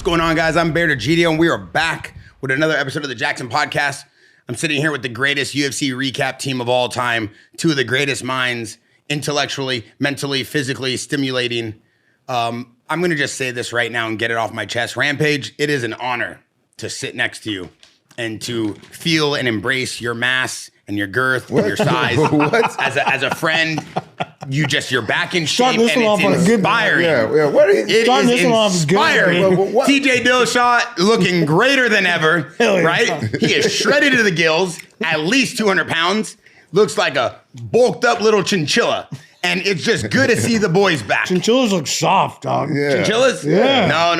going on, guys? I'm Bear Degidio, and we are back with another episode of the Jackson Podcast. I'm sitting here with the greatest UFC recap team of all time, two of the greatest minds, intellectually, mentally, physically stimulating. I'm going to just say this right now and get it off my chest. Rampage, it is an honor to sit next to you and to feel and embrace your mass and your girth and your size. As a friend, you're back in shape and it's inspiring. Yeah. What is it? It is inspiring. TJ Dillashaw looking greater than ever, right? He is shredded to the gills, at least 200 pounds. Looks like a bulked up little chinchilla. And it's just good to see the boys back. Chinchillas look soft, dog. Yeah. Chinchillas? Yeah. No.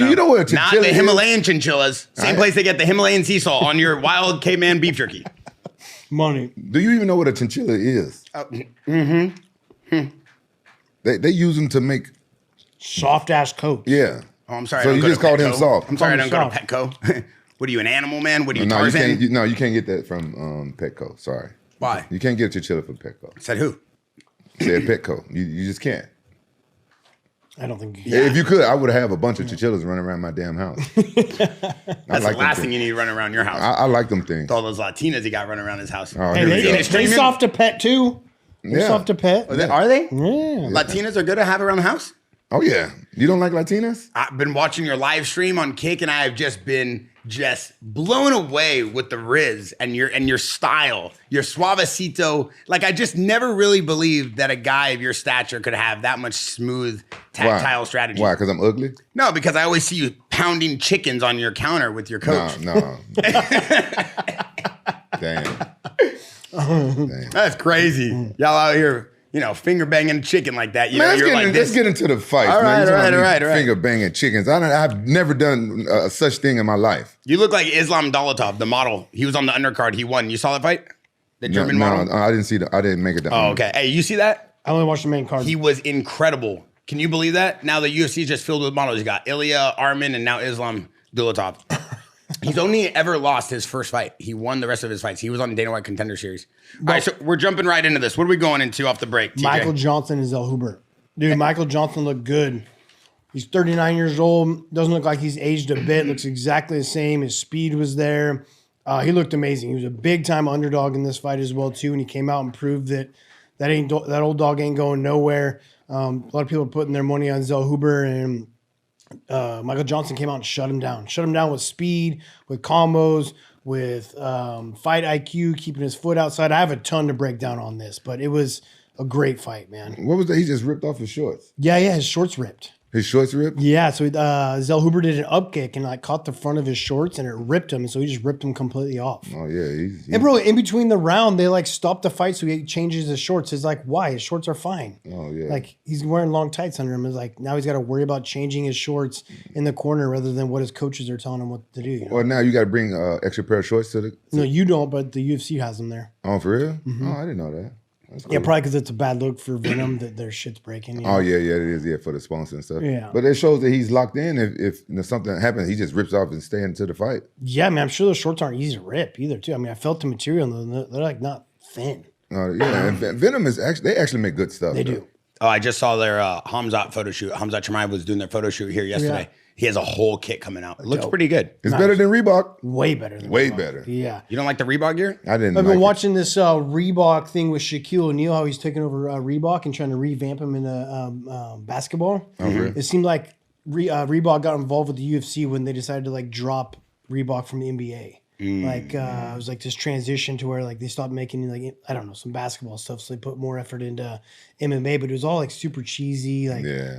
You know what a chinchilla Not the Himalayan chinchillas. Same place they get the Himalayan sea salt on your wild caveman beef jerky. Money. Do you even know what a chinchilla is? They use them to make soft ass coats. Yeah. Oh, I'm sorry. So you just called him soft. I'm sorry, I don't go to Petco. What are you, an animal, man? What are you, Tarzan? You can't get that from Petco. Sorry. Why? You can't get a chinchilla from Petco. Said who? Said Petco. You just can't. I don't think. Yeah. If you could, I would have a bunch of chinchillas running around my damn house. That's the last thing you need to run around your house. I like them things. With all those Latinas he got running around his house. Oh, hey, they soft to pet too. They're soft to pet. Are they? Yeah. Latinas are good to have around the house? Oh, yeah. You don't like Latinas? I've been watching your live stream on Kick, and I have just been blown away with the Riz and your style, your suavecito. Like, I just never really believed that a guy of your stature could have that much smooth, tactile strategy. Why? Because I'm ugly? No, because I always see you pounding chickens on your counter with your coach. No. Damn. That's crazy. Y'all out here, finger banging chicken like that. Let's get into the fight. All right. Finger banging chickens. I've never done such thing in my life. You look like Islam Dolatov, the model. He was on the undercard. He won. You saw that fight? The German model? No, I didn't see I didn't make it down. Oh, okay. Hey, you see that? I only watched the main card. He was incredible. Can you believe that? Now the UFC is just filled with models. You got Ilya, Arman, and now Islam Dolatov. He's only ever lost his first fight. He won the rest of his fights. He was on the Dana White Contender Series. All right, so we're jumping right into this. What are we going into off the break, TJ? Michael Johnson and Zell Huber. Dude, Michael Johnson looked good. He's 39 years old. Doesn't look like he's aged a bit. Looks exactly the same. His speed was there. He looked amazing. He was a big-time underdog in this fight as well, too, and he came out and proved that old dog ain't going nowhere. A lot of people are putting their money on Zell Huber, and Michael Johnson came out and shut him down. Shut him down with speed, with combos, with fight IQ, keeping his foot outside. I have a ton to break down on this, but it was a great fight, man. What was that? He just ripped off his shorts. Yeah, his shorts ripped. His shorts ripped? Yeah, so Zell Huber did an up kick and caught the front of his shorts and it ripped him, so he just ripped him completely off. Oh, yeah. And bro, in between the round, they stopped the fight so he changes his shorts. It's like, why? His shorts are fine. Oh, yeah. He's wearing long tights under him. It's like, now he's got to worry about changing his shorts in the corner rather than what his coaches are telling him what to do. Well, now you got to bring extra pair of shorts to the... No, you don't, but the UFC has them there. Oh, for real? Mm-hmm. Oh, I didn't know that. Cool. Yeah, probably because it's a bad look for Venom that their shit's breaking. Oh, yeah, it is, for the sponsor and stuff. Yeah. But it shows that he's locked in. If something happens, he just rips off and stays into the fight. Yeah, man, I'm sure those shorts aren't easy to rip either, too. I mean, I felt the material, and they're not thin. Yeah, and Venom they actually make good stuff. They do. Oh, I just saw their Hamzat photo shoot. Hamzat Chimaev was doing their photo shoot here yesterday. Yeah. He has a whole kit coming out. It looks pretty good. It's better than Reebok. Way better than Way Reebok. better. Yeah. You don't like the Reebok gear? I didn't. I've been watching this Reebok thing with Shaquille O'Neal, how he's taking over Reebok and trying to revamp him into basketball. Okay. It seemed like Reebok got involved with the UFC when they decided to drop Reebok from the NBA. It was this transition to where they stopped making some basketball stuff, so they put more effort into MMA, but it was all super cheesy,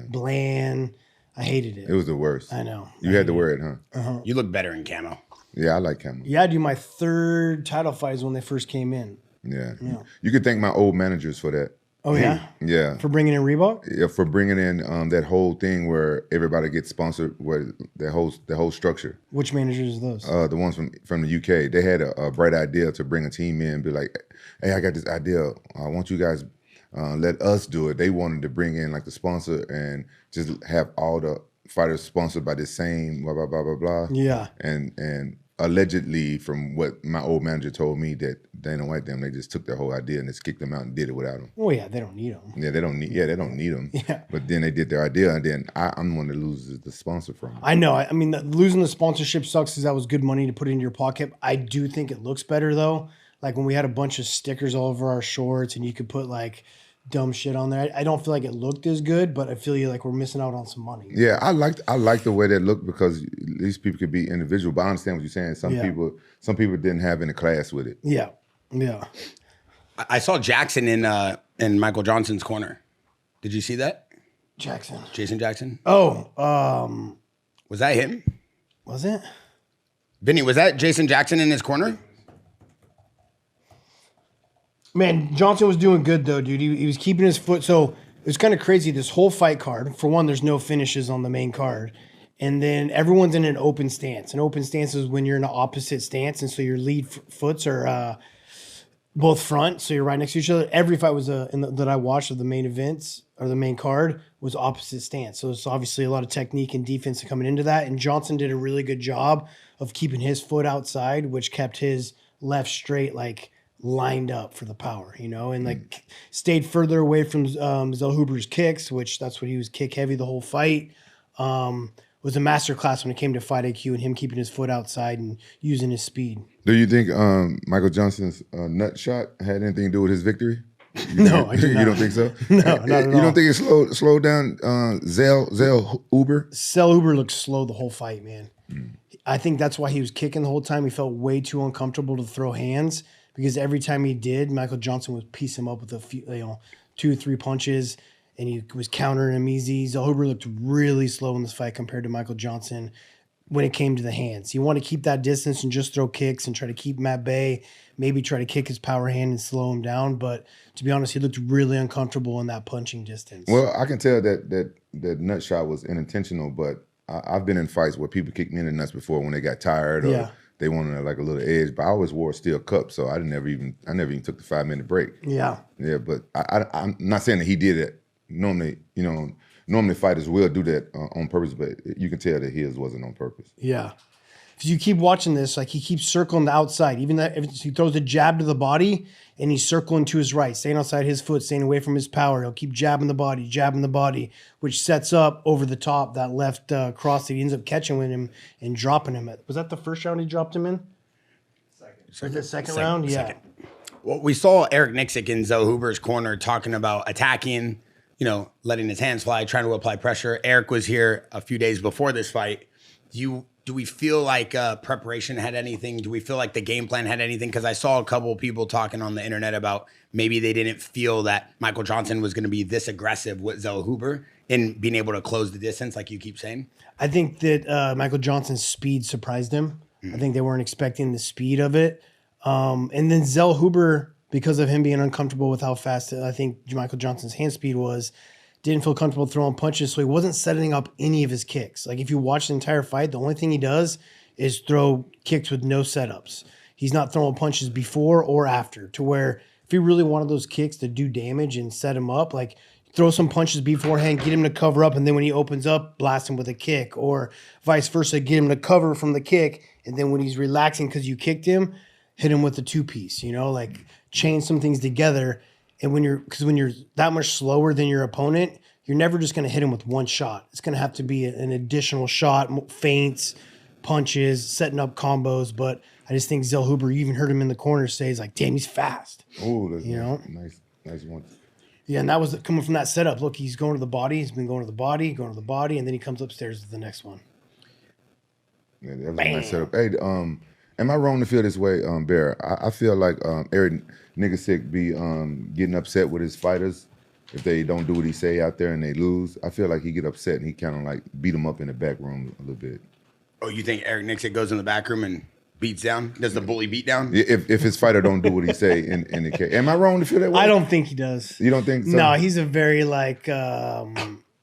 bland. I hated it. It was the worst. I know. You had to wear it, huh? Uh-huh. You look better in camo. Yeah, I like camo. Yeah, dude, my third title fight is when they first came in. Yeah. You could thank my old managers for that. Oh, yeah? Yeah. For bringing in Reebok? Yeah, for bringing in that whole thing where everybody gets sponsored, where the whole structure. Which managers are those? The ones from the UK. They had a bright idea to bring a team in and be like, hey, I got this idea. I want you guys let us do it. They wanted to bring in the sponsor and just have all the fighters sponsored by the same blah, blah, blah, blah, blah. Yeah. And allegedly, from what my old manager told me, that Dana White they just took their whole idea and just kicked them out and did it without him. Oh yeah, they don't need him. Yeah, they don't need them. Yeah. But then they did their idea, and then I'm the one that loses the sponsor from it. I know. I mean, losing the sponsorship sucks because that was good money to put into your pocket. I do think it looks better though. Like when we had a bunch of stickers all over our shorts, and you could put like dumb shit on there. I don't feel like it looked as good, but I feel like we're missing out on some money. Yeah, I like the way that looked because these people could be individual. But I understand what you're saying. Some people didn't have any class with it. Yeah, yeah. I saw Jackson in Michael Johnson's corner. Did you see that? Jason Jackson. Oh, was that him? Was it? Vinny, was that Jason Jackson in his corner? Man, Johnson was doing good though, dude. He was keeping his foot. So it was kind of crazy. This whole fight card, for one, there's no finishes on the main card. And then everyone's in an open stance. An open stance is when you're in an opposite stance. And so your lead foots are both front. So you're right next to each other. Every fight was that I watched of the main events or the main card was opposite stance. So it's obviously a lot of technique and defense coming into that. And Johnson did a really good job of keeping his foot outside, which kept his left straight, like, lined up for the power, and like stayed further away from Zell Huber's kicks, which that's what he was kick heavy the whole fight. Was a master class when it came to fight IQ and him keeping his foot outside and using his speed. Do you think Michael Johnson's nut shot had anything to do with his victory? No, I do not. You don't think so? No, not at all. You don't think it slowed down Zell Huber? Zell Huber looked slow the whole fight, man. I think that's why he was kicking the whole time. He felt way too uncomfortable to throw hands. Because every time he did, Michael Johnson would piece him up with a few, 2 or 3 punches, and he was countering him easy. Zell Huber looked really slow in this fight compared to Michael Johnson when it came to the hands. You want to keep that distance and just throw kicks and try to keep him at bay, maybe try to kick his power hand and slow him down. But to be honest, he looked really uncomfortable in that punching distance. Well, I can tell that nut shot was unintentional, but I've been in fights where people kicked me in the nuts before when they got tired or they wanted like a little edge, but I always wore a steel cup, so I never even took the 5-minute break. Yeah, but I'm not saying that he did it. Normally, fighters will do that on purpose, but you can tell that his wasn't on purpose. Yeah, because you keep watching this, like he keeps circling the outside. Even that if he throws a jab to the body and he's circling to his right, staying outside his foot, staying away from his power. He'll keep jabbing the body, which sets up over the top that left cross that he ends up catching with him and dropping him. Was that the first round he dropped him in? Second round? Yeah. Second. Well, we saw Eric Nixick in Zell Huber's corner talking about attacking, letting his hands fly, trying to apply pressure. Eric was here a few days before this fight. Do we feel like preparation had anything? Do we feel like the game plan had anything? Because I saw a couple of people talking on the internet about maybe they didn't feel that Michael Johnson was going to be this aggressive with Zell Huber in being able to close the distance, like you keep saying. I think that Michael Johnson's speed surprised him. I think they weren't expecting the speed of it. And then Zell Huber, because of him being uncomfortable with how fast I think Michael Johnson's hand speed was, didn't feel comfortable throwing punches, so he wasn't setting up any of his kicks. Like if you watch the entire fight, the only thing he does is throw kicks with no setups. He's not throwing punches before or after, to where if he really wanted those kicks to do damage and set him up, like throw some punches beforehand, get him to cover up, and then when he opens up, blast him with a kick, or vice versa, get him to cover from the kick, and then when he's relaxing because you kicked him, hit him with the 2-piece, like chain some things together. And when you're that much slower than your opponent, you're never just going to hit him with one shot. It's going to have to be an additional shot, feints, punches, setting up combos. But I just think Zell Huber, you even heard him in the corner say, he's like, damn, he's fast. Oh, that's nice one. Yeah, and that was coming from that setup. Look, he's going to the body. He's been going to the body, and then he comes upstairs to the next one. Yeah, that was a nice setup. Hey, am I wrong to feel this way, Bear? I feel like Eric Nixick be getting upset with his fighters if they don't do what he say out there and they lose. I feel like he get upset and he kind of like beat them up in the back room a little bit. Oh, you think Eric Nixick goes in the back room and beats down? Does the bully beat down? If his fighter don't do what he say in the case. Am I wrong to feel that way? I don't think he does. You don't think so? No, he's a very like...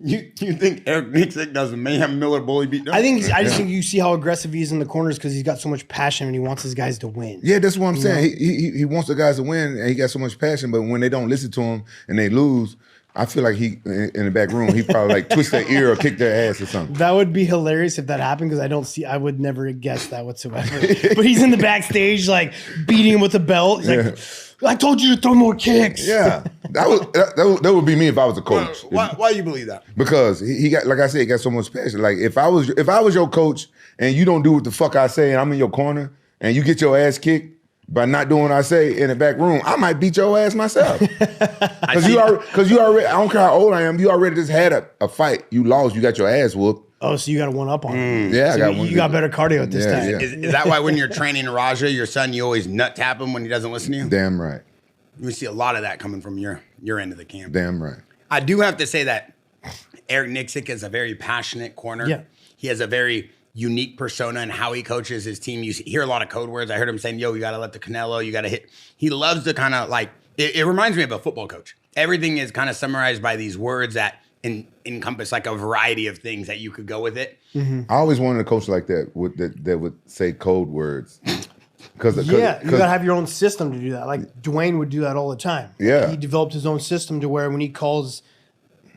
You think Eric Nixick does a Mayhem Miller bully beat down? I just think you see how aggressive he is in the corners because he's got so much passion and he wants his guys to win. Yeah, that's what I'm saying. He wants the guys to win and he got so much passion, but when they don't listen to him and they lose, I feel like he in the back room, he probably like twist their ear or kick their ass or something. That would be hilarious if that happened because I would never have guessed that whatsoever. But he's in the backstage like beating him with a belt. He's like, I told you to throw more kicks. Yeah, that would be me if I was a coach. Why do you believe that? Because he got, like I said, he got so much passion. Like if I was your coach and you don't do what the fuck I say and I'm in your corner and you get your ass kicked by not doing what I say in the back room, I might beat your ass myself. Because you already, I don't care how old I am, you already just had a fight. You lost, you got your ass whooped. Oh, so you got a one up on him. Yeah, so I got one. You got better cardio at this time. Yeah. Is that why when you're training Raja, your son, you always nut tap him when he doesn't listen to you? Damn right. We see a lot of that coming from your end of the camp. Damn right. I do have to say that Eric Nixick is a very passionate corner. Yeah. He has a very unique persona and how he coaches his team. You hear a lot of code words. I heard him saying, yo, you got to let the Canelo, you got to hit. He loves to kind of like, it reminds me of a football coach. Everything is kind of summarized by these words that encompass like a variety of things that you could go with it. I always wanted a coach like that would say code words. You gotta have your own system to do that. Like Dwayne would do that all the time. Yeah. He developed his own system to where when he calls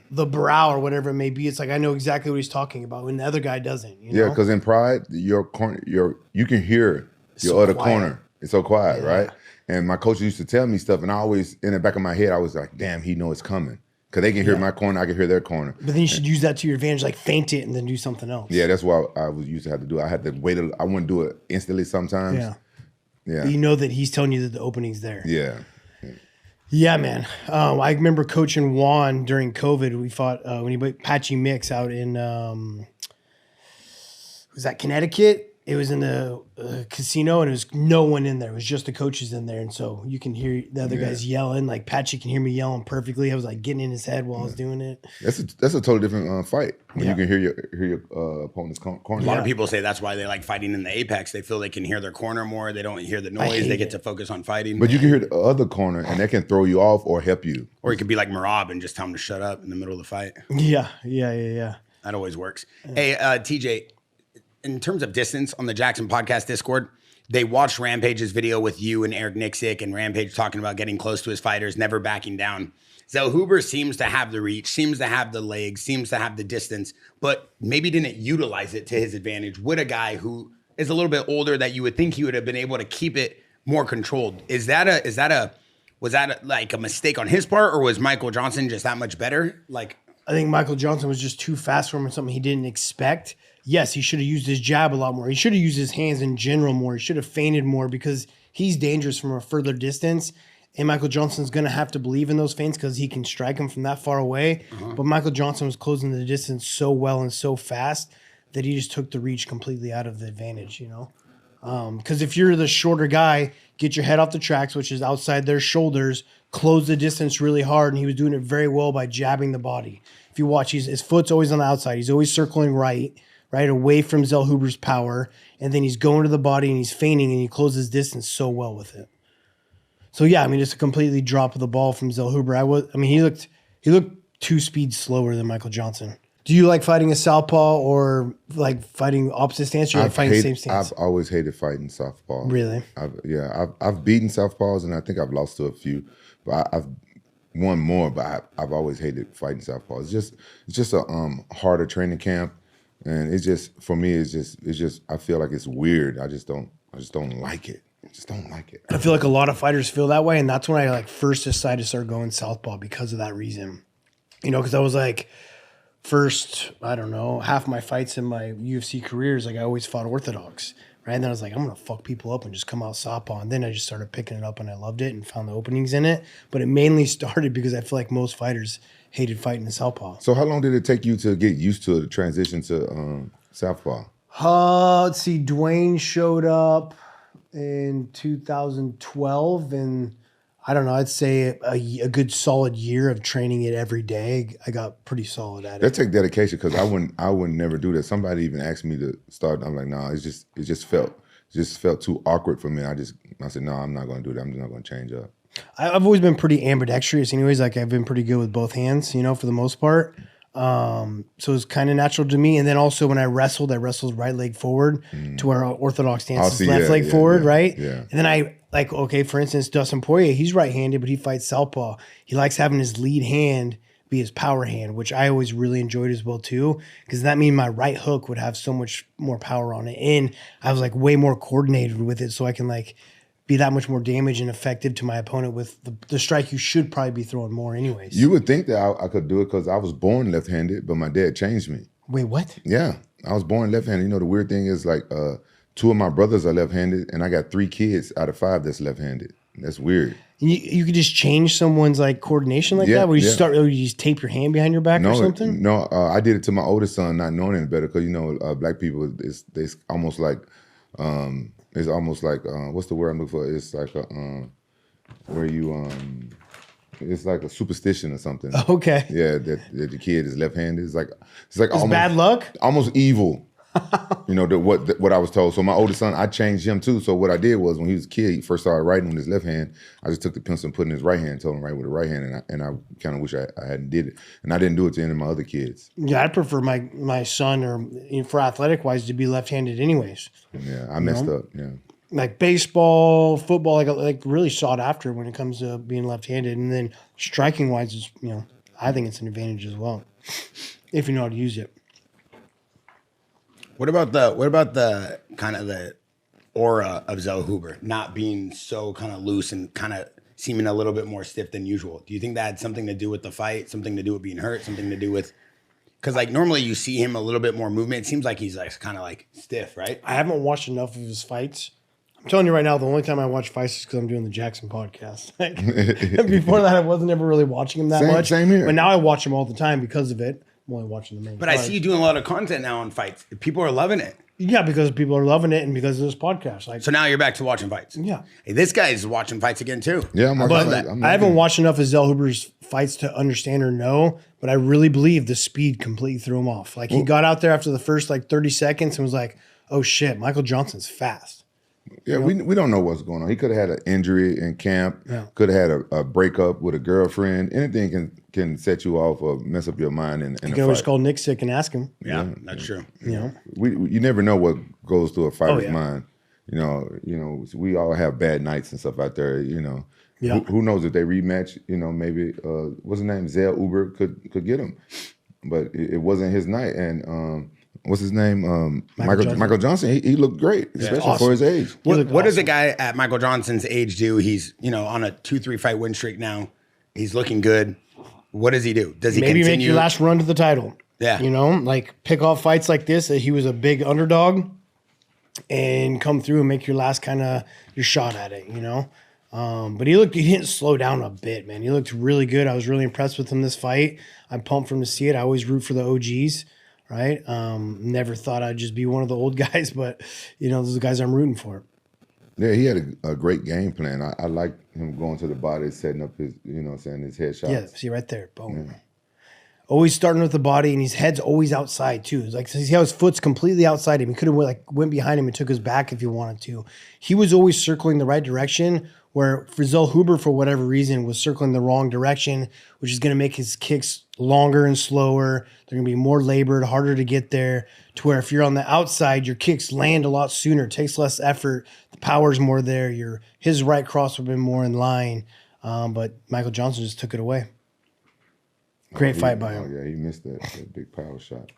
the brow or whatever it may be, it's like I know exactly what he's talking about when the other guy doesn't. You know? Yeah, because in Pride, your corner, you can hear your other corner. It's so quiet, right? And my coach used to tell me stuff, and I always, in the back of my head, I was like, damn, he know it's coming. Because they can hear my corner, I can hear their corner. But then you should use that to your advantage, like feint it and then do something else. Yeah, that's what I used to have to do. I had to wait. I wouldn't do it instantly sometimes. Yeah. But you know that he's telling you that the opening's there. Yeah. Yeah, man. I remember coaching Juan during COVID. We fought when he beat Patchy Mix out in was that Connecticut? It was in the casino, and it was no one in there. It was just the coaches in there, and so you can hear the other guys yelling. Like Patchy can hear me yelling perfectly. I was like getting in his head while I was doing it. That's a totally different fight when you can hear your opponent's corner. A lot of people say that's why they like fighting in the apex. They feel they can hear their corner more. They don't hear the noise. They get to focus on fighting. But you can hear the other corner, and that can throw you off or help you. Or you could be like Marab and just tell him to shut up in the middle of the fight. Yeah. That always works. Hey, TJ, in terms of distance on the Jackson Podcast Discord, they watched Rampage's video with you and Eric Nixick and Rampage talking about getting close to his fighters, never backing down. Zellhuber seems to have the reach, seems to have the legs, seems to have the distance, but maybe didn't utilize it to his advantage with a guy who is a little bit older that you would think he would have been able to keep it more controlled. Was that like a mistake on his part, or was Michael Johnson just that much better? Like, I think Michael Johnson was just too fast for him, or something he didn't expect. Yes, he should have used his jab a lot more. He should have used his hands in general more. He should have feinted more because he's dangerous from a further distance. And Michael Johnson's going to have to believe in those feints because he can strike him from that far away. But Michael Johnson was closing the distance so well and so fast that he just took the reach completely out of the advantage, you know? Because if you're the shorter guy, get your head off the tracks, which is outside their shoulders, close the distance really hard, and he was doing it very well by jabbing the body. If you watch, his foot's always on the outside. He's always circling right away from Zellhuber's power, and then he's going to the body and he's feinting, and he closes distance so well with it. So yeah, I mean, just a completely drop of the ball from Zellhuber. He looked 2 speeds slower than Michael Johnson. Do you like fighting a southpaw or like fighting opposite stance, or like fighting the same stance? I've always hated fighting southpaw. Really? I've beaten southpaws, and I think I've lost to a few, but I've won more. But I've always hated fighting southpaw. It's just a harder training camp. And it's just, for me, it's just, I feel like it's weird. I just don't like it. I just don't like it. I feel like a lot of fighters feel that way. And that's when I like first decided to start going southpaw because of that reason. You know, because I was like, first, I don't know, half my fights in my UFC careers, like I always fought orthodox, right? And then I was like, I'm going to fuck people up and just come out southpaw. And then I just started picking it up and I loved it and found the openings in it. But it mainly started because I feel like most fighters hated fighting the southpaw. So how long did it take you to get used to the transition to southpaw? Let's see. Dwayne showed up in 2012, and I don't know, I'd say a good solid year of training it every day. I got pretty solid at it. That take dedication, because I would never do that. Somebody even asked me to start. I'm like, no, it just felt too awkward for me. I said, no, I'm not going to do that. I'm just not going to change up. I've always been pretty ambidextrous anyways. Like I've been pretty good with both hands, you know, for the most part. So it's kind of natural to me. And then also when I wrestled right leg forward to where orthodox stance is left leg forward, right? Yeah. And then I like, okay, for instance, Dustin Poirier, he's right-handed, but he fights southpaw. He likes having his lead hand be his power hand, which I always really enjoyed as well too, because that means my right hook would have so much more power on it, and I was like way more coordinated with it, so I can like be that much more damage and effective to my opponent with the strike you should probably be throwing more anyways. You would think that I could do it because I was born left-handed, but my dad changed me. Wait, what? Yeah, I was born left-handed. You know, the weird thing is like 2 of my brothers are left-handed, and I got 3 kids out of 5 that's left-handed. That's weird. You could just change someone's like coordination like that? Where you start, you just tape your hand behind your back or something? No, I did it to my oldest son, not knowing any better, because black people it's almost like what's the word I'm looking for? It's like where you it's like a superstition or something. Okay. Yeah, that the kid is left-handed. It's almost bad luck. Almost evil. What I was told. So my oldest son, I changed him too. So what I did was when he was a kid, he first started writing with his left hand. I just took the pencil and put it in his right hand, told him to write with the right hand, and I kind of wish I hadn't did it. And I didn't do it to any of my other kids. Yeah, I prefer my son or for athletic wise to be left-handed anyways. Yeah, I messed up. Yeah. Like baseball, football, like really sought after when it comes to being left-handed, and then striking wise is I think it's an advantage as well if you know how to use it. What about the kind of the aura of Zell Huber not being so kind of loose and kind of seeming a little bit more stiff than usual? Do you think that had something to do with the fight, something to do with being hurt, something to do with, because like normally you see him a little bit more movement. It seems like he's like kind of like stiff, right? I haven't watched enough of his fights. I'm telling you right now, the only time I watch fights is because I'm doing the Jackson podcast. Like, before that, I wasn't ever really watching him that much. Same here. But now I watch him all the time because of it. I'm only watching the main. But I see you doing a lot of content now on fights. People are loving it. Yeah, because people are loving it and because of this podcast. Like, So now you're back to watching fights. yeah. Hey, this guy's watching fights again too. Yeah, I'm watching But that. I haven't watched enough of Zell Huber's fights to understand or know, but I really believe the speed completely threw him off. Like, he got out there after the first, 30 seconds and was like, oh, shit, Michael Johnson's fast. Yeah, we don't know what's going on. He could have had an injury in camp. Yeah. Could have had a breakup with a girlfriend. Anything can set you off or mess up your mind in You a can always fight. call Nick sick and ask him. Yeah, that's true. You never know what goes through a fighter's yeah. mind. We all have bad nights and stuff out there. Yeah. Who knows if they rematch? Maybe what's his name? Zell Huber could get him, but it wasn't his night. And what's his name? Michael Johnson. He looked great, especially for his age. What does a guy at Michael Johnson's age do? He's on a 2-3 fight win streak now. He's looking good. What does he do? Does he Maybe continue? make your last run to the title. Yeah. Pick off fights like this that he was a big underdog and come through and make your last kind of your shot at it, But he didn't slow down a bit, man. He looked really good. I was really impressed with him this fight. I'm pumped for him to see it. I always root for the OGs, right? Never thought I'd just be one of the old guys, but those are the guys I'm rooting for. Yeah, he had a great game plan. I like him going to the body, setting up his, his headshots. Yeah, see right there. Boom. Yeah. Always starting with the body, and his head's always outside too. It's like, see how his foot's completely outside him. He could have went behind him and took his back if he wanted to. He was always circling the right direction, where for Zell Huber, for whatever reason, was circling the wrong direction, which is going to make his kicks longer and slower. They're going to be more labored, harder to get there, to where if you're on the outside, your kicks land a lot sooner. It takes less effort. The power's more there. His right cross would have been more in line, but Michael Johnson just took it away. Great fight by him. Yeah, he missed that big power shot.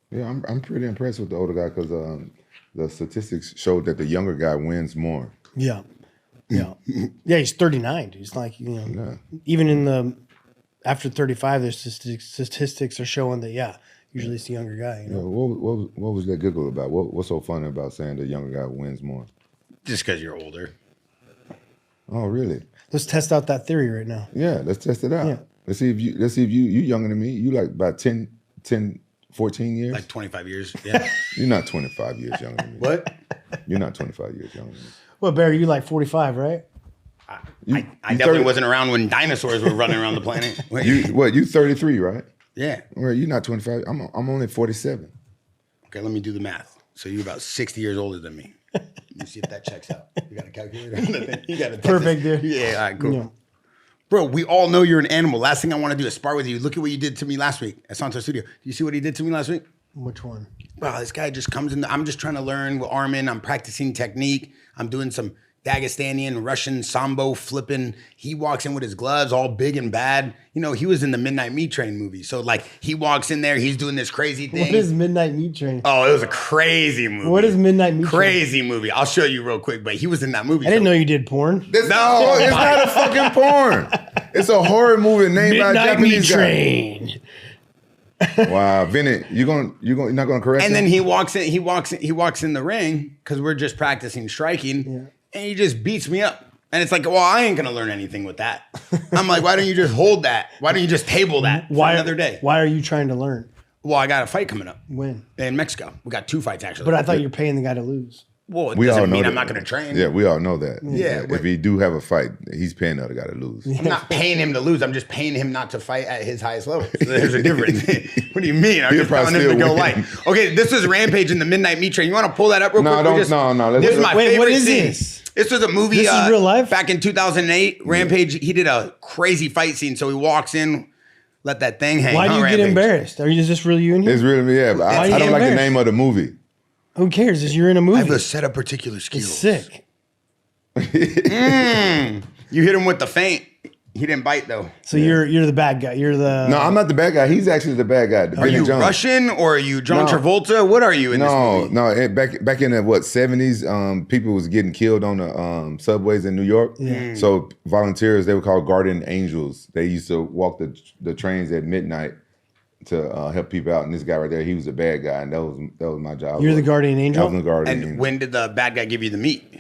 Yeah, I'm pretty impressed with the older guy because the statistics showed that the younger guy wins more. Yeah. Yeah. Yeah, he's 39. He's like, even in after 35, the statistics are showing that, usually it's the younger guy. Yeah, what was that giggle about? What's so funny about saying the younger guy wins more? Just because you're older. Oh, really? Let's test out that theory right now. Yeah, let's test it out. Yeah. Let's see if you younger than me. You like about 10, 14 years? Like 25 years. Yeah. You're not 25 years younger than me. What? You're not 25 years younger than me. Well, Barry, you like 45, right? I definitely wasn't around when dinosaurs were running around the planet. You 33, right? Yeah. Well, you're not 25. I'm only 47. Okay, let me do the math. So you're about 60 years older than me. Let me see if that checks out. You got a calculator on the thing? You got a Perfect, dude. Yeah, all right, cool. Yeah. Bro, we all know you're an animal. Last thing I want to do is spar with you. Look at what you did to me last week at Santo Studio. Do you see what he did to me last week? Which one? Bro, this guy just comes in. I'm just trying to learn with Armin. I'm practicing technique. I'm doing some Dagestanian, Russian, Sambo flipping. He walks in with his gloves, all big and bad. You know, he was in the Midnight Meat Train movie. So, like, he walks in there, he's doing this crazy thing. What is Midnight Meat Train? Oh, it was a crazy movie. What is Midnight Meat Train? Crazy movie. I'll show you real quick, but he was in that movie. I didn't know you did porn. No, it's not a fucking porn. It's a horror movie named by a Midnight Meat Japanese guy. Train. Wow, Bennett, you're not gonna correct And him? then he walks in the ring because we're just practicing striking, and he just beats me up. And it's like, well, I ain't gonna learn anything with that. I'm like, why don't you just hold that? Why don't you just table that for another day? Why are you trying to learn? Well, I got a fight coming up. When? In Mexico. We got 2 fights actually. But I thought you're paying the guy to lose. Well, it We all doesn't know mean that. I'm not gonna train. Yeah, we all know that. Yeah, if he do have a fight, he's paying the other guy to lose. I'm not paying him to lose. I'm just paying him not to fight at his highest level. So there's a difference. What do you mean? I'm He'll just telling probably him to still go win. light. Okay, this is Rampage in the Midnight Meat Train. You want to pull that up real No, quick? no. This is my Wait, favorite what is scene. this? This was a movie. This is real life? Back in 2008, Rampage. He did a crazy fight scene. So he walks in, let that thing hang. Why do you get Rampage? embarrassed? Is this really you in here? It's really, yeah, but Why I you don't like the embarrassed? name of the movie. Who cares? You're in a I movie. have a set of particular skills. It's sick. You hit him with the feint. He didn't bite though. So you're the bad guy. You're the No, I'm not the bad guy. He's actually the bad guy. Are you Russian or are you John No. Travolta? What are you in this movie? No. Back in the 70s, people was getting killed on the subways in New York. Yeah. So volunteers, they were called guardian angels. They used to walk the trains at midnight to help people out. And this guy right there, he was a bad guy, and that was my job. You're the guardian angel? I was the guardian And angel. when did the bad guy give you the meat?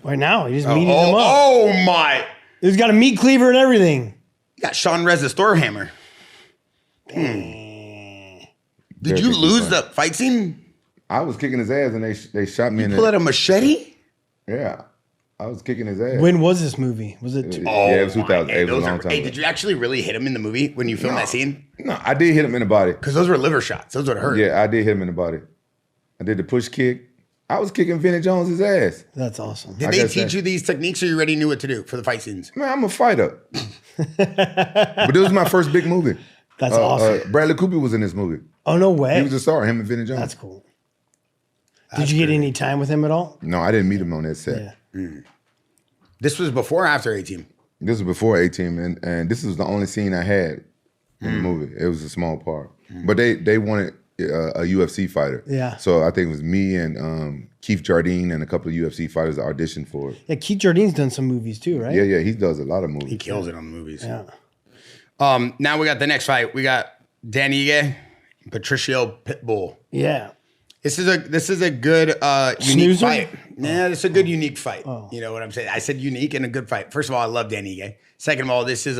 right now. He's meeting him up. Oh my! He's got a meat cleaver and everything. You got Sean Rez's Thor hammer. Did you lose the fight scene? I was kicking his ass, and they shot me in Pull out the. a machete? Yeah, I was kicking his ass. When was this movie? Was it? Yeah, it was 2000. Hey, It was a those long are- time hey, ago. did you actually really hit him in the movie when you filmed that scene? No, I did hit him in the body. Because those were liver shots. Those would hurt. Yeah, I did hit him in the body. I did the push kick. I was kicking Vinnie Jones's ass. That's awesome. Did I they guess teach that- you these techniques or you already knew what to do for the fight scenes? Man, I'm a fighter. But this was my first big movie. That's awesome. Bradley Cooper was in this movie. Oh, no way. He was a star, him and Vinnie Jones. That's cool. Did you get any time with him at all? No, I didn't meet him on that set. Yeah. This was before or after 18? This was before 18, and this was the only scene I had in the movie. It was a small part. But they wanted a UFC fighter. Yeah. So I think it was me and Keith Jardine and a couple of UFC fighters that auditioned for it. Yeah, Keith Jardine's done some movies too, right? Yeah, he does a lot of movies. He kills it on the movies. Yeah. Now we got the next fight. We got Dan Ige, Patricio Pitbull. Yeah. This is a good unique Snoozer? fight. Yeah, it's a good unique fight. Oh. You know what I'm saying? I said unique and a good fight. First of all, I love Dan Ige. Second of all, this is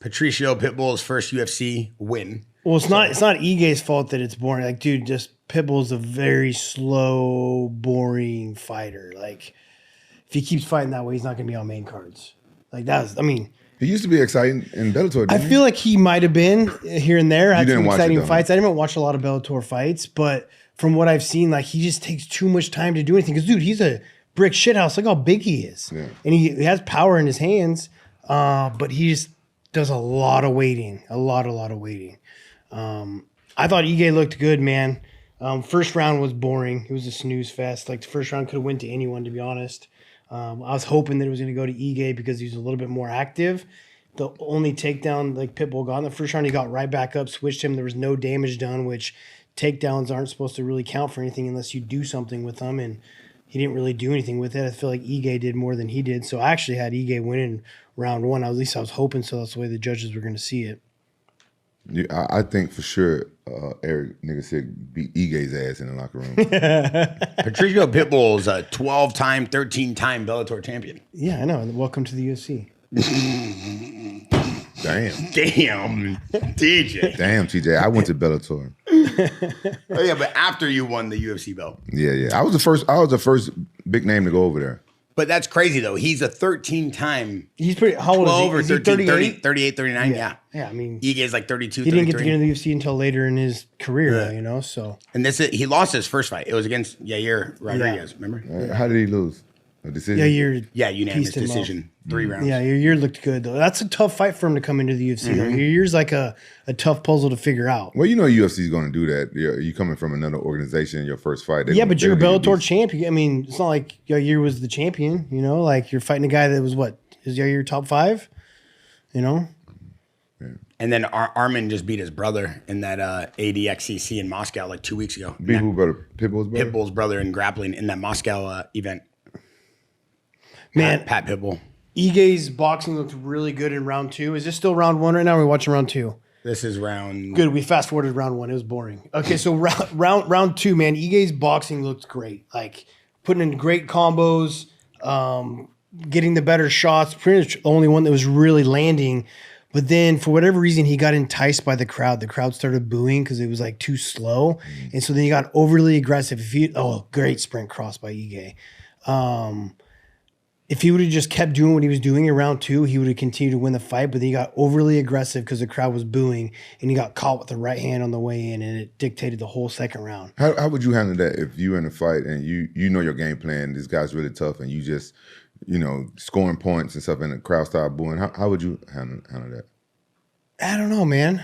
Patricio Pitbull's first UFC win. Well, it's not Ige's fault that it's boring. Like, dude, just Pitbull's a very slow, boring fighter. Like, if he keeps fighting that way, he's not going to be on main cards. Like, He used to be exciting in Bellator. I feel like he might have been here and there. Had didn't some watch it, exciting though. fights. I didn't watch a lot of Bellator fights, but from what I've seen, like, he just takes too much time to do anything. Because, dude, he's a brick shithouse. Look how big he is. Yeah. And he has power in his hands, but he just does a lot of waiting. A lot of waiting. I thought Ige looked good, man. First round was boring. It was a snooze fest. Like, the first round could have went to anyone, to be honest. I was hoping that it was going to go to Ige because he was a little bit more active. The only takedown like Pitbull got in the first round, he got right back up, switched him. There was no damage done, which takedowns aren't supposed to really count for anything unless you do something with them. And he didn't really do anything with it. I feel like Ige did more than he did. So I actually had Ige winning round one. At least I was hoping so. That's the way the judges were going to see it. I think for sure Eric Sick beat Ige's ass in the locker room. Patricio Pitbull is a 12-time, 13-time Bellator champion. Yeah, I know. And welcome to the UFC. Damn, DJ. damn, TJ. I went to Bellator. Oh yeah, but after you won the UFC belt. Yeah. I was the first big name to go over there. But that's crazy though. He's a 13-time, He's pretty. How old 12 or is he? 13, 30, 38? 38, 39. Yeah. Yeah, I mean, Ige is like 32, he didn't get to 33. get into the UFC until later in his career, Yeah. you know. So And he lost his first fight. It was against Yair Rodriguez, remember? How did he lose? A decision? Yeah, unanimous pieced him up. decision. 3 rounds. Yeah, Yair looked good though. That's a tough fight for him to come into the UFC. Mm-hmm. Yair's like a tough puzzle to figure out. Well, UFC is going to do that. You coming from another organization, your first fight. Yeah, but you're a Bellator champion. I mean, it's not like Yair was the champion. Like you're fighting a guy that was is Yair top 5? Yeah. And then Armin just beat his brother in that ADXCC in Moscow like 2 weeks ago. Beat who brother? Pitbull's brother? Pitbull's brother in grappling in that Moscow event. Man, Pat Pitbull. Ige's boxing looked really good in round 2. Is this still round 1 right now? Or are we watching round 2? This is round. Good. We fast forwarded round 1. It was boring. Okay, so round 2, man. Ige's boxing looked great. Like putting in great combos, getting the better shots. Pretty much the only one that was really landing. But then for whatever reason, he got enticed by the crowd. The crowd started booing because it was like too slow. And so then he got overly aggressive. Great sprint cross by Ige. If he would have just kept doing what he was doing in round 2, he would have continued to win the fight. But then he got overly aggressive because the crowd was booing, and he got caught with the right hand on the way in, and it dictated the whole second round. How would you handle that if you were in a fight and you know your game plan? This guy's really tough, and you just scoring points and stuff, and the crowd started booing. How would you handle that? I don't know, man.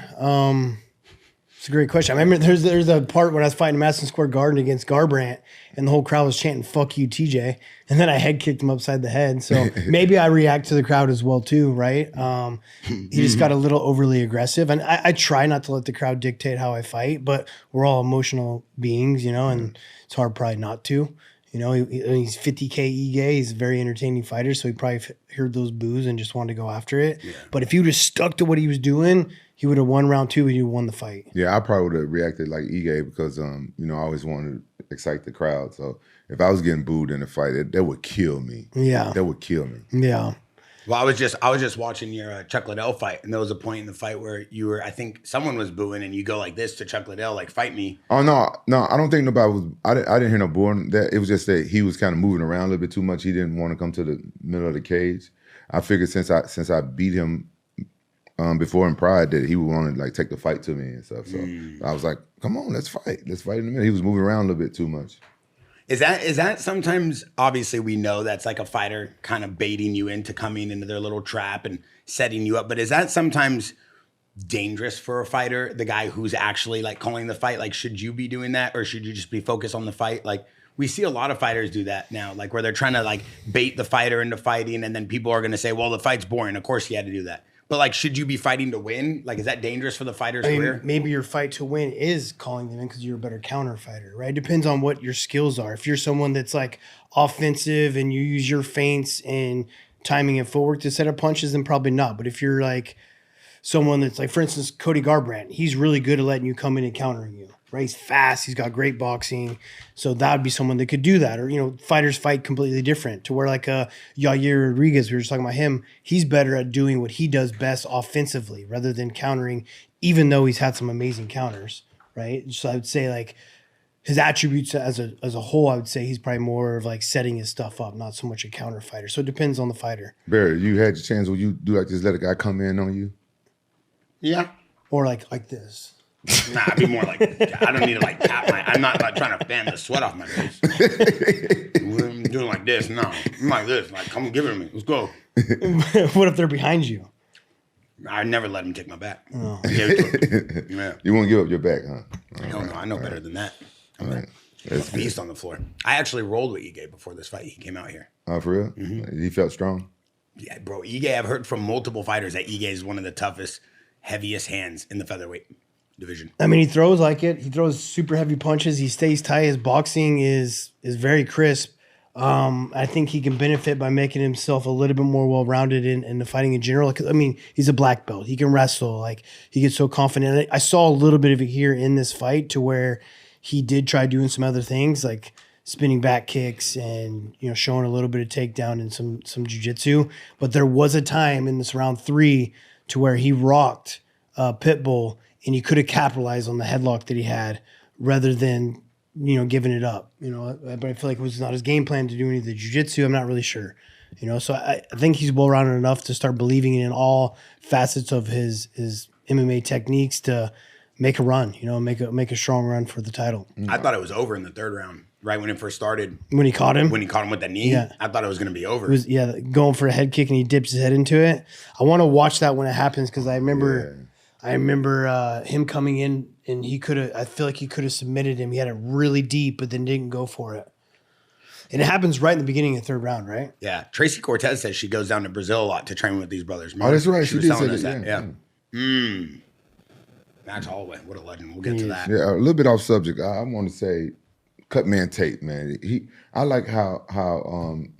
It's a great question. I remember there's a part when I was fighting Madison Square Garden against Garbrandt, and the whole crowd was chanting "Fuck you, TJ," and then I head kicked him upside the head. So maybe I react to the crowd as well too, right? He just got a little overly aggressive, and I try not to let the crowd dictate how I fight, but we're all emotional beings, and it's hard probably not to. He's 50K Ige. He's a very entertaining fighter, so he probably heard those boos and just wanted to go after it. Yeah. But if he would have stuck to what he was doing, he would have won round 2 and he won the fight. Yeah, I probably would have reacted like Ige because, I always wanted to excite the crowd. So if I was getting booed in a fight, that would kill me. Yeah. That would kill me. Yeah. Well, I was just watching your Chuck Liddell fight, and there was a point in the fight where I think someone was booing, and you go like this to Chuck Liddell, like, fight me. Oh, no, I don't think nobody was, I didn't hear no booing. That it was just that he was kind of moving around a little bit too much. He didn't want to come to the middle of the cage. I figured since I beat him before in Pride that he would want to like take the fight to me and stuff. So I was like, come on, let's fight in a minute. He was moving around a little bit too much. Is that sometimes, obviously we know that's like a fighter kind of baiting you into coming into their little trap and setting you up, but is that sometimes dangerous for a fighter, the guy who's actually like calling the fight? Like, should you be doing that, or should you just be focused on the fight? Like, we see a lot of fighters do that now, like where they're trying to like bait the fighter into fighting, and then people are going to say, well, the fight's boring. Of course he had to do that. But like, should you be fighting to win? Like, is that dangerous for the fighter's career? Maybe your fight to win is calling them in because you're a better counter fighter, right? Depends on what your skills are. If you're someone that's like offensive and you use your feints and timing and footwork to set up punches, then probably not. But if you're like someone that's like, for instance, Cody Garbrandt, he's really good at letting you come in and countering you, right? He's fast. He's got great boxing. So that would be someone that could do that. Or, fighters fight completely different to where like Yair Rodriguez, we were just talking about him, he's better at doing what he does best offensively rather than countering, even though he's had some amazing counters, right? So I would say like his attributes as a whole, I would say he's probably more of like setting his stuff up, not so much a counter fighter. So it depends on the fighter. Barry, you had your chance where you do like just let a guy come in on you? Yeah. Or like this. Nah, I'd be more like, I don't need to like tap I'm not like trying to fan the sweat off my face. I'm doing like this. No, I'm like this. Like, come give it to me. Let's go. What if they're behind you? I never let him take my back. Oh. I gave it to him. Yeah. You won't give up your back, huh? Hell no, I know better than that. I'm a beast on the floor. I actually rolled with Ige before this fight. He came out here. Oh, for real? Mm-hmm. He felt strong? Yeah, bro. Ige, I've heard from multiple fighters that Ige is one of the toughest, heaviest hands in the featherweight division. I mean, he throws like it. He throws super heavy punches. He stays tight. His boxing is very crisp. I think he can benefit by making himself a little bit more well-rounded in the fighting in general. I mean, he's a black belt. He can wrestle. Like, he gets so confident. I saw a little bit of it here in this fight to where he did try doing some other things like spinning back kicks and, showing a little bit of takedown and some jiu-jitsu. But there was a time in this round 3 to where he rocked Pitbull, and he could have capitalized on the headlock that he had rather than, giving it up. But I feel like it was not his game plan to do any of the jiu-jitsu. I'm not really sure. So I think he's well-rounded enough to start believing in all facets of his MMA techniques to make a run, make a strong run for the title. I thought it was over in the third round. right when it first started. When he caught him? When he caught him with that knee, Yeah. I thought it was going to be over. It was, going for a head kick and he dips his head into it. I want to watch that when it happens because I remember him coming in and I feel like he could have submitted him. He had it really deep, but then didn't go for it. And it happens right in the beginning of the third round, right? Yeah. Tracy Cortez says she goes down to Brazil a lot to train with these brothers. Oh, that's right. She She was did telling say us that. Yeah. Max Holloway, what a legend. We'll get to that. Yeah, a little bit off subject. I want to say, Cutman Tate, man. I like how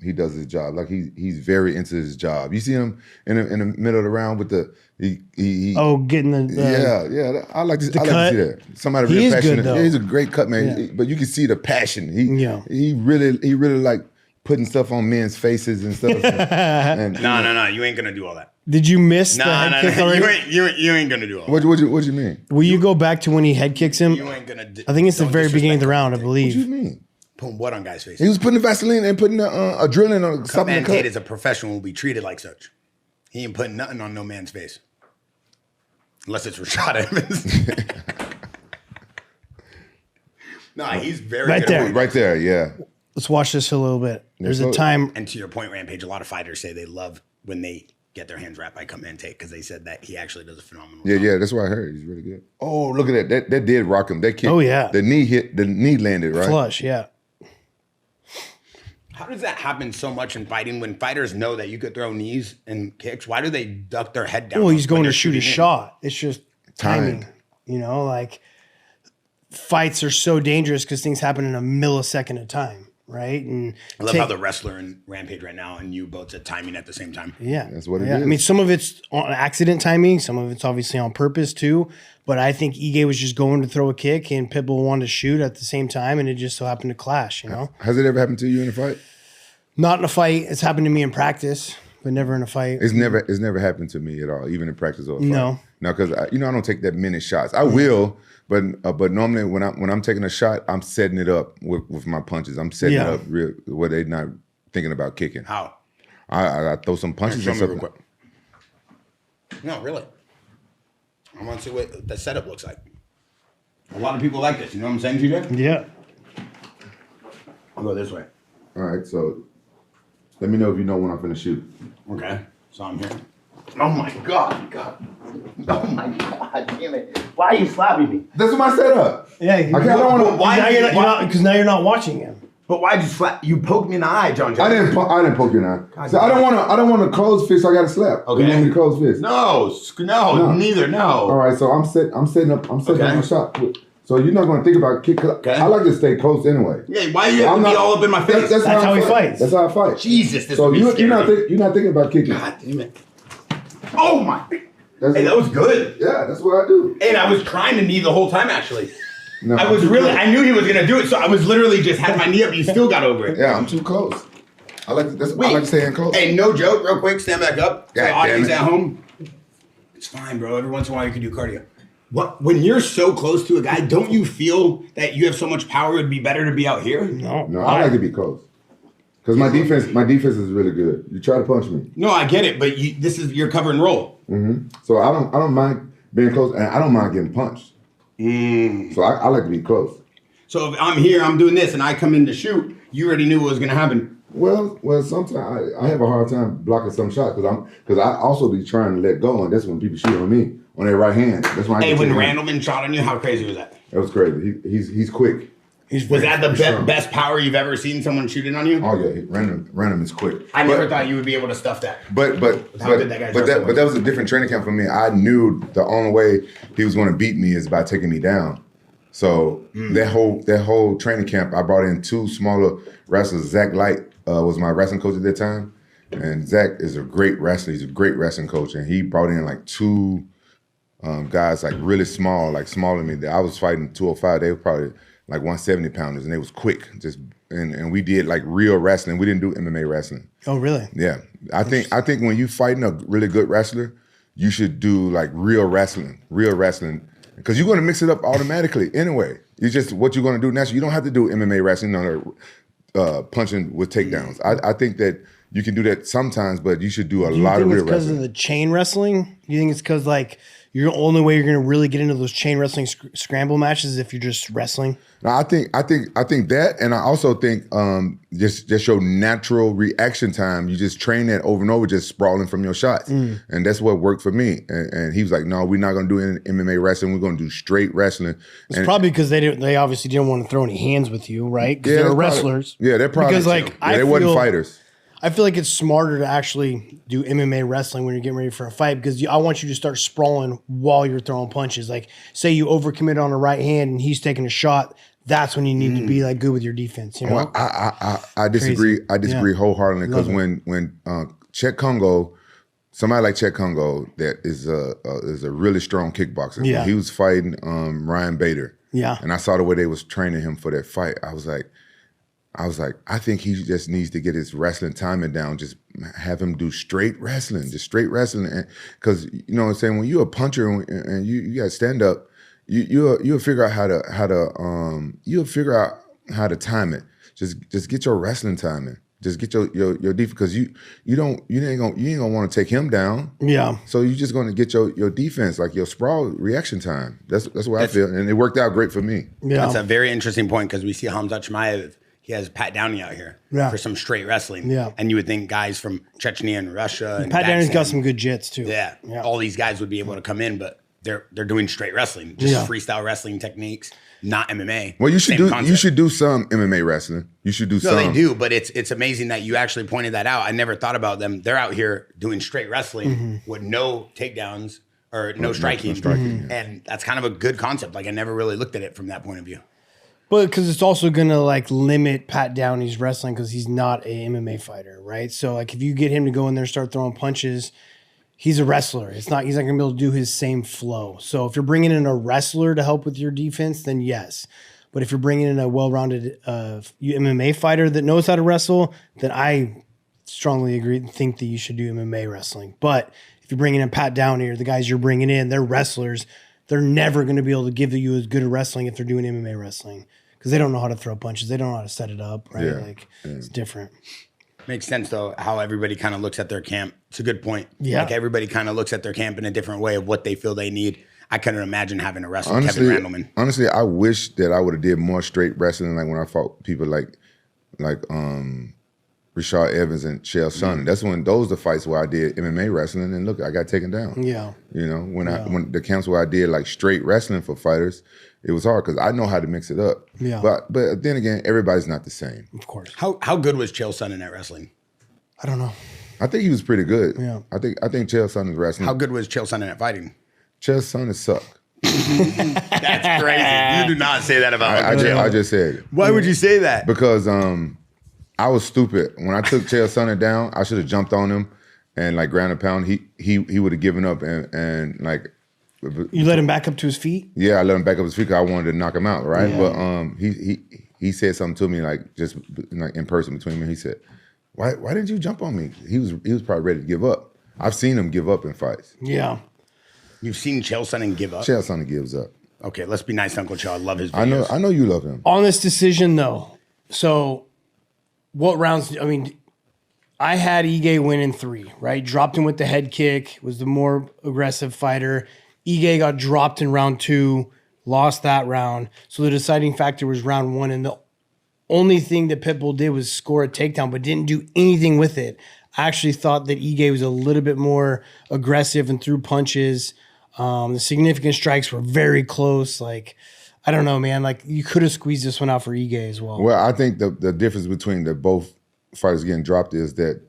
he does his job. Like he's very into his job. You see him in the middle of the round with getting the yeah. I like to see cut. that. Somebody He real is passionate. good, though. Yeah, he's a great cut man, Yeah. but you can see the passion. He really like putting stuff on men's faces and stuff. No. You ain't gonna do all that. Did you miss the head kick already? You ain't gonna do all that. What you mean? Will you go back to when he head kicks him? You ain't gonna. I think it's the very beginning of the round, I believe. What you mean? Putting what on guys' faces? He was putting the Vaseline and putting the adrenaline on something to Cutman cut. Tate is a professional, will be treated like such. He ain't putting nothing on no man's face. Unless it's Rashad Evans. Nah, he's very Right good there. at Right there, yeah. Let's watch this a little bit. There's a time. And to your point, Rampage, a lot of fighters say they love when they get their hands wrapped by Cutman Tate because they said that he actually does a phenomenal job. Yeah, that's what I heard. He's really good. Oh, look at that. That did rock him. That kick. Oh, yeah. The knee landed, right? Flush, yeah. How does that happen so much in fighting when fighters know that you could throw knees and kicks? Why do they duck their head down? Well, he's when going they're to shoot a shooting in? shot. It's just timing. Timed. You know, like fights are so dangerous because things happen in a millisecond of time, right? And I love how the wrestler and Rampage right now and you both said timing at the same time. Yeah, That's what it is. I mean, some of it's on accident timing, some of it's obviously on purpose too. But I think Ige was just going to throw a kick and Pitbull wanted to shoot at the same time, and it just so happened to clash. You know, Has it ever happened to you in a fight? not in a fight. It's happened to me in practice, but never in a fight. It's never happened to me at all, even in practice or a fight. No. Because I don't take that many shots. I will, but normally when I'm taking a shot, I'm setting it up with my punches. I'm setting it up real where they're not thinking about kicking. How? I throw some punches Show and me stuff. real quick. No, really. I want to see what the setup looks like. A lot of people like this. You know what I'm saying, TJ? Yeah. I'll go this way. All right, so let me know if you know when I'm finna shoot. Okay. So I'm here. Oh my God. Oh my God, damn it. Why are you slapping me? That's my setup. Yeah. I don't want to. Why Now did you're not because now you're not watching him. But why'd you slap? You poked me in the eye, John. I didn't poke you in the eye. So I don't want to close fist. So I got to slap. Okay. You want me to close fist? No, neither. No. All right, so I'm setting up my shot. So you're not going to think about kick. Okay. I like to stay close anyway. Yeah, why you have to be all up in my face? That's how he fights. That's how I fight. Jesus, this So would be you're not thinking about kicking. God damn it. Oh my. That's Hey, that was good. Yeah, that's what I do. And I was trying to knee the whole time, actually. No, I knew he was going to do it, so I was literally just had my knee up. You still got over it. Yeah, I'm too close. I like to stay in close. Hey, no joke, real quick, stand back up. God The audience damn it. at home. It's fine, bro. Every once in a while you can do cardio. What? When you're so close to a guy, don't you feel that you have so much power? It would be better to be out here. No, I like to be close. Because my defense is really good. You try to punch me. No, I get it, but this is your cover and roll. Mm-hmm. So I don't mind being close, and I don't mind getting punched. So I like to be close. So if I'm here, I'm doing this, and I come in to shoot, you already knew what was going to happen. Well, sometimes I have a hard time blocking some shots because I also be trying to let go, and that's when people shoot on me on their right hand. That's when Hey, when Randleman shot on you, how crazy was that? That was crazy. He's quick. Was that the best power you've ever seen someone shooting on you? Oh yeah, random is quick. I never thought you would be able to stuff that. But that was a different training camp for me. I knew the only way he was going to beat me is by taking me down. So that whole training camp, I brought in two smaller wrestlers. Zach Light was my wrestling coach at that time, and Zach is a great wrestler. He's a great wrestling coach, and he brought in like two guys like really small, like smaller than me. I was fighting 205. They were probably like 170 pounders, and they was quick. And we did like real wrestling. We didn't do MMA wrestling. Oh, really? Yeah, I think when you fighting a really good wrestler, you should do like real wrestling, because you're going to mix it up automatically anyway. It's just what you're going to do naturally. You don't have to do MMA wrestling or punching with takedowns. I think that you can do that sometimes, but you should do a lot of real because wrestling. of the chain wrestling? You think it's because like the only way you're going to really get into those chain wrestling scramble matches is if you're just wrestling. No, I think that, and I also think just your natural reaction time. You just train that over and over, just sprawling from your shots, and that's what worked for me. And he was like, "No, we're not going to do any MMA wrestling. We're going to do straight wrestling." It's probably because they obviously didn't want to throw any hands with you, right? Because they were wrestlers. They're probably because they wasn't fighters. I feel like it's smarter to actually do MMA wrestling when you're getting ready for a fight because I want you to start sprawling while you're throwing punches. Like, say you overcommit on a right hand and he's taking a shot, that's when you need to be like good with your defense. You know, well, I disagree. Crazy. I disagree wholeheartedly because when Chet Congo, somebody like Chet Congo that is a really strong kickboxer. Yeah. When he was fighting Ryan Bader. Yeah, and I saw the way they was training him for that fight. I was like, I think he just needs to get his wrestling timing down. Just have him do straight wrestling, because you know what I'm saying. When you're a puncher and you got stand up, you'll figure out how to time it. Just get your wrestling timing. Just get your defense because you ain't gonna want to take him down. Yeah. So you're just gonna get your defense, like your sprawl reaction time. That's what I feel, and it worked out great for me. Yeah. That's a very interesting point because we see Hamzat Chimaev. He has Pat Downey out here for some straight wrestling. Yeah. And you would think guys from Chechnya and Russia. And Pat Downey's got some good jits too. Yeah. All these guys would be able to come in, but they're doing straight wrestling, just freestyle wrestling techniques, not MMA. Well, you should do some MMA wrestling. You should do some. No, they do, but it's amazing that you actually pointed that out. I never thought about them. They're out here doing straight wrestling with no takedowns or no striking. And that's kind of a good concept. Like I never really looked at it from that point of view. But because it's also going to like limit Pat Downey's wrestling because he's not an MMA fighter, right? So like if you get him to go in there and start throwing punches, he's a wrestler. He's not going to be able to do his same flow. So if you're bringing in a wrestler to help with your defense, then yes. But if you're bringing in a well-rounded MMA fighter that knows how to wrestle, then I strongly think that you should do MMA wrestling. But if you're bringing in Pat Downey or the guys you're bringing in, they're wrestlers. They're never going to be able to give you as good a wrestling if they're doing MMA wrestling. Because they don't know how to throw punches. They don't know how to set it up, right? It's different. Makes sense, though, how everybody kind of looks at their camp. It's a good point. Yeah. Like, everybody kind of looks at their camp in a different way of what they feel they need. I couldn't imagine having to wrestle Kevin Randleman. Honestly, I wish that I would have did more straight wrestling, like when I fought people like Rashad Evans and Chael Sonnen. That's when those are the fights where I did MMA wrestling, and look, I got taken down. Yeah. You know, when the camps where I did like straight wrestling for fighters, it was hard because I know how to mix it up. Yeah. But then again, everybody's not the same. Of course. How good was Chael Sonnen at wrestling? I don't know. I think he was pretty good. Yeah. I think Chael Sonnen's wrestling. How good was Chael Sonnen at fighting? Chael Sonnen sucked. That's crazy. You do not say that about I just said it. Why would you say that? Because I was stupid. When I took Chael Sonnen down, I should have jumped on him and like ground a pound. He would have given up and like. You let him back up to his feet? Yeah, I let him back up his feet because I wanted to knock him out, right? Yeah. But he said something to me like just like in person between me. He said, "Why didn't you jump on me?" He was probably ready to give up. I've seen him give up in fights. Yeah. You've seen Chael Sonnen give up? Chael Sonnen gives up. Okay, let's be nice to Uncle Chael. I love his videos. I know you love him. On this decision, though, so what rounds? I mean, I had Ige win in 3, right? Dropped him with the head kick, was the more aggressive fighter. Ige got dropped in round 2, lost that round. So the deciding factor was round 1. And the only thing that Pitbull did was score a takedown, but didn't do anything with it. I actually thought that Ige was a little bit more aggressive and threw punches. The significant strikes were very close. Like, I don't know, man. Like, you could have squeezed this one out for Ige as well. Well, I think the difference between the both fighters getting dropped is that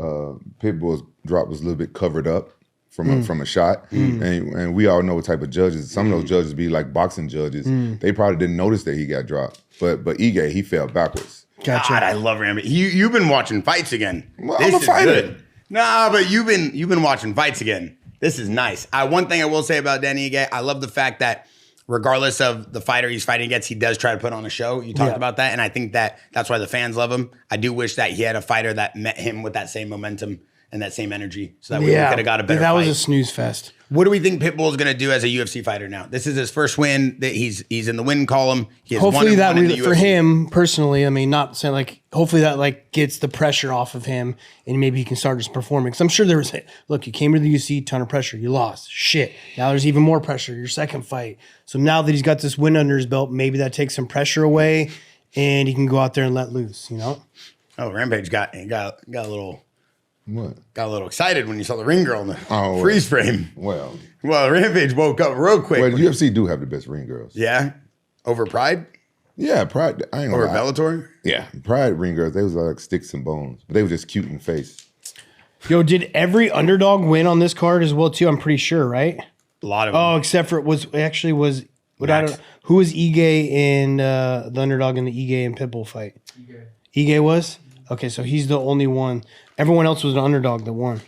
Pitbull's drop was a little bit covered up from a shot, and we all know what type of judges. Some of those judges be like boxing judges. They probably didn't notice that he got dropped, but Ige, he fell backwards. Gotcha. God, I love Rampage. You've been watching fights again. Well, this I'm a is fighter. good. Nah, but you've been watching fights again. This is nice. One thing I will say about Danny Ige, I love the fact that regardless of the fighter he's fighting against, he does try to put on a show. You talked about that, and I think that's why the fans love him. I do wish that he had a fighter that met him with that same momentum and that same energy. So that way we could have got a better that fight. was a snooze fest. What do we think Pitbull is going to do as a UFC fighter now? This is his first win. That he's in the win column. He has Hopefully won in the for UFC. him personally, I mean, not saying like, hopefully that like gets the pressure off of him and maybe he can start just performing. Because I'm sure there was, look, you came to the UFC, ton of pressure, you lost. Shit. Now there's even more pressure, your second fight. So now that he's got this win under his belt, maybe that takes some pressure away and he can go out there and let loose, you know? Oh, Rampage got a little... What? Got a little excited when you saw the ring girl in the Oh, freeze frame. Well, Rampage woke up real quick. well, UFC do have the best ring girls. Yeah? Over Pride? Yeah, Pride. I ain't Over gonna lie. Bellator? Yeah, Pride ring girls. They was like sticks and bones, but they were just cute in face. Yo, did every underdog win on this card as well too? I'm pretty sure, right? A lot of them. Oh, except for what I don't Max. know. Who was Ige in the underdog in the Ige and Pitbull fight? Ige was? Okay, so he's the only one. Everyone else was an underdog that won.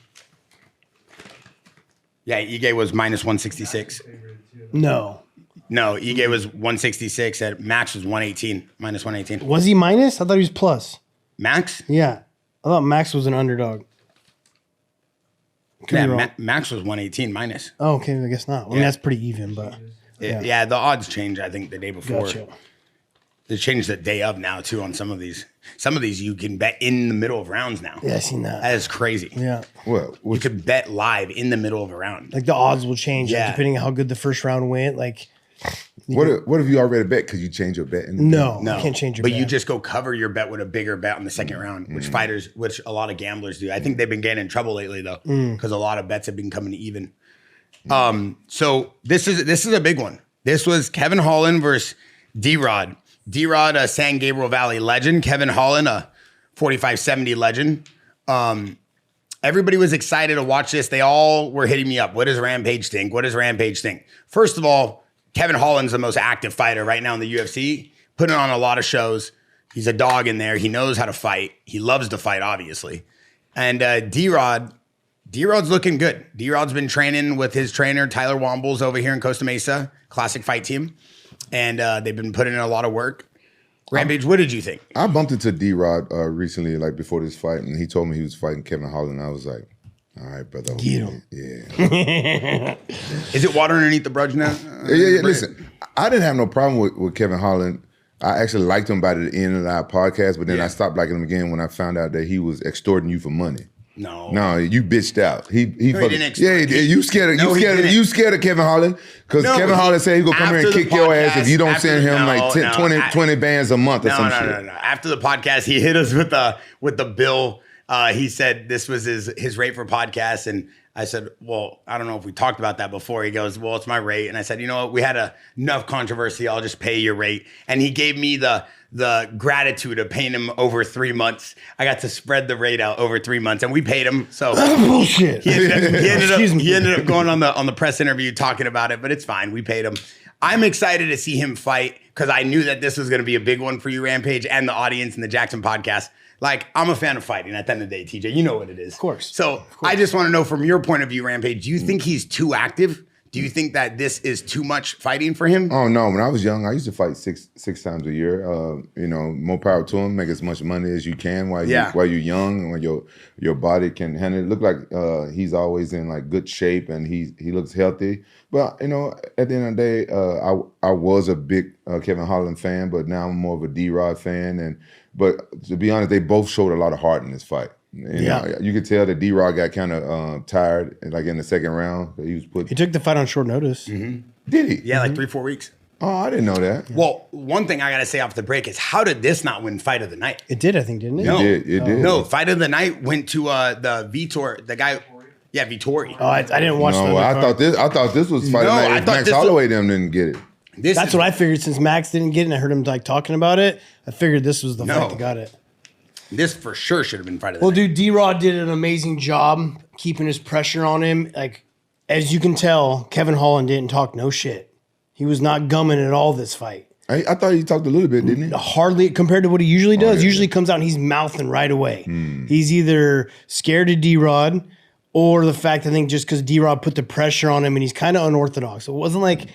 Yeah, Ige was minus 166. No. No, Ige was 166. At Max was 118. Minus 118. Was he minus? I thought he was plus. Max? Yeah. I thought Max was an underdog. Could be wrong. Max was 118 minus. Oh, okay. I guess not. I mean, that's pretty even, but Yeah, the odds changed, I think, the day before. gotcha. They changed the day of now, too, on some of these. Some of these you can bet in the middle of rounds now. Yeah, I seen that. That is crazy. Yeah. Well, You could bet live in the middle of a round. Like the odds will change Yeah. depending on how good the first round went. Like, what if you already bet? Could you change your bet? no, No, you can't change your But bet. you just go cover your bet with a bigger bet on the second round, which a lot of gamblers do. I think they've been getting in trouble lately though, because a lot of bets have been coming even. So this is a big one. This was Kevin Holland versus D-Rod. D-Rod, a San Gabriel Valley legend. Kevin Holland, a 45-70 legend. Everybody was excited to watch this. They all were hitting me up. What does Rampage think? What does Rampage think? First of all, Kevin Holland's the most active fighter right now in the UFC, putting on a lot of shows. He's a dog in there. He knows how to fight. He loves to fight, obviously. And D-Rod's looking good. D-Rod's been training with his trainer, Tyler Wombles, over here in Costa Mesa, Classic Fight Team. And they've been putting in a lot of work. Rampage, what did you think? I bumped into D-Rod recently, like before this fight, and he told me he was fighting Kevin Holland. I was like, all right, brother. Get him. Yeah. Is it water underneath the brudge now? Yeah. Listen, I didn't have no problem with Kevin Holland. I actually liked him by the end of our podcast, but then I stopped liking him again when I found out that he was extorting you for money. No, you bitched out. He didn't extort. yeah, he did. You scared of Kevin Holland because Kevin Holland said he gonna come here and kick your ass if you don't send him 20 bands a month or some shit. No. After the podcast, he hit us with the bill. He said this was his rate for podcasts, and I said, well, I don't know if we talked about that before. He goes, well, it's my rate, and I said, you know what? We had enough controversy. I'll just pay your rate, and he gave me the gratitude of paying him over 3 months. I got to spread the rate out over 3 months, and we paid him. So bullshit. he ended up going on the press interview talking about it, but it's fine. We paid him. I'm excited to see him fight because I knew that this was going to be a big one for you, Rampage, and the audience and the Jackson podcast. Like, I'm a fan of fighting at the end of the day, TJ. You know what it is. Of course. So I just want to know from your point of view, Rampage, do you think he's too active? Do you think that this is too much fighting for him? Oh no! When I was young, I used to fight six times a year. More power to him. Make as much money as you can while you're young and when your body can handle it. Look like he's always in like good shape and he looks healthy. But at the end of the day, I was a big Kevin Holland fan, but now I'm more of a D-Rod fan. But to be honest, they both showed a lot of heart in this fight. You could tell that D-Rod got kind of tired, like in the second round. He took the fight on short notice. Mm-hmm. Did he? Yeah, like 3-4 weeks. Oh, I didn't know that. Well, one thing I got to say off the break is how did this not win Fight of the Night? It did, I think, didn't it? No. It did. No, Fight of the Night went to the Vitor, the guy. Yeah, Vittori. Oh, I didn't watch that. I thought this was Fight of the Night. If Max Holloway them didn't get it. That's what I figured. Since Max didn't get it, and I heard him like talking about it, I figured this was the fight that got it. This for sure should have been Fight of the Night. Well, dude, D-Rod did an amazing job keeping his pressure on him. Like, as you can tell, Kevin Holland didn't talk no shit. He was not gumming at all this fight. I thought he talked a little bit, didn't he? Hardly compared to what he usually does. Usually comes out and he's mouthing right away. He's either scared of D-Rod or the fact, I think, just because D-Rod put the pressure on him and he's kind of unorthodox. So it wasn't like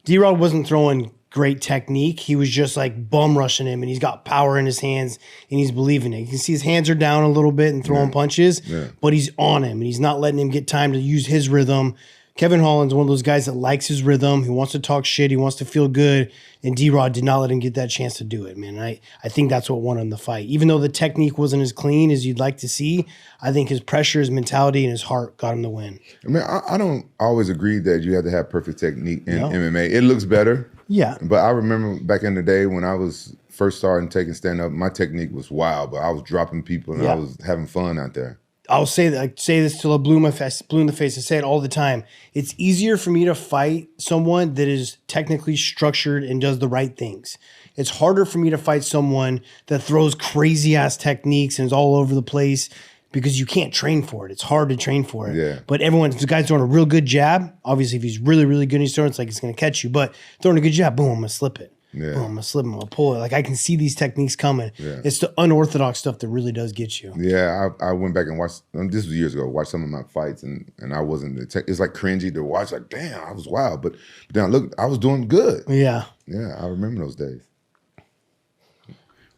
D-Rod wasn't throwing great technique. He was just like bum rushing him, and he's got power in his hands, and he's believing it. You can see his hands are down a little bit and throwing punches, but he's on him, and he's not letting him get time to use his rhythm. Kevin Holland's one of those guys that likes his rhythm. He wants to talk shit. He wants to feel good. And D-Rod did not let him get that chance to do it, man. I think that's what won him the fight. Even though the technique wasn't as clean as you'd like to see, I think his pressure, his mentality, and his heart got him the win. I mean, I don't always agree that you have to have perfect technique in MMA. It looks better. Yeah. But I remember back in the day when I was first starting taking stand-up, my technique was wild, but I was dropping people and I was having fun out there. I'll say that. I say this till I blue in the face. I say it all the time. It's easier for me to fight someone that is technically structured and does the right things. It's harder for me to fight someone that throws crazy ass techniques and is all over the place because you can't train for it. It's hard to train for it. Yeah. But if the guy's throwing a real good jab, obviously if he's really, really good in his throwing, it's like it's going to catch you. But throwing a good jab, boom, I'm going to slip it. Yeah. Boom, I'm going to slip it. I'm going to pull it. Like I can see these techniques coming. Yeah. It's the unorthodox stuff that really does get you. Yeah, I went back and watched, this was years ago, watched some of my fights and I wasn't, it's like cringy to watch, like, damn, I was wild. But then look, I was doing good. Yeah. Yeah, I remember those days.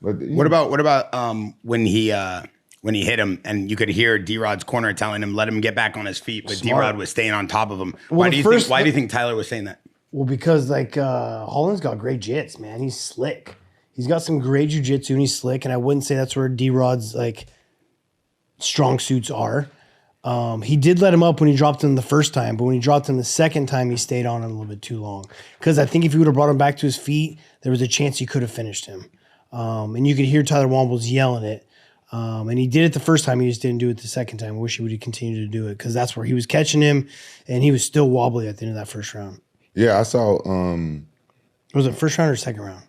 But What about when he hit him and you could hear D-Rod's corner telling him let him get back on his feet, but D-Rod was staying on top of him. Why do you think Tyler was saying that? Well, because Holland's got great jits, man. He's slick. He's got some great jiu-jitsu and he's slick. And I wouldn't say that's where D-Rod's like strong suits are. He did let him up when he dropped him the first time, but when he dropped him the second time, he stayed on him a little bit too long. Because I think if he would have brought him back to his feet, there was a chance he could have finished him. And you could hear Tyler Wombles yelling it. And he did it the first time. He just didn't do it the second time. I wish he would have continued to do it because that's where he was catching him, and he was still wobbly at the end of that first round. Yeah, I saw. Was it first round or second round?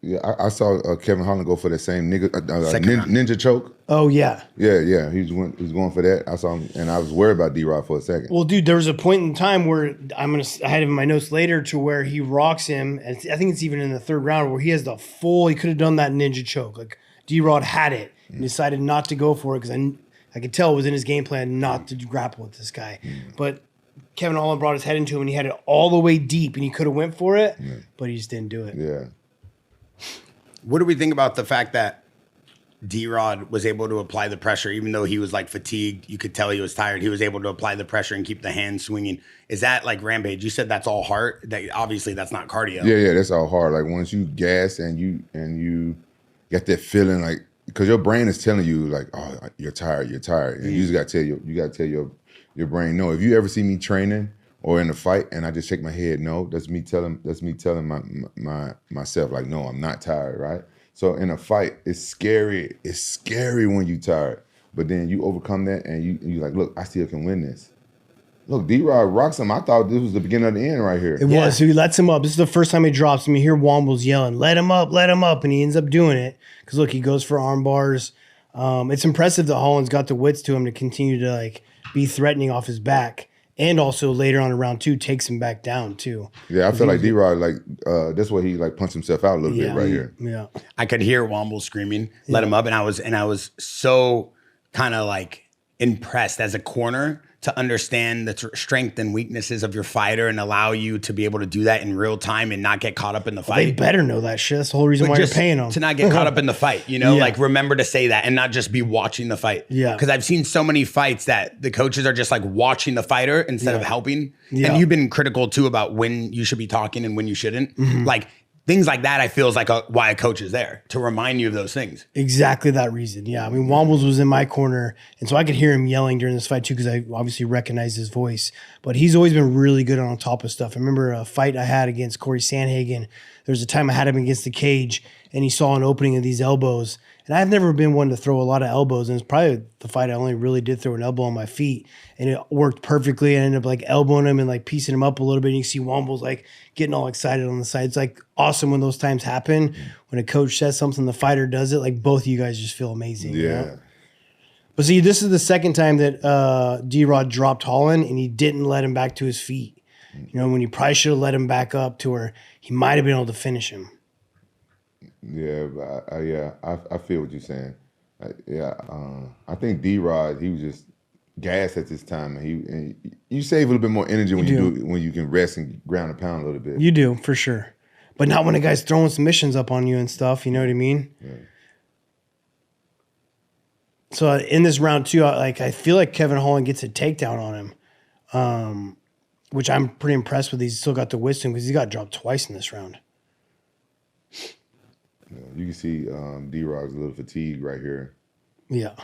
Yeah, I saw Kevin Holland go for that same Second round. ninja choke. Oh yeah, yeah. He was going for that. I saw him, and I was worried about D-Rod for a second. Well, dude, there was a point in time where I had him in my notes later to where he rocks him, and I think it's even in the third round where he has the full. He could have done that ninja choke. Like D-Rod had it and decided not to go for it because I could tell it was in his game plan not to grapple with this guy, but. Kevin Holland brought his head into him and he had it all the way deep and he could have went for it, but he just didn't do it. Yeah. What do we think about the fact that D-Rod was able to apply the pressure, even though he was like fatigued? You could tell he was tired. He was able to apply the pressure and keep the hand swinging. Is that like Rampage? You said that's all heart. That obviously that's not cardio. Yeah, that's all hard. Like once you gas and you get that feeling, like because your brain is telling you like, oh, you're tired, and you just got to tell your brain no. If you ever see me training or in a fight and I just shake my head no, that's me telling myself like no, I'm not tired, right? So in a fight, it's scary. It's scary when you tired, but then you overcome that and you like, look, I still can win this. Look, D-Rod rocks him. I thought this was the beginning of the end right here. It was. So he lets him up. This is the first time he drops him. You hear Wombles yelling, let him up, and he ends up doing it because look, he goes for arm bars. It's impressive that Holland's got the wits to him to continue to like be threatening off his back, and also later on in round 2 takes him back down too. Yeah, I feel like D-Rod like that's why he like punched himself out a little bit right here. Yeah, I could hear Womble screaming, let him up, and I was so kind of like impressed as a corner to understand the strength and weaknesses of your fighter and allow you to be able to do that in real time and not get caught up in the fight. They better know that shit. That's the whole reason why you're paying them. To not get caught up in the fight, like remember to say that and not just be watching the fight. Yeah. Because I've seen so many fights that the coaches are just like watching the fighter instead of helping. Yeah. And you've been critical too about when you should be talking and when you shouldn't. Like things like that, I feel is like why a coach is there, to remind you of those things. Exactly that reason. Yeah. I mean, Wombles was in my corner, and so I could hear him yelling during this fight too because I obviously recognize his voice. But he's always been really good on top of stuff. I remember a fight I had against Corey Sandhagen. There was a time I had him against the cage, and he saw an opening of these elbows. And I've never been one to throw a lot of elbows, and it's probably the fight I only really did throw an elbow on my feet, and it worked perfectly. I ended up like elbowing him and like piecing him up a little bit. And you see Wombles like getting all excited on the side. It's like awesome when those times happen. When a coach says something, the fighter does it. Like both of you guys just feel amazing. Yeah. You know? But see, this is the second time that D-Rod dropped Holland, and he didn't let him back to his feet. You know, when you probably should have let him back up to where he might have been able to finish him. Yeah, but I feel what you're saying. I think D-Rod, he was just gassed at this time, and you save a little bit more energy when you can rest and ground and pound a little bit. You do, for sure. but not when a guy's throwing submissions up on you and stuff. You know what I mean? Yeah. So in this round 2, I feel like Kevin Holland gets a takedown on him, which I'm pretty impressed with. He's still got the wisdom because he got dropped twice in this round. Yeah, you can see D-Rod's a little fatigued right here. Yeah.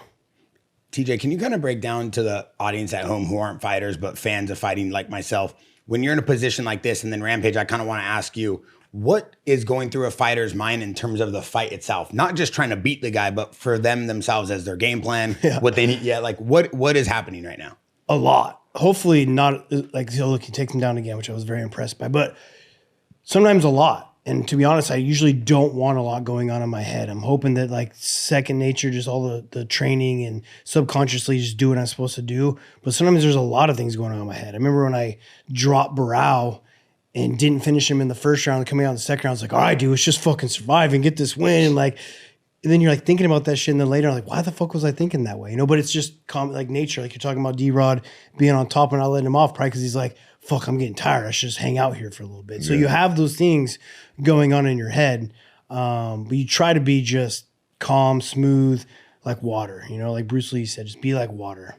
TJ, can you kind of break down to the audience at home who aren't fighters but fans of fighting like myself, when you're in a position like this and then Rampage, I kind of want to ask you, what is going through a fighter's mind in terms of the fight itself? Not just trying to beat the guy, but for them themselves as their game plan, what they need. Yeah, like what is happening right now? A lot. Hopefully not like, look, he takes him down again, which I was very impressed by, but sometimes a lot. And to be honest, I usually don't want a lot going on in my head. I'm hoping that like second nature, just all the training and subconsciously just do what I'm supposed to do. But sometimes there's a lot of things going on in my head. I remember when I dropped Barao and didn't finish him in the first round, coming out in the second round, I was like, all I do is just fucking survive and get this win. And like, and then you're like thinking about that shit. And then later, I'm like, why the fuck was I thinking that way? You know, but it's just like nature. Like you're talking about D-Rod being on top and not letting him off, probably because he's like, fuck, I'm getting tired. I should just hang out here for a little bit. So you have those things going on in your head. But you try to be just calm, smooth, like water, you know, like Bruce Lee said, just be like water.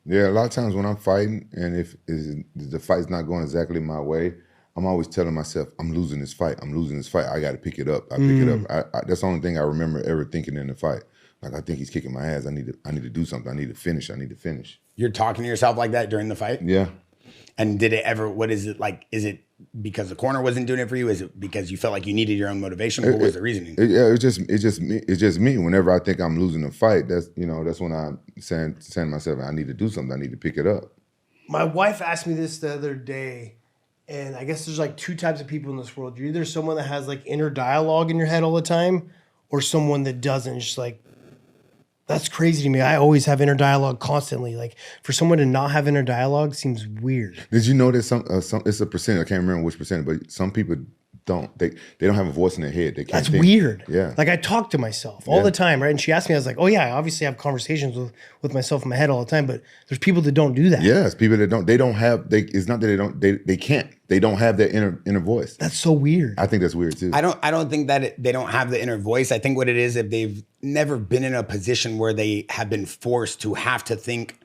Yeah. A lot of times when I'm fighting and if the fight's not going exactly my way, I'm always telling myself, I'm losing this fight. I got to pick it up. I pick it up. That's the only thing I remember ever thinking in the fight. Like, I think he's kicking my ass. I need to do something. I need to finish. You're talking to yourself like that during the fight? Yeah. And did it ever, what is it like? Is it because the corner wasn't doing it for you? Is it because you felt like you needed your own motivation? What was the reasoning? It's just me. Whenever I think I'm losing a fight, that's when I'm saying to myself, I need to do something. I need to pick it up. My wife asked me this the other day, and I guess there's like 2 types of people in this world. You're either someone that has like inner dialogue in your head all the time, or someone that doesn't. It's just like, that's crazy to me. I always have inner dialogue constantly. Like for someone to not have inner dialogue seems weird. Did you know that some it's a percentage, I can't remember which percentage, but some people don't. They don't have a voice in their head. They can't That's think. weird. Yeah. Like I talk to myself all the time, right? And she asked me, I was like, oh yeah, I obviously have conversations with myself in my head all the time, but there's people that don't do that. Yes, people that don't. They don't have. It's not that they don't. They can't. They don't have their inner voice. That's so weird. I think that's weird too. I don't think that they don't have the inner voice. I think what it is, if they've never been in a position where they have been forced to have to think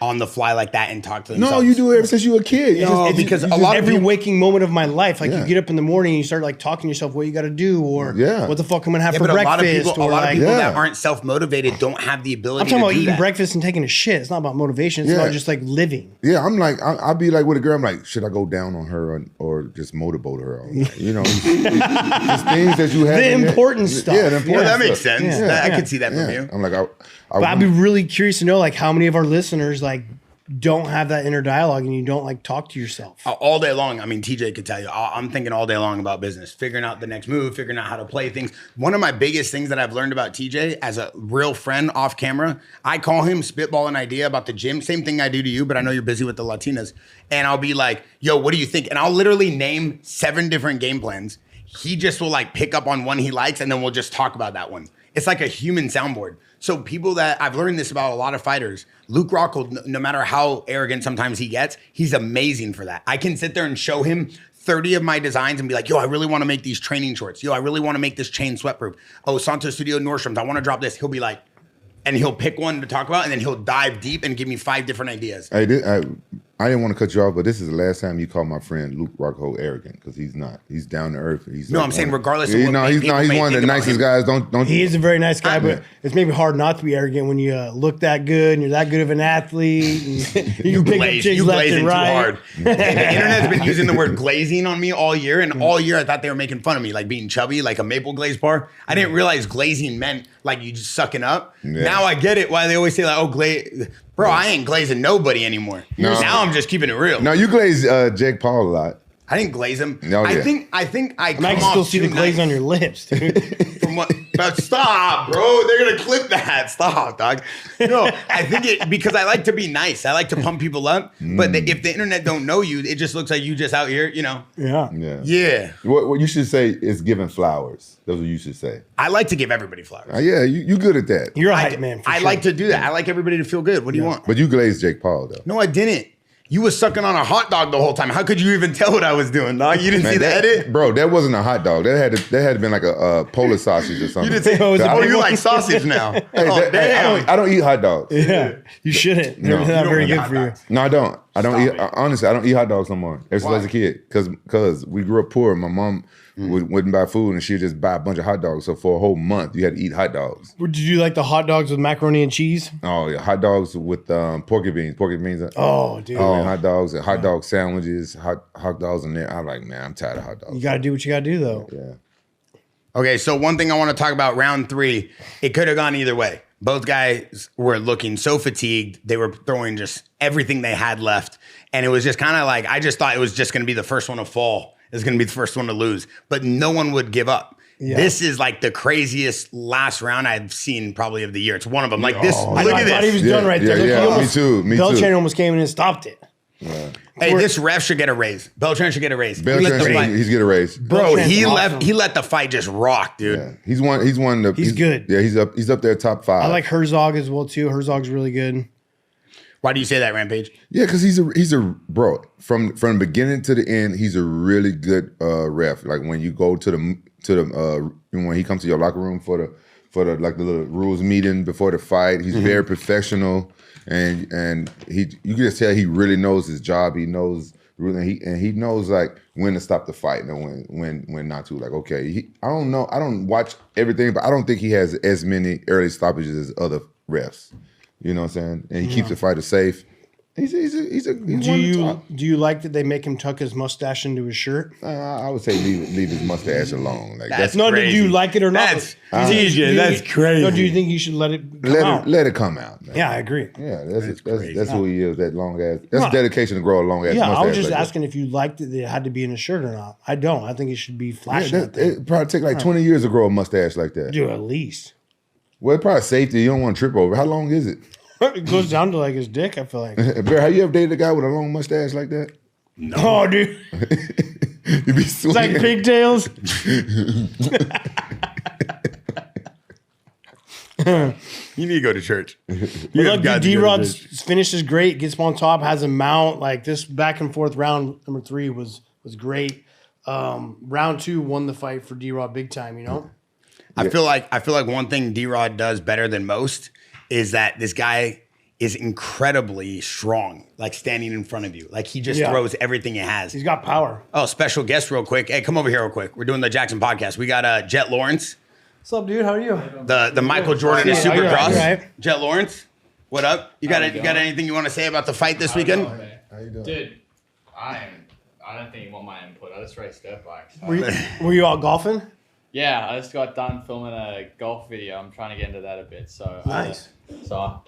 on the fly like that and talk to themselves. No, you do it ever since you were a kid. Because a lot of every people, waking moment of my life, like you get up in the morning and you start like talking to yourself what you got to do, or what the fuck I'm gonna have for breakfast. A lot of people that aren't self-motivated don't have the ability. I'm talking to about do eating that. breakfast and taking a shit. It's not about motivation. It's about just like living. Yeah, I'm like, I'll be like with a girl. I'm like, should I go down on her or just motorboat her? You know, just things that you have. The important stuff. Yeah, the important Well, that stuff. makes sense. Yeah. I could see that from you. I'm like, But I'd be really curious to know like how many of our listeners like don't have that inner dialogue and you don't like talk to yourself. All day long. I mean, TJ could tell you, I'm thinking all day long about business, figuring out the next move, figuring out how to play things. One of my biggest things that I've learned about TJ as a real friend off camera, I call him spitball an idea about the gym. Same thing I do to you, but I know you're busy with the Latinas. And I'll be like, yo, what do you think? And I'll literally name 7 different game plans. He just will like pick up on one he likes and then we'll just talk about that one. It's like a human soundboard. So people that I've learned this about a lot of fighters, Luke Rockhold, no matter how arrogant sometimes he gets, he's amazing for that. I can sit there and show him 30 of my designs and be like, yo, I really want to make these training shorts. Yo, I really want to make this chain sweatproof. Oh, Santos Studio Nordstrom's, I want to drop this. He'll be like, and he'll pick one to talk about and then he'll dive deep and give me 5 different ideas. I didn't want to cut you off, but this is the last time you call my friend Luke Rockhold arrogant because he's not. He's down to earth. I'm saying regardless of what he's one of the nicest guys. Don't. He is a very nice guy, but it's maybe hard not to be arrogant when you look that good and you're that good of an athlete. And you pick up chicks left and right. Too hard. The internet's been using the word glazing on me all year, and all year I thought they were making fun of me, like being chubby, like a maple glaze bar. I didn't realize glazing meant like you just sucking up. Yeah. Now I get it. Why they always say like, oh, glaze. Bro, I ain't glazing nobody anymore. No. Now I'm just keeping it real. No, you glaze Jake Paul a lot. I didn't glaze him. No, I think I come I can still see the glaze on your lips, dude. From what? But stop, bro. They're gonna clip that. Stop, dog. No, I think it because I like to be nice. I like to pump people up. But if the internet don't know you, it just looks like you just out here, you know. Yeah. What you should say is giving flowers. That's what you should say. I like to give everybody flowers. Yeah, you good at that. You're a hype man. I like to do that. I like everybody to feel good. What do you want? But you glazed Jake Paul though. No, I didn't. You was sucking on a hot dog the whole time. How could you even tell what I was doing, dog? You didn't see the edit? Bro, that wasn't a hot dog. That had to been like a Polish sausage or something. You didn't see, you like sausage now. Damn. I don't eat hot dogs. Yeah, you shouldn't. No. They're not very good for you. No, I don't. Honestly, I don't eat hot dogs no more. Ever since I was a kid. Because we grew up poor. My mom wouldn't buy food and she'd just buy a bunch of hot dogs. So for a whole month, you had to eat hot dogs. Did you like the hot dogs with macaroni and cheese? Oh, yeah. Hot dogs with porky beans. Porky beans. Oh, dude. And hot dogs and hot dog sandwiches, hot dogs in there. I'm like, man, I'm tired of hot dogs. You got to do what you got to do, though. Yeah. Okay, so one thing I want to talk about round 3, it could have gone either way. Both guys were looking so fatigued. They were throwing just everything they had left. And it was just kind of like, I just thought it was just going to be the first one to fall. It was going to be the first one to lose. But no one would give up. Yeah. This is like the craziest last round I've seen probably of the year. It's one of them. Like this, look at this. I thought he was done right there. Yeah, me too. Beltran almost came in and stopped it. Yeah. Hey, this ref should get a raise. Beltran should get a raise. He's get a raise. Bro, he let the fight just rock, dude. Yeah. He's good. Yeah, he's up there top 5. I like Herzog as well too. Herzog's really good. Why do you say that, Rampage? Yeah, because he's a bro. From the beginning to the end, he's a really good ref. Like when you go to the when he comes to your locker room for the like the little rules meeting before the fight, he's very professional, and you can just tell he really knows his job. He knows he knows like when to stop the fight and when not to. Like okay, I don't know. I don't watch everything, but I don't think he has as many early stoppages as other refs. You know what I'm saying? And he keeps the fighter safe. He's do you like that they make him tuck his mustache into his shirt? I would say leave his mustache alone. Like that's no. crazy. Do you like it or not? That's crazy. No, do you think you should let it come out? Let it come out, man. Yeah, I agree. Yeah, that's who he is. That long ass. That's dedication to grow a long ass. Yeah, mustache I was just like asking if you liked it that it had to be in a shirt or not. I don't. I think it should be flashing. It probably take like 20 years to grow a mustache like that. Dude, at least. Well, it's probably safety. You don't want to trip over. How long is it? It goes down to like his dick, I feel like. Bear, have you ever dated a guy with a long mustache like that? No. Oh, dude. You be swinging. It's like pigtails. You need to go to church. D-Rod's finish is great. Gets on top, has a mount. Like this back and forth round number 3 was great. Round 2 won the fight for D-Rod big time, you know? I feel like one thing D-Rod does better than most is that this guy is incredibly strong, like standing in front of you. Like he just throws everything he has. He's got power. Oh, special guest real quick. Hey, come over here real quick. We're doing the Jackson podcast. We got Jet Lawrence. What's up, dude? How are you? The Michael Jordan is Supercross. Right. Jet Lawrence, what up? You got anything you want to say about the fight this weekend? How you doing? Dude, I don't think you want my input. I just race dirt bikes. Were you out golfing? Yeah, I just got done filming a golf video. I'm trying to get into that a bit. So nice. Not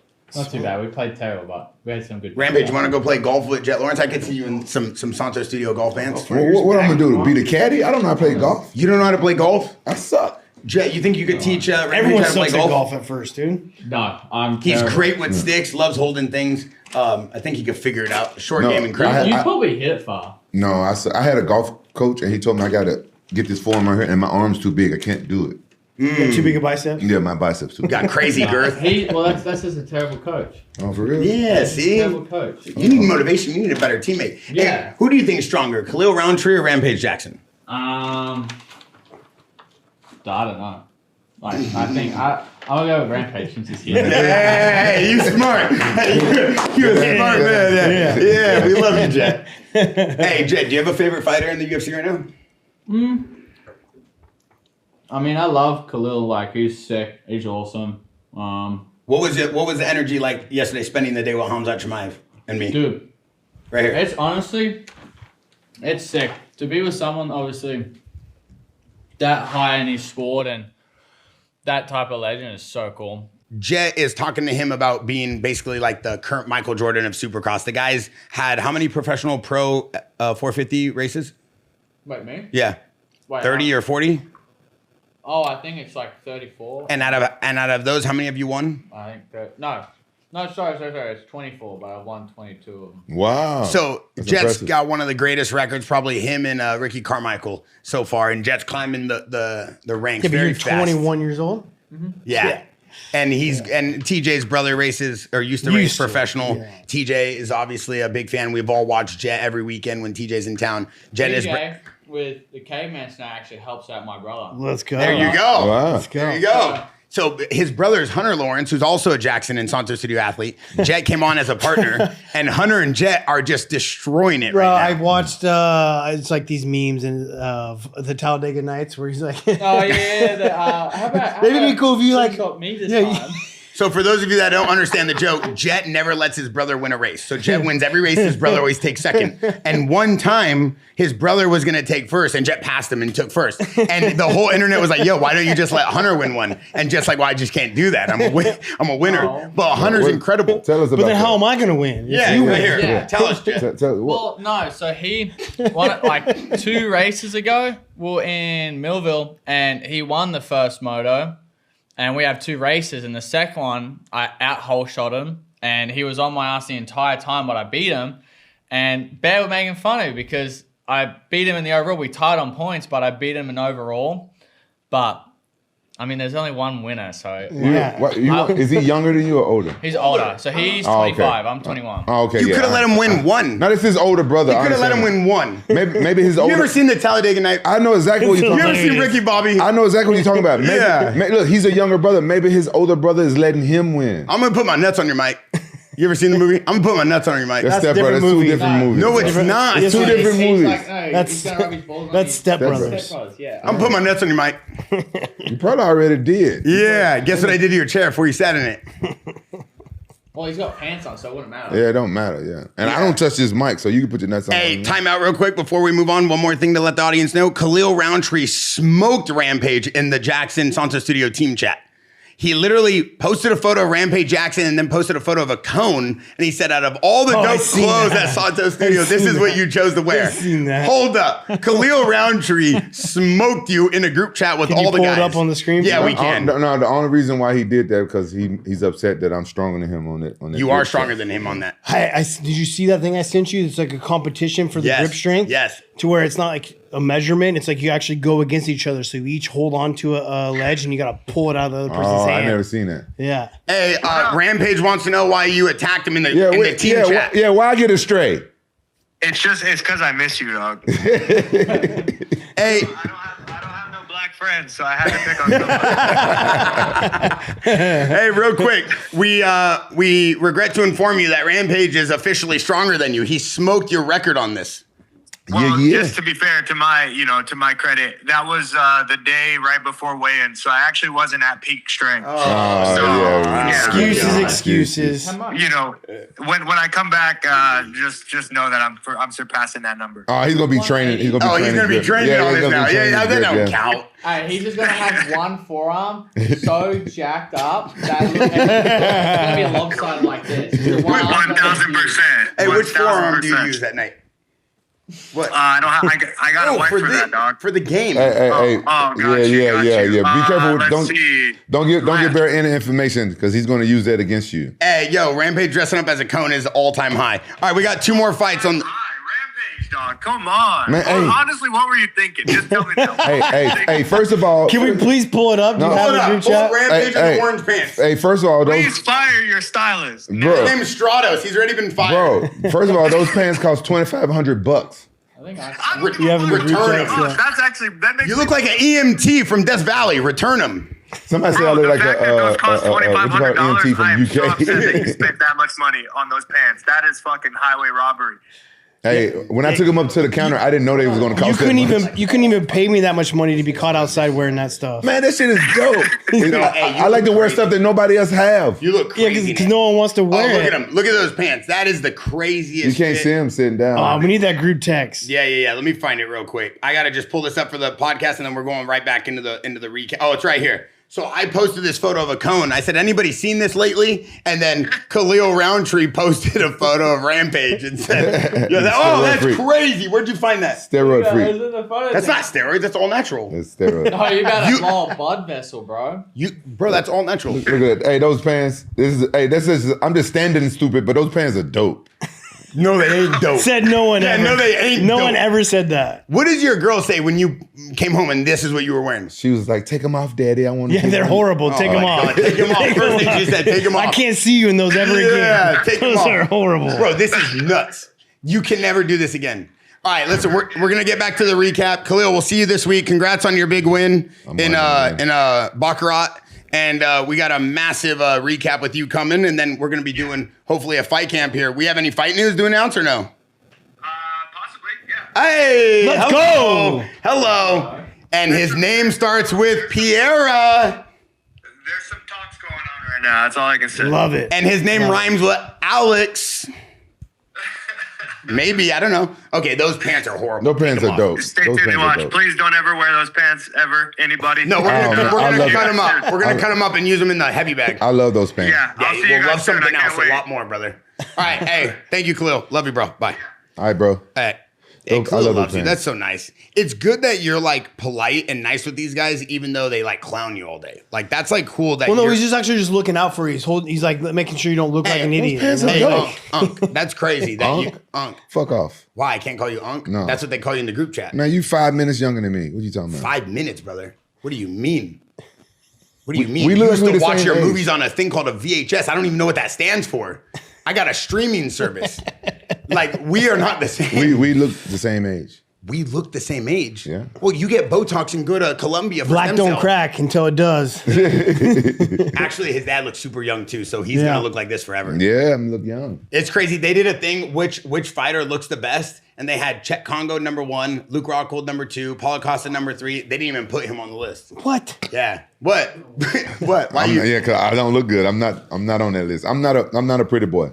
too bad. We played terrible, but we had some good. Rampage, you want to go play golf with Jet Lawrence? I could see you in some Santo Studio golf bands. What I'm gonna do? Be the caddy? I don't know how to play golf. You don't know how to play golf? I suck. Jet, you think you could teach Rampage Everyone how to play sucks at golf? golf at first, dude. No, He's terrible. great with sticks, loves holding things. I think he could figure it out. Short game and crazy. You probably hit it far. No, I had a golf coach and he told me I gotta get this form right here and my arm's too big. I can't do it. You got too big a biceps? Yeah, my biceps too big. Got crazy girth. That's just a terrible coach. Oh, for real? Yeah, see? Terrible coach. You need motivation. You need a better teammate. Yeah. Hey, who do you think is stronger, Khalil Roundtree or Rampage Jackson? I don't know. Like, I think I'll go with Rampage since he's here. Hey, you smart. You're a smart man. Yeah, we love you, Jet. Hey, Jet, do you have a favorite fighter in the UFC right now? I mean, I love Khalil. Like, he's sick. He's awesome. What was the energy like yesterday spending the day with Hamzat Chimaev and me? Dude, right here. it's honestly, it's sick. To be with someone, obviously, that high in his sport and that type of legend is so cool. Jet is talking to him about being basically like the current Michael Jordan of Supercross. The guy's had how many professional pro 450 races? Wait, me? Yeah. Wait, 30 or 40? Oh, I think it's like 34. And out of those, how many have you won? I think that, no, sorry. It's 24, but I've won 22 of them. Wow. So That's Jet's impressive. got one of the greatest records, probably him and Ricky Carmichael so far. And Jet's climbing the ranks Yeah, but very you're fast. 21 years old? Yeah. And and TJ's brother races or used to race professional. Yeah. TJ is obviously a big fan. We've all watched Jet every weekend when TJ's in town. Jet is with the caveman snack actually helps out my brother. Let's go. there. You go. Wow. Let's go. There you go. So his brother is Hunter Lawrence, who's also a Jackson and Santos Studio athlete. Jet came on as a partner, and Hunter and Jet are just destroying it Bro, right I now. watched it's like these memes of the Talladega Nights where he's like, Oh yeah. How about Maybe it'd be cool if you like got me this yeah, time. So for those of you that don't understand the joke, Jet never lets his brother win a race. So Jet wins every race. His brother always takes second. And one time, his brother was going to take first, and Jet passed him and took first. And the whole internet was like, yo, why don't you just let Hunter win one? And Jet's like, well, I just can't do that. I'm a winner. Oh. But Hunter's incredible. Tell us about but then how that. am I going to win? Yeah, you right win. here. Yeah. Tell us, Jet. Well, no. So he won it like 2 races ago. We were in Millville, and he won the first moto. And we have 2 races. And the second one, I out-hole shot him. And he was on my ass the entire time, but I beat him. And Bear was making fun of me because I beat him in the overall. We tied on points, but I beat him in overall. But, I mean, there's only one winner, so... Yeah. Is he younger than you or older? He's older. So he's 25. I'm 21. Oh, okay. You could have let him win one. No, this is his older brother. You could have let him win one. Maybe his You older. ever seen the Talladega Night? I know exactly what you're You talking ever about. seen Ricky Bobby? I know exactly what you're talking about. Maybe, Yeah. Look, he's a younger brother. Maybe his older brother is letting him win. I'm going to put my nuts on your mic. You ever seen the movie? I'm going to put my nuts on your mic. That's Step different Brothers. Two movie. different movies. No, it's not. Yes, Two it is. different He's movies. like, no, That's he's gonna rub his balls on That's his- Step Step Brothers. Step Brothers, yeah. I'm putting my nuts on your mic. You probably already did. Yeah, guess what I did to your chair before you sat in it? Well, he's got pants on, so it wouldn't matter. Yeah, it don't matter. Yeah, and I don't touch this mic, so you can put your nuts on. Hey, time out real quick before we move on. One more thing to let the audience know. Khalil Roundtree smoked Rampage in the Jackson Santos Studio team chat. He literally posted a photo of Rampage Jackson and then posted a photo of a cone. And he said, out of all the I dope seen clothes that. at Santos I Studio, this seen is what that. you chose to wear. I seen that. Hold up. Khalil Roundtree smoked you in a group chat with Can all you the pull guys. it up on the screen? Yeah, we can. No, the only reason why he did that because he's upset that I'm stronger than him on it. You are stronger than him on that. Did you see that thing I sent you? It's like a competition for the Yes. grip strength. Yes. To where it's not like a measurement. It's like you actually go against each other. So you each hold on to a ledge and you got to pull it out of the other person's Oh, hand. I never seen that. Yeah. Hey, Rampage wants to know why you attacked him in the team chat. Why I get it straight? It's because I miss you, dog. Hey, I don't have no black friends, so I had to pick on somebody. hey, real quick, we regret to inform you that Rampage is officially stronger than you. He smoked your record on this. Well, Yeah. just to be fair to my credit, that was the day right before weigh-in, so I actually wasn't at peak strength. Excuses. How much? You know, when I come back, just know that I'm surpassing that number. Oh, he's gonna be training. He's gonna be He's training. going to be grip. training on he's this gonna be now. training Yeah, grip, that don't yeah. count. Hey, he's just gonna have one forearm so jacked up that it's gonna be a lopsided like this. One arm's gonna be huge. 1,000%. Hey, which forearm do you 1,000%. use at night? What? I don't have. I got a wife for that, dog. For the game. Hey, Oh, got you. Be careful. Let's see. Don't give Bear any information because he's gonna use that against you. Hey, yo, Rampage dressing up as a cone is all-time high. All right, we got 2 more fights on. Rampage, dog. Come on. Man, hey. Honestly, what were you thinking? Just tell me now. Hey, first of all, Can we please pull it up? Do you No. have Hold a up. group Pull chat? Rampage in Hey, the orange pants. hey, first of all, Please fire your stylist. His bro, name is Stratos. He's already been fired. first of all, those pants cost $2,500. I think I I. don't give You a have in the fuck. group Return text, him. yeah. That's actually that makes You look like an EMT from Death Valley. Return him. Somebody said I Bro, look the like fact that those cost what you call $2,500, EMT I am from so upset that you UK. spent that much money on those pants. That is fucking highway robbery. Hey, when I took them up to the counter, I didn't know they was going to cost that much. You couldn't even pay me that much money to be caught outside wearing that stuff. Man, that shit is dope. I like to wear stuff that nobody else have. You look Yeah, crazy. because no one wants to Oh, wear look it. at him. Look at those pants. That is the craziest You can't shit. see him sitting down. Oh, we need that group text. Yeah. Let me find it real quick. I gotta just pull this up for the podcast, and then we're going right back into the recap. Oh, it's right here. So I posted this photo of a cone. I said, anybody seen this lately? And then Khalil Roundtree posted a photo of Rampage and said, oh, that's Steroid free. crazy. Where'd you find that? Steroid free. That's not steroids. That's all natural. That's steroid. No, you got You- a small blood vessel, bro. Bro, that's all natural. Look at that. Hey, those pants. I'm just standing stupid, but those pants are dope. No, they ain't dope. Said no one Yeah, ever. no, they ain't No dope. one ever said that. What did your girl say when you came home and this is what you were wearing? She was like, "Take them off, Daddy. I want to." Yeah, they're horrible. Take them my off. God, take 'em off. First thing she said, take 'em I off. can't see you in those ever again. Yeah, take 'em those off. are horrible. Bro, this is nuts. You can never do this again. All right, listen, we're going to get back to the recap. Khalil, we'll see you this week. Congrats on your big win in Baccarat. And we got a massive recap with you coming, and then we're going to be doing, hopefully, a fight camp here. We have any fight news to announce or no? Possibly, yeah. Hey! Let's hello. go! Hello. And his name starts with Piera. There's some talks going on right now. That's all I can say. Love it. And his name rhymes with Alex. Maybe, I don't know. Okay, those pants are horrible. Those pants Take 'em are off. dope. Stay Those tuned and pants are watch. dope. Please don't ever wear those pants ever. Anybody? No, we're I gonna love cut it. them up. We're gonna cut them up and use them in the heavy bag. I love those pants. Yeah, I'll see you we'll love guys soon. I something can't else wait. a lot more, brother. All right, hey, thank you, Khalil. Love you, bro. Bye. All right, bro. Hey, I Khalil love loves those you. pants. That's so nice. It's good that you're like polite and nice with these guys, even though they like clown you all day. Like that's like cool that. Well, no, you're, he's just actually just looking out for you. He's like making sure you don't look like an idiot. pants you know? are Hey, dope. Unk. That's crazy. That you, Unk? Unk. Fuck off. Why I can't call you Unk? No. That's what they call you in the group chat. Man, you 5 minutes younger than me. What you talking about? 5 minutes, brother. What do you mean? What do you mean? we You look used like to we the watch same your age. movies on a thing called a VHS. I don't even know what that stands for. I got a streaming service. Like, we are not the same. We look the same age. We look the same age. Yeah. Well, you get Botox and go to Colombia for Black stem don't cell. crack until it does. Actually, his dad looks super young too, so he's Yeah. gonna look like this forever. Yeah, I'm look young. It's crazy. They did a thing which fighter looks the best, and they had Chet Congo #1, Luke Rockhold #2, Paulo Costa #3. They didn't even put him on the list. What? Yeah. What? What? Why you? Yeah, cause I don't look good. I'm not on that list. I'm not a pretty boy.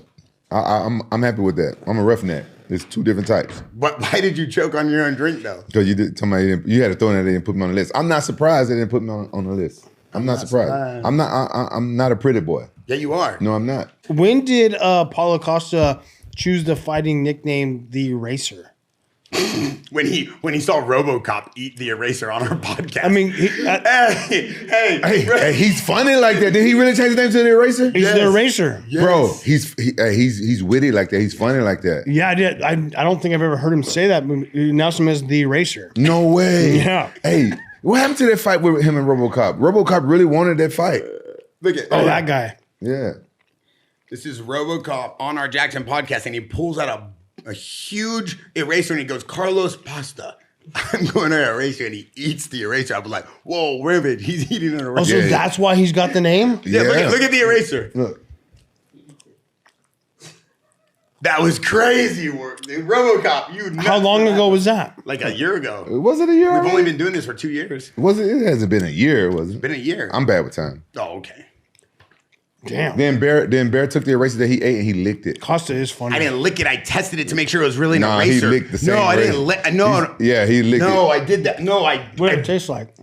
I'm happy with that. I'm a roughneck. There's two different types. But why did you choke on your own drink though? Because you had to throw in that they didn't put me on the list. I'm not surprised they didn't put me on the list. I'm not surprised. I'm not a pretty boy. Yeah, you are. No, I'm not. When did Paulo Costa choose the fighting nickname The Eraser? When he saw RoboCop eat the eraser on our podcast. I mean, hey, He's funny like that. Did he really change his name to the Eraser? he's Yes. The Eraser. Yes. Bro, he's witty like that. He's funny like that. Yeah, I did. I don't think I've ever heard him say that. But he announced him as The Eraser. No way. Yeah. Hey, what happened to that fight with him and RoboCop? RoboCop really wanted that fight. Look at Oh, that guy. Yeah. This is RoboCop on our Jackson podcast, and he pulls out a huge eraser and he goes, Carlos Pasta. I'm going to eraser, and he eats the eraser. I was like, whoa, Rampage, he's eating an eraser. Oh, so Yeah. that's why he's got the name? Yeah, look at the eraser. Look. That was crazy work, dude. RoboCop, you nuts How long for that. ago was that? Like a year ago. Was it a year? We've already? only been doing this for 2 years. Was it? It hasn't been a year, was it? Been a year. I'm bad with time. Oh, okay. Damn. Then Bear took the eraser that he ate and he licked it. Costa is funny. I didn't lick it. I tested it to make sure it was really an Nah, he eraser. licked the same No, I didn't eraser. lick. No, Yeah, he licked no, it. I did that. No, What did it taste like?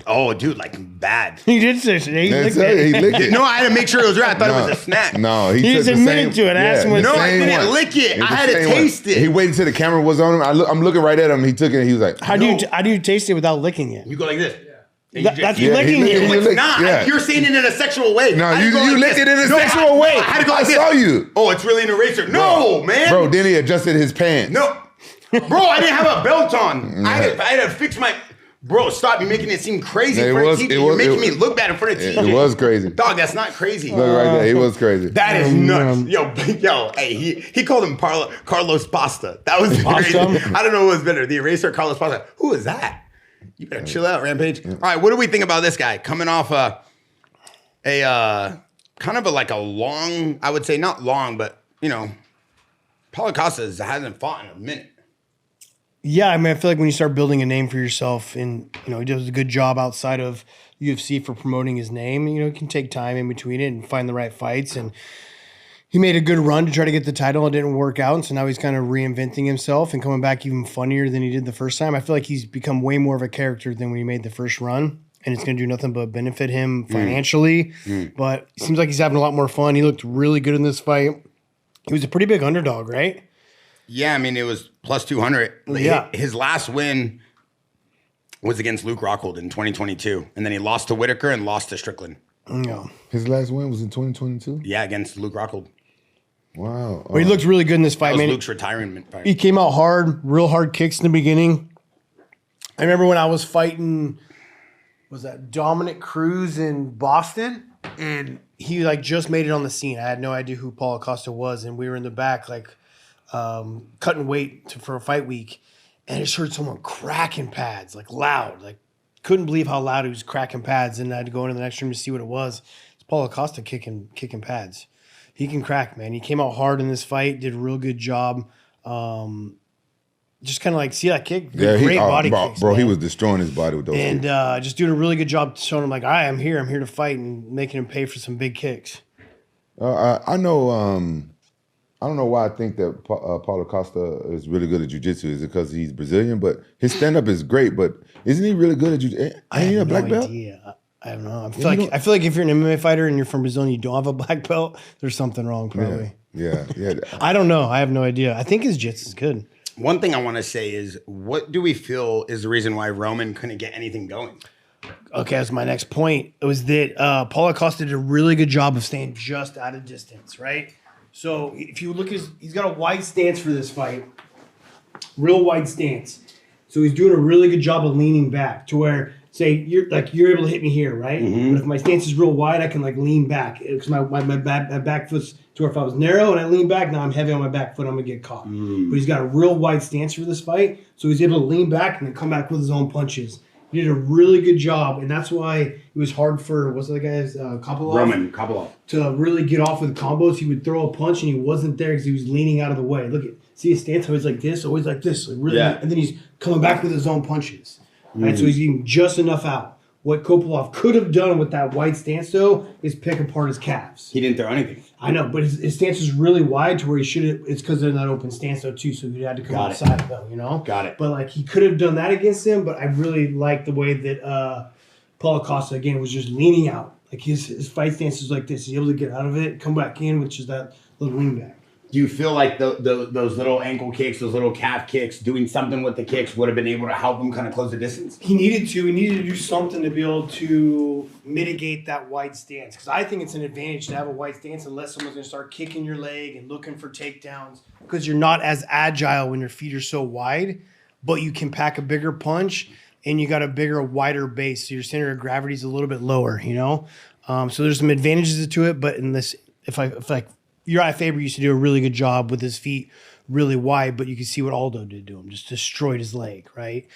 Oh, dude, like bad. He did say so. He That's licked it. He it. licked it. No, I had to make sure it was right. I thought it was a snack. No, He took just the admitted to it. Ask him what- the No, I same didn't one. lick it. It's I the had to same one. taste it. He waited until the camera was on him. I'm looking right at him. He took it and he was like, How do you taste it without licking it? You go like this. And That- you that's Yeah, licking he it. licked- No, you it's licked- not. yeah. You're saying it in a sexual way. No, I had to you go like licked this. it in a No, sexual way. I had to go I like this. saw you. Oh, it's really an eraser. No, man. Bro, then he adjusted his pants. No. Bro, I didn't have a belt on. I had to fix my... Bro, stop. You're making it seem crazy Yeah, in front of TJ. You're making me look bad in front of TJ. It was crazy. Dog, that's not crazy. Look right there. He was crazy. That is nuts. Yo, hey, he called him Carlos Pasta. That was crazy. I don't know what was better, the eraser or Carlos Pasta. Who is that? You better chill out, Rampage. All right, what do we think about this guy? Coming off a kind of like a long, I would say not long, but, you know, Paulo Costa hasn't fought in a minute. Yeah, I mean, I feel like when you start building a name for yourself, and he does a good job outside of UFC for promoting his name. It can take time in between it and find the right fights. And he made a good run to try to get the title. It didn't work out, and so now he's kind of reinventing himself and coming back even funnier than he did the first time. I feel like he's become way more of a character than when he made the first run, and it's going to do nothing but benefit him financially. But it seems like he's having a lot more fun. He looked really good in this fight. He was a pretty big underdog, right? Yeah, I mean, it was plus 200. Yeah. His last win was against Luke Rockhold in 2022. And then he lost to Whitaker and lost to Strickland. Yeah. His last win was in 2022. Yeah, against Luke Rockhold. Wow. But he looked really good in this That fight, was man. Luke's retirement fight. He came out hard, real hard kicks in the beginning. I remember when I was fighting, was that Dominic Cruz in Boston? And he like just made it on the scene. I had no idea who Paulo Costa was. And we were in the back like cutting weight for a fight week. And I just heard someone cracking pads, like loud. Like couldn't believe how loud he was cracking pads. And I had to go into the next room to see what it was. It's Paulo Costa kicking pads. He can crack, man. He came out hard in this fight, did a real good job. Just kind of like, see that kick? Great body kicks, bro, man. he was destroying his body with those And kicks. just doing a really good job showing him like, all right, I'm here to fight, and making him pay for some big kicks. I know. I don't know why I think that Paulo Costa is really good at jiu-jitsu. Is it because he's Brazilian? But his stand-up is great. But isn't he really good at jiu-jitsu? Ain't he a black belt? Idea. I don't know. I feel like if you're an MMA fighter and you're from Brazil and you don't have a black belt, there's something wrong probably. Yeah. I don't know. I have no idea. I think his jiu-jitsu is good. One thing I want to say is, what do we feel is the reason why Roman couldn't get anything going? Okay, that's my next point. It was that Paulo Costa did a really good job of staying just out of distance, right? So if you look, he's got a wide stance for this fight, real wide stance. So he's doing a really good job of leaning back to where, say, you're able to hit me here, right? Mm-hmm. But if my stance is real wide, I can like lean back because my back foot's to where if I was narrow and I lean back, now I'm heavy on my back foot, I'm gonna get caught. But he's got a real wide stance for this fight, so he's able to lean back and then come back with his own punches. He did a really good job, and that's why it was hard for what's the guy's Kopylov. to really get off with combos. He would throw a punch and he wasn't there because he was leaning out of the way. See his stance always like this, like really, Yeah. and then he's coming back with his own punches. Right, so he's getting just enough out. What Kopylov could have done with that wide stance, though, is pick apart his calves. He didn't throw anything. I know, but his stance is really wide to where he should have. It's because they're in that open stance, though, too, so he had to come Got it. outside, though, you know? Got it. But, like, he could have done that against him, but I really like the way that Paulo Costa, again, was just leaning out. Like, his fight stance is like this. He's able to get out of it, come back in, which is that little lean back. Do you feel like those little ankle kicks, those little calf kicks, doing something with the kicks would have been able to help him kind of close the distance? He needed to do something to be able to mitigate that wide stance. Because I think it's an advantage to have a wide stance unless someone's going to start kicking your leg and looking for takedowns. Because you're not as agile when your feet are so wide, but you can pack a bigger punch and you got a bigger, wider base. So your center of gravity is a little bit lower, you know? So there's some advantages to it, but in this, if Uriah Faber used to do a really good job with his feet really wide, but you can see what Aldo did to him, just destroyed his leg, right?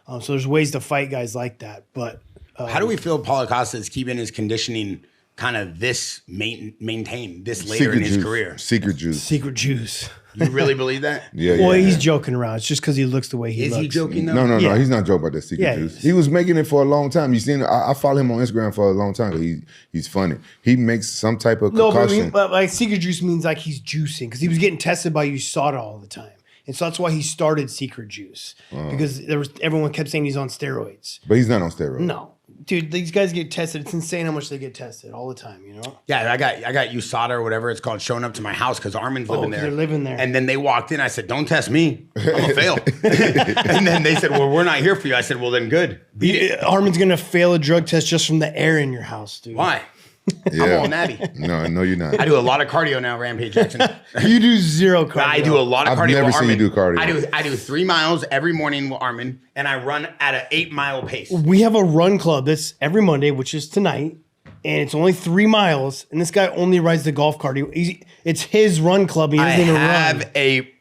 So there's ways to fight guys like that. But how do we feel Paulo Costa is keeping his conditioning kind of this maintained this later in his career? Secret juice. You really believe that? Yeah. Well, he's joking around. It's just because he looks the way he looks. Is he joking though? No. Yeah. He's not joking about that secret juice. He was making it for a long time. You seen? I follow him on Instagram for a long time. He's funny. He makes some type of concoction. But like secret juice means like he's juicing because he was getting tested by USADA all the time, and so that's why he started secret juice because everyone kept saying he's on steroids. But he's not on steroids. No. Dude, these guys get tested. It's insane how much they get tested all the time, you know? Yeah, I got USADA or whatever it's called showing up to my house because Armin's living there. They're living there. And then they walked in. I said, "Don't test me. I'm gonna fail." And then they said, "Well, we're not here for you." I said, "Well, then good. Beat it." Armin's going to fail a drug test just from the air in your house, dude. Why? Yeah. I'm all natty. No, you're not. I do a lot of cardio now, Rampage Jackson. You do zero cardio. I do a lot of I've cardio. never with seen you Armin. do cardio. I do 3 miles every morning with Armin, and I run at an 8-mile pace. We have a run club that's every Monday, which is tonight, and it's only 3 miles, and this guy only rides the golf cart. It's his run club. He I doesn't even have run. a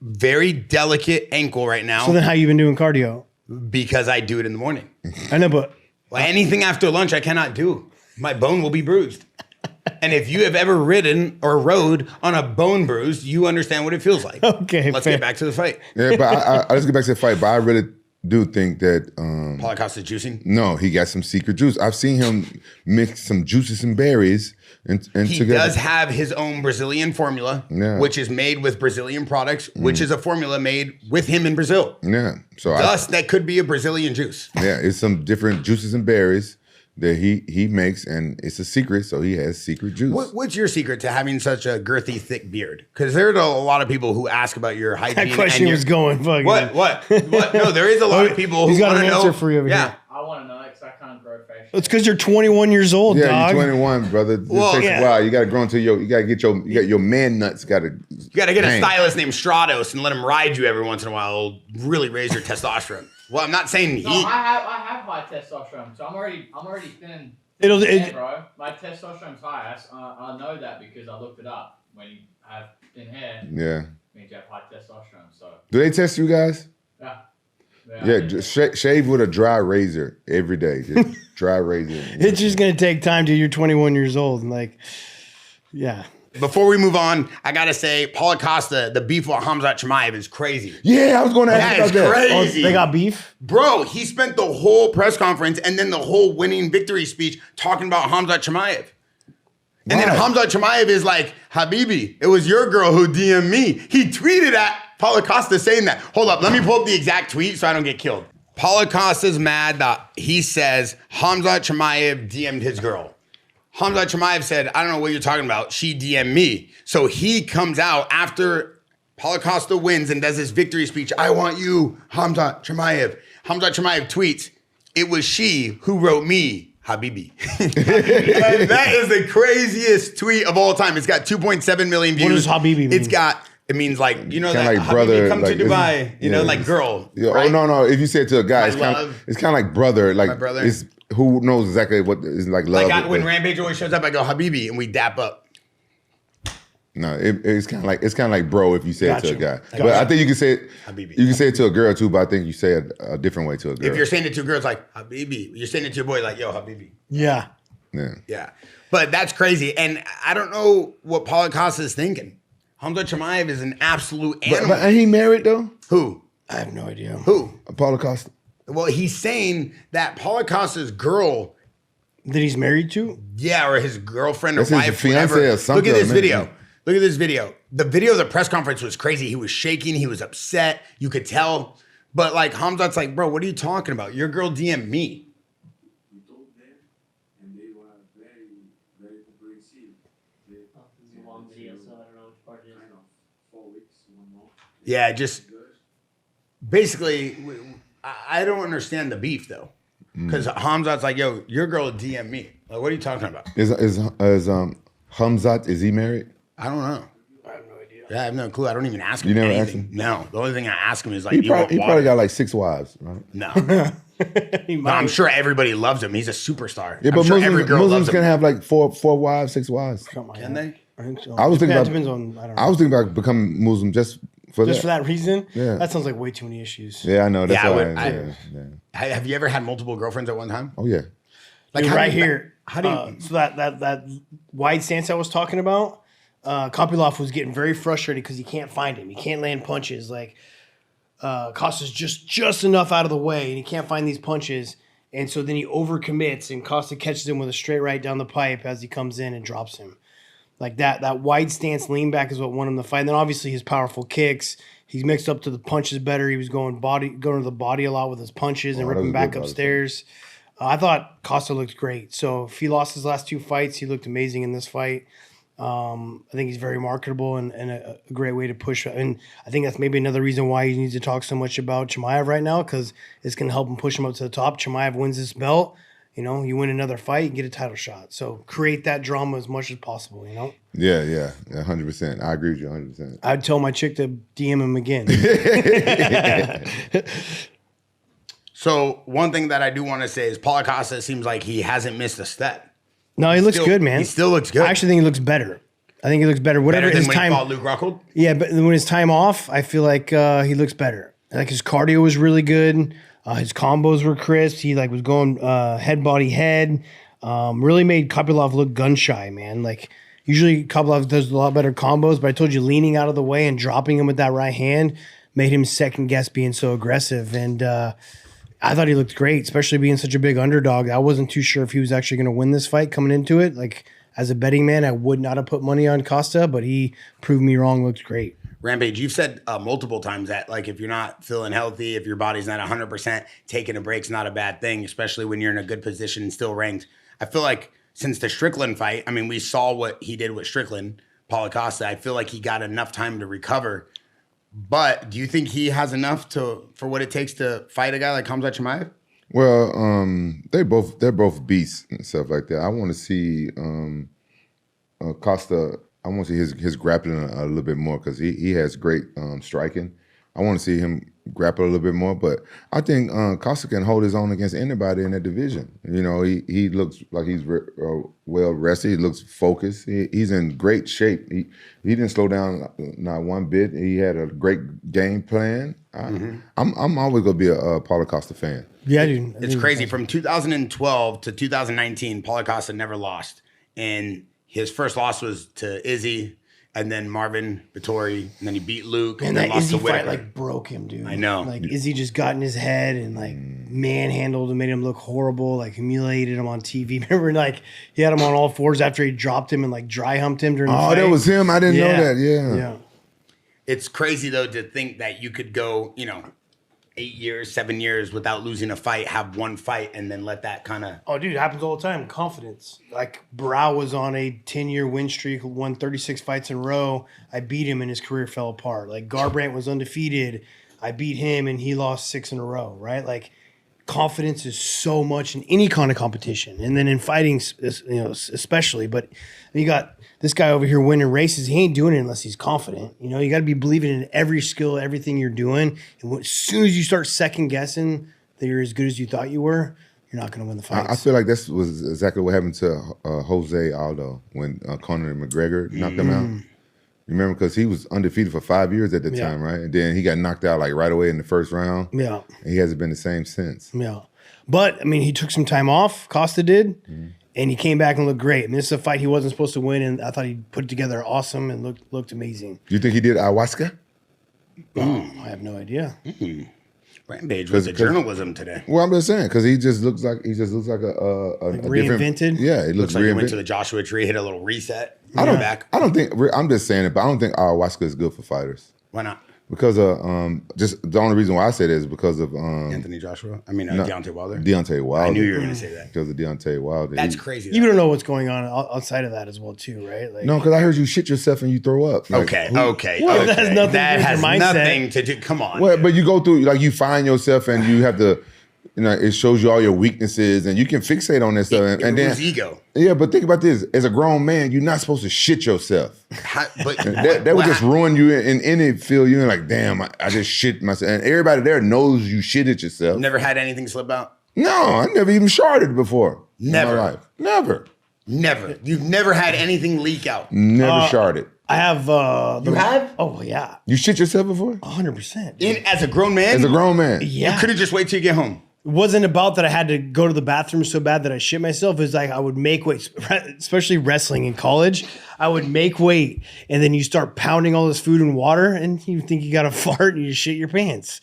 very delicate ankle right now So then how you been doing cardio? because I do it in the morning. I know, but Well, anything after lunch I cannot do. My bone will be bruised. And if you have ever ridden or rode on a bone bruise, you understand what it feels like. Okay, Let's fair. get back to the fight. Yeah, but I let's get back to the fight. But I really do think that Paulo Costa juicing. no, he got some secret juice. I've seen him mix some juices and berries and He together. does have his own Brazilian formula, Yeah. which is made with Brazilian products, which is a formula made with him in Brazil. Yeah. So Thus, that could be a Brazilian juice. it's some different juices and berries that he makes, and it's a secret. So he has secret juice. What's your secret to having such a girthy, thick beard? Because there are a lot of people who ask about your hygiene. that question and your, was going fucking. What? No, there is a lot of people who He's got want an to answer know. for you over yeah. here. I want to know because I can't grow facial It's because you're 21 years old, Yeah, dog. you're 21, brother. It Well, takes yeah. a while. You got to grow into you got to get your man nuts. You got to get a stylist named Stratos and let him ride you every once in a while. It'll really raise your testosterone. Well, I'm not saying he. No, I have high testosterone, so I'm already thin. It'll- Hair, bro. My testosterone's high. I know that because I looked it up. When you have thin hair, Yeah. means you have high testosterone. So Do they test you guys? yeah. Yeah, just shave with a dry razor every day. Just dry razor. It's just gonna take time till you're 21 years old, and like, yeah. Before we move on, I gotta say, Paulo Costa, the beef with Khamzat Chimaev is crazy. Yeah, I was going to ask That about is that. crazy. They got beef. Bro, he spent the whole press conference and then the whole winning victory speech talking about Khamzat Chimaev. And then Why? Khamzat Chimaev is like, Habibi, it was your girl who DM'd me. He tweeted at Paulo Costa saying that. Hold up, let me pull up the exact tweet so I don't get killed. Paulo Costa's mad that he says Khamzat Chimaev DM'd his girl. Khamzat Chimaev said, I don't know what you're talking about. She DM'd me. So he comes out after Paulo Costa wins and does his victory speech. I want you, Khamzat Chimaev. Khamzat Chimaev tweets, it was she who wrote me, Habibi. And that is the craziest tweet of all time. It's got 2.7 million views. What does Habibi mean? It means like, you know, Kinda that like Habibi brother, come like, to Dubai, it's- you know, yeah, like girl. Yeah, right? Oh no! If you say it to a guy, My it's kind love. of like brother. Like My brother. It's who knows exactly what is like love. Like when Rampage always shows up, I go, Habibi, and we dap up. No, it's kind of like bro if you say it to a guy. Gotcha. But I think you can say it. Habibi. You can say it to a girl too, but I think you say it a different way to a girl. If you're saying it to girls, like, Habibi. You're saying it to a boy, like, yo, Habibi. Yeah. yeah. Yeah. But that's crazy. And I don't know what Paulo Costa is thinking. Khamzat Chimaev is an absolute animal. But ain't he married though? Who? I have no idea. Who? Paulo Costa. Well, he's saying that Paulo Costa's girl, That he's married to? yeah, or his girlfriend or That's his wife, fiance whatever. or something, Look at this man. video. Look at this video. The video of the press conference was crazy. He was shaking. He was upset. You could tell. But like Hamzat's like, bro, what are you talking about? Your girl DM'd me. We told them, and they were very, very comprehensive. They It's a long video, so I don't know which part it is. kind of 4 weeks, 1 month. Yeah, just basically, I don't understand the beef though. Because Hamzat's like, yo, your girl DM'd me. Like, what are you talking about? Is Khamzat, is he married? I don't know. I have no idea. Yeah, I have no clue. I don't even ask him You never anything. asked him? No. The only thing I ask him is like, He do you want probably water? got like 6 wives, right? No. He But might. I'm sure everybody loves him. He's a superstar. Yeah, I'm but sure Muslims, every girl Muslims loves can him. have like four wives, 6 wives. Something like Can that. they? I think so. I was thinking Depends about- on, I don't know. I was thinking about becoming Muslim just for Just for that reason? Yeah. That sounds like way too many issues. Yeah, I know. That's Yeah, I why. would- Have you ever had multiple girlfriends at one time? Oh yeah. Like Dude, how right do you- here. How do you? So that wide stance I was talking about, Kopylov was getting very frustrated because he can't find him. He can't land punches. Like Costa's just enough out of the way, and he can't find these punches. And so then he overcommits, and Costa catches him with a straight right down the pipe as he comes in and drops him. Like that wide stance lean back is what won him the fight. And then obviously his powerful kicks. He's mixed up to the punches better. He was going to the body a lot with his punches and Oh, that was ripping a back good body upstairs. I thought Costa looked great. So if he lost his last 2 fights, he looked amazing in this fight. I think he's very marketable and a great way to push. And I think that's maybe another reason why he needs to talk so much about Chimaev right now, because it's going to help him push him up to the top. Chimaev wins this belt. You know, you win another fight, you get a title shot. So create that drama as much as possible, you know? Yeah, 100%. I agree with you 100%. I'd tell my chick to DM him again. So one thing that I do want to say is Paulo Costa seems like he hasn't missed a step. No, he looks Still- good, man. He still looks good. I actually think he looks better. I think he looks better. Whatever Better than his when time. he fought Luke Rockhold. Yeah, but when his time off, I feel like he looks better. Like his cardio was really good. His combos were crisp. He like was going head, body, head. Really made Kopylov look gun shy, man. Like usually Kopylov does a lot better combos, but I told you leaning out of the way and dropping him with that right hand made him second guess being so aggressive. And I thought he looked great, especially being such a big underdog. I wasn't too sure if he was actually going to win this fight coming into it. Like as a betting man, I would not have put money on Costa, but he proved me wrong. Looked great. Rampage, you've said multiple times that like if you're not feeling healthy, if your body's not 100%, taking a break's not a bad thing, especially when you're in a good position and still ranked. I feel like since the Strickland fight, I mean, we saw what he did with Strickland, Paulo Costa. I feel like he got enough time to recover. But do you think he has enough for what it takes to fight a guy like Khamzat Chimaev? Well, they're both beasts and stuff like that. I want to see Costa. I want to see his grappling a little bit more because he has great striking. I want to see him grapple a little bit more, but I think Costa can hold his own against anybody in that division. You know, he looks like he's well rested. He looks focused. He's in great shape. He didn't slow down not one bit. He had a great game plan. I'm always gonna be a Paulo Costa fan. Yeah, dude. It's crazy. From 2012 to 2019, Paulo Costa never lost, and his first loss was to Izzy. And then Marvin Vittori, and then he beat Luke, and then that lost Izzy to Whitaker. fight like broke him, dude. I know. Like Izzy just got in his head and like manhandled and made him look horrible, like humiliated him on TV. Remember, like he had him on all fours after he dropped him and like dry humped him during the fight. Oh, that was him. I didn't know that. Yeah. It's crazy though to think that you could go, 8 years, 7 years without losing a fight, have one fight, and then let that kind of. Oh, dude, it happens all the time. Confidence. Like Brow was on a 10-year win streak, won 36 fights in a row. I beat him and his career fell apart. Like Garbrandt was undefeated. I beat him and he lost 6 in a row, right? Like confidence is so much in any kind of competition. And then in fighting, especially. But you got this guy over here winning races. He ain't doing it unless he's confident. You got to be believing in every skill, everything you're doing. And as soon as you start second guessing that you're as good as you thought you were, you're not going to win the fight. I feel like this was exactly what happened to Jose Aldo when Conor McGregor knocked him out. You remember? Because he was undefeated for 5 years at the time, right? And then he got knocked out like right away in the first round. Yeah. And he hasn't been the same since. Yeah. But, I mean, he took some time off. Costa did. And he came back and looked great. I mean, this is a fight he wasn't supposed to win, and I thought he put it together awesome and looked amazing. Do you think he did ayahuasca? I have no idea. Rampage with the journalism today. Well, I'm just saying because he just looks like a Reinvented? different. Yeah, it looks Looks like he went reinvented. to the Joshua Tree, hit a little reset. I don't back. I don't think. I'm just saying it, but I don't think ayahuasca is good for fighters Why not? because of just the only reason why I say that is because of Anthony Joshua. I mean, Deontay Wilder. Deontay Wilder. I knew you were going to say that. Because of Deontay Wilder. That's crazy. You don't know what's going on outside of that as well, too, right? Like, No, because I heard you shit yourself and you throw up. Like, Okay. Well, that has nothing to do That with has your mindset. nothing to do. Come on. Well, but you go through like you find yourself and you have to. It shows you all your weaknesses and you can fixate on that stuff. And then ego. Yeah, but think about this: as a grown man, you're not supposed to shit yourself. But That would just ruin you in any field. You're like, damn, I just shit myself, and everybody there knows you shitted yourself. Never had anything slip out. No, I never even sharded before. Never. in my life. Never. You've never had anything leak out. Never sharded. I have. You have? Oh, yeah. You shit yourself before? 100%. As a grown man? As a grown man. Yeah. You could have just waited till you get home. It wasn't about that I had to go to the bathroom so bad that I shit myself. It was like I would make weight, especially wrestling in college. I would make weight, and then you start pounding all this food and water, and you think you got to fart, and you shit your pants.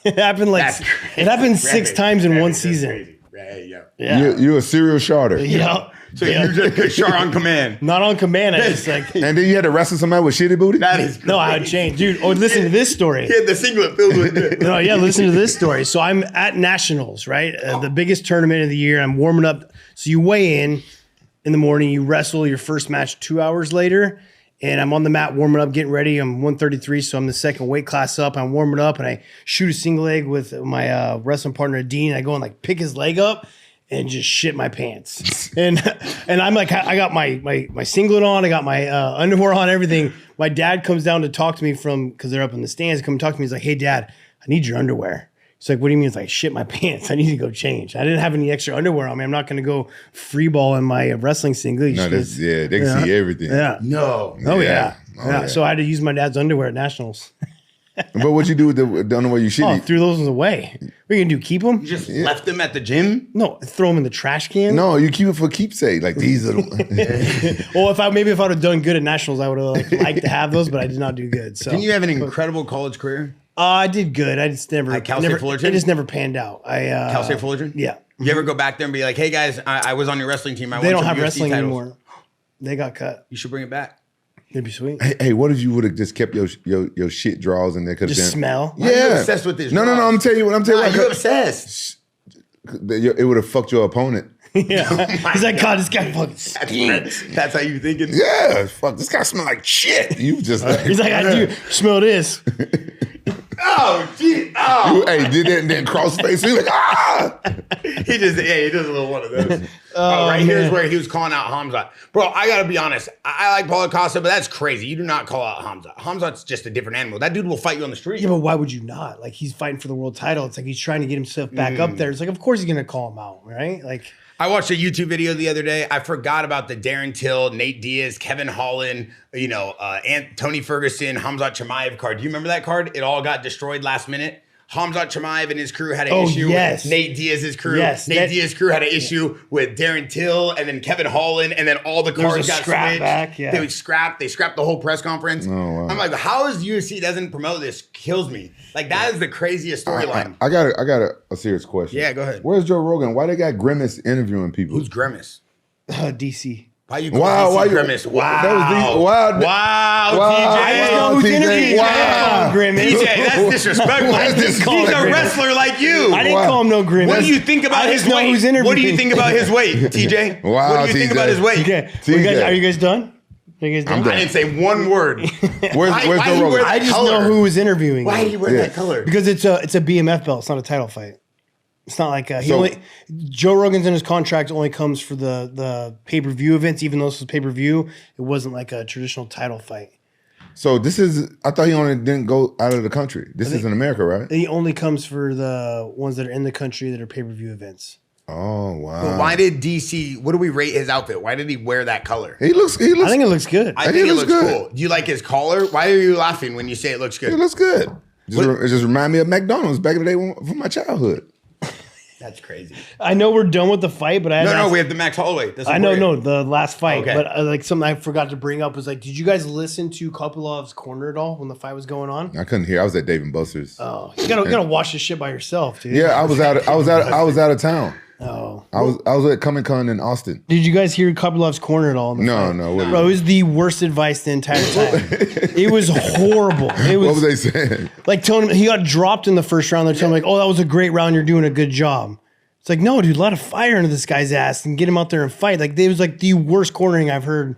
It happened it happened 6 times in one season. Crazy. Right, yeah. Yeah. You're a serial sharder. Yeah. So you just could shart on command. Not on command. I just like. And then you had to wrestle somebody with shitty booty? That is No, I would change, dude. Oh, listen to this story. He had the singlet filled with No, yeah, listen to this story. So I'm at Nationals, right? The biggest tournament of the year. I'm warming up. So you weigh in the morning, you wrestle your first match 2 hours later, and I'm on the mat warming up, getting ready. I'm 133, so I'm the second weight class up. I'm warming up, and I shoot a single leg with my wrestling partner, Dean. I go and like pick his leg up and just shit my pants. And I'm like, I got my singlet on, I got my underwear on, everything. My dad comes down to talk to me because they're up in the stands. Come talk to me. He's like, hey, Dad, I need your underwear. He's like, what do you mean? It's like, shit my pants. I need to go change. I didn't have any extra underwear on me. I'm not going to go free ball in my wrestling singlet. No, they can see everything. Yeah. No. Oh, yeah. Oh, Yeah. yeah. So I had to use my dad's underwear at Nationals. But what'd you do with the underwear you shitty? Oh, threw those ones away. What are you going to do? Keep them? You just left them at the gym? No, throw them in the trash can. No, you keep it for keepsake. Like these are the Well, if I would have done good at Nationals, I would have liked to have those, but I did not do good. So Didn't you have an incredible college career? I did good. I just never. At Cal State Fullerton? It just never panned out. Cal State Fullerton? Yeah. You ever go back there and be like, hey guys, I was on your wrestling team. They won don't some have UFC wrestling titles. anymore. They got cut. You should bring it back. It'd be sweet. Hey, what if you would have just kept your shit drawers in there? Just smell. Why are you Yeah. obsessed with this No. drawers? I'm telling you what. You're obsessed. It would have fucked your opponent. Yeah. He's like, God, this guy fucking stinks. That's how you thinking? Yeah, fuck. This guy smell like shit. You just like, He's like, I do smell this. Oh, gee. Oh. Hey, did that and then cross face. He like, ah! He does a little one of those. Here's where he was calling out Hamzat. Bro, I gotta be honest. I like Paulo Costa, but that's crazy. You do not call out Hamzat. Hamzat's just a different animal. That dude will fight you on the street. Yeah, but why would you not? Like, he's fighting for the world title. It's like he's trying to get himself back up there. It's like, of course he's gonna call him out, right? Like, I watched a YouTube video the other day. I forgot about the Darren Till, Nate Diaz, Kevin Holland, Tony Ferguson, Hamzat Chimaev card. Do you remember that card? It all got destroyed last minute. Hamzat Chimaev and his crew had an issue with Nate Diaz's crew. Diaz's crew had an issue with Darren Till and then Kevin Holland, and then all the cards got switched. Back, yeah. They scrapped the whole press conference. Oh, wow. I'm like, how is UFC doesn't promote this? Kills me. Like, that is the craziest storyline. I got a serious question. Yeah, go ahead. Where's Joe Rogan? Why they got Grimace interviewing people? Who's Grimace? DC. Why you call DC Grimace? Wow. TJ. I just know who's interviewing. Grimace. TJ, that's disrespectful. He's a wrestler like you. I didn't call him no Grimace. What do you think about his weight? What do you think about his weight, TJ? Wow, what do you think about his weight? Okay. Are you guys done? I didn't say one word. Where's Joe Rogan? I just know who was interviewing. Why do you wear that color? Because it's a BMF belt. It's not a title fight. It's not like Joe Rogan's in his contract only comes for the pay-per-view events. Even though this was pay-per-view, it wasn't like a traditional title fight. So I thought he only didn't go out of the country. This is in America, right? He only comes for the ones that are in the country that are pay-per-view events. Oh, wow. But why did DC, what do we rate his outfit? Why did he wear that color? He looks I think it looks good. I think it looks cool. Do you like his collar? Why are you laughing when you say it looks good? It looks good. It just reminds me of McDonald's back in the day from my childhood. That's crazy. I know we're done with the fight, but we have the Max Holloway. The last fight. Okay. But like something I forgot to bring up was like, did you guys listen to Kopilov's corner at all when the fight was going on? I couldn't hear. I was at Dave and Buster's. Oh, you gotta watch this shit by yourself, dude. Yeah, I was out of town. Oh, I was at Comic Con in Austin. Did you guys hear Kopilov's corner at all? No. Bro, it was the worst advice the entire time. It was horrible. What was they saying? Like telling him he got dropped in the first round. They're telling him like, "Oh, that was a great round. You're doing a good job." It's like, no, dude, let a fire into this guy's ass and get him out there and fight. Like, it was like the worst cornering I've heard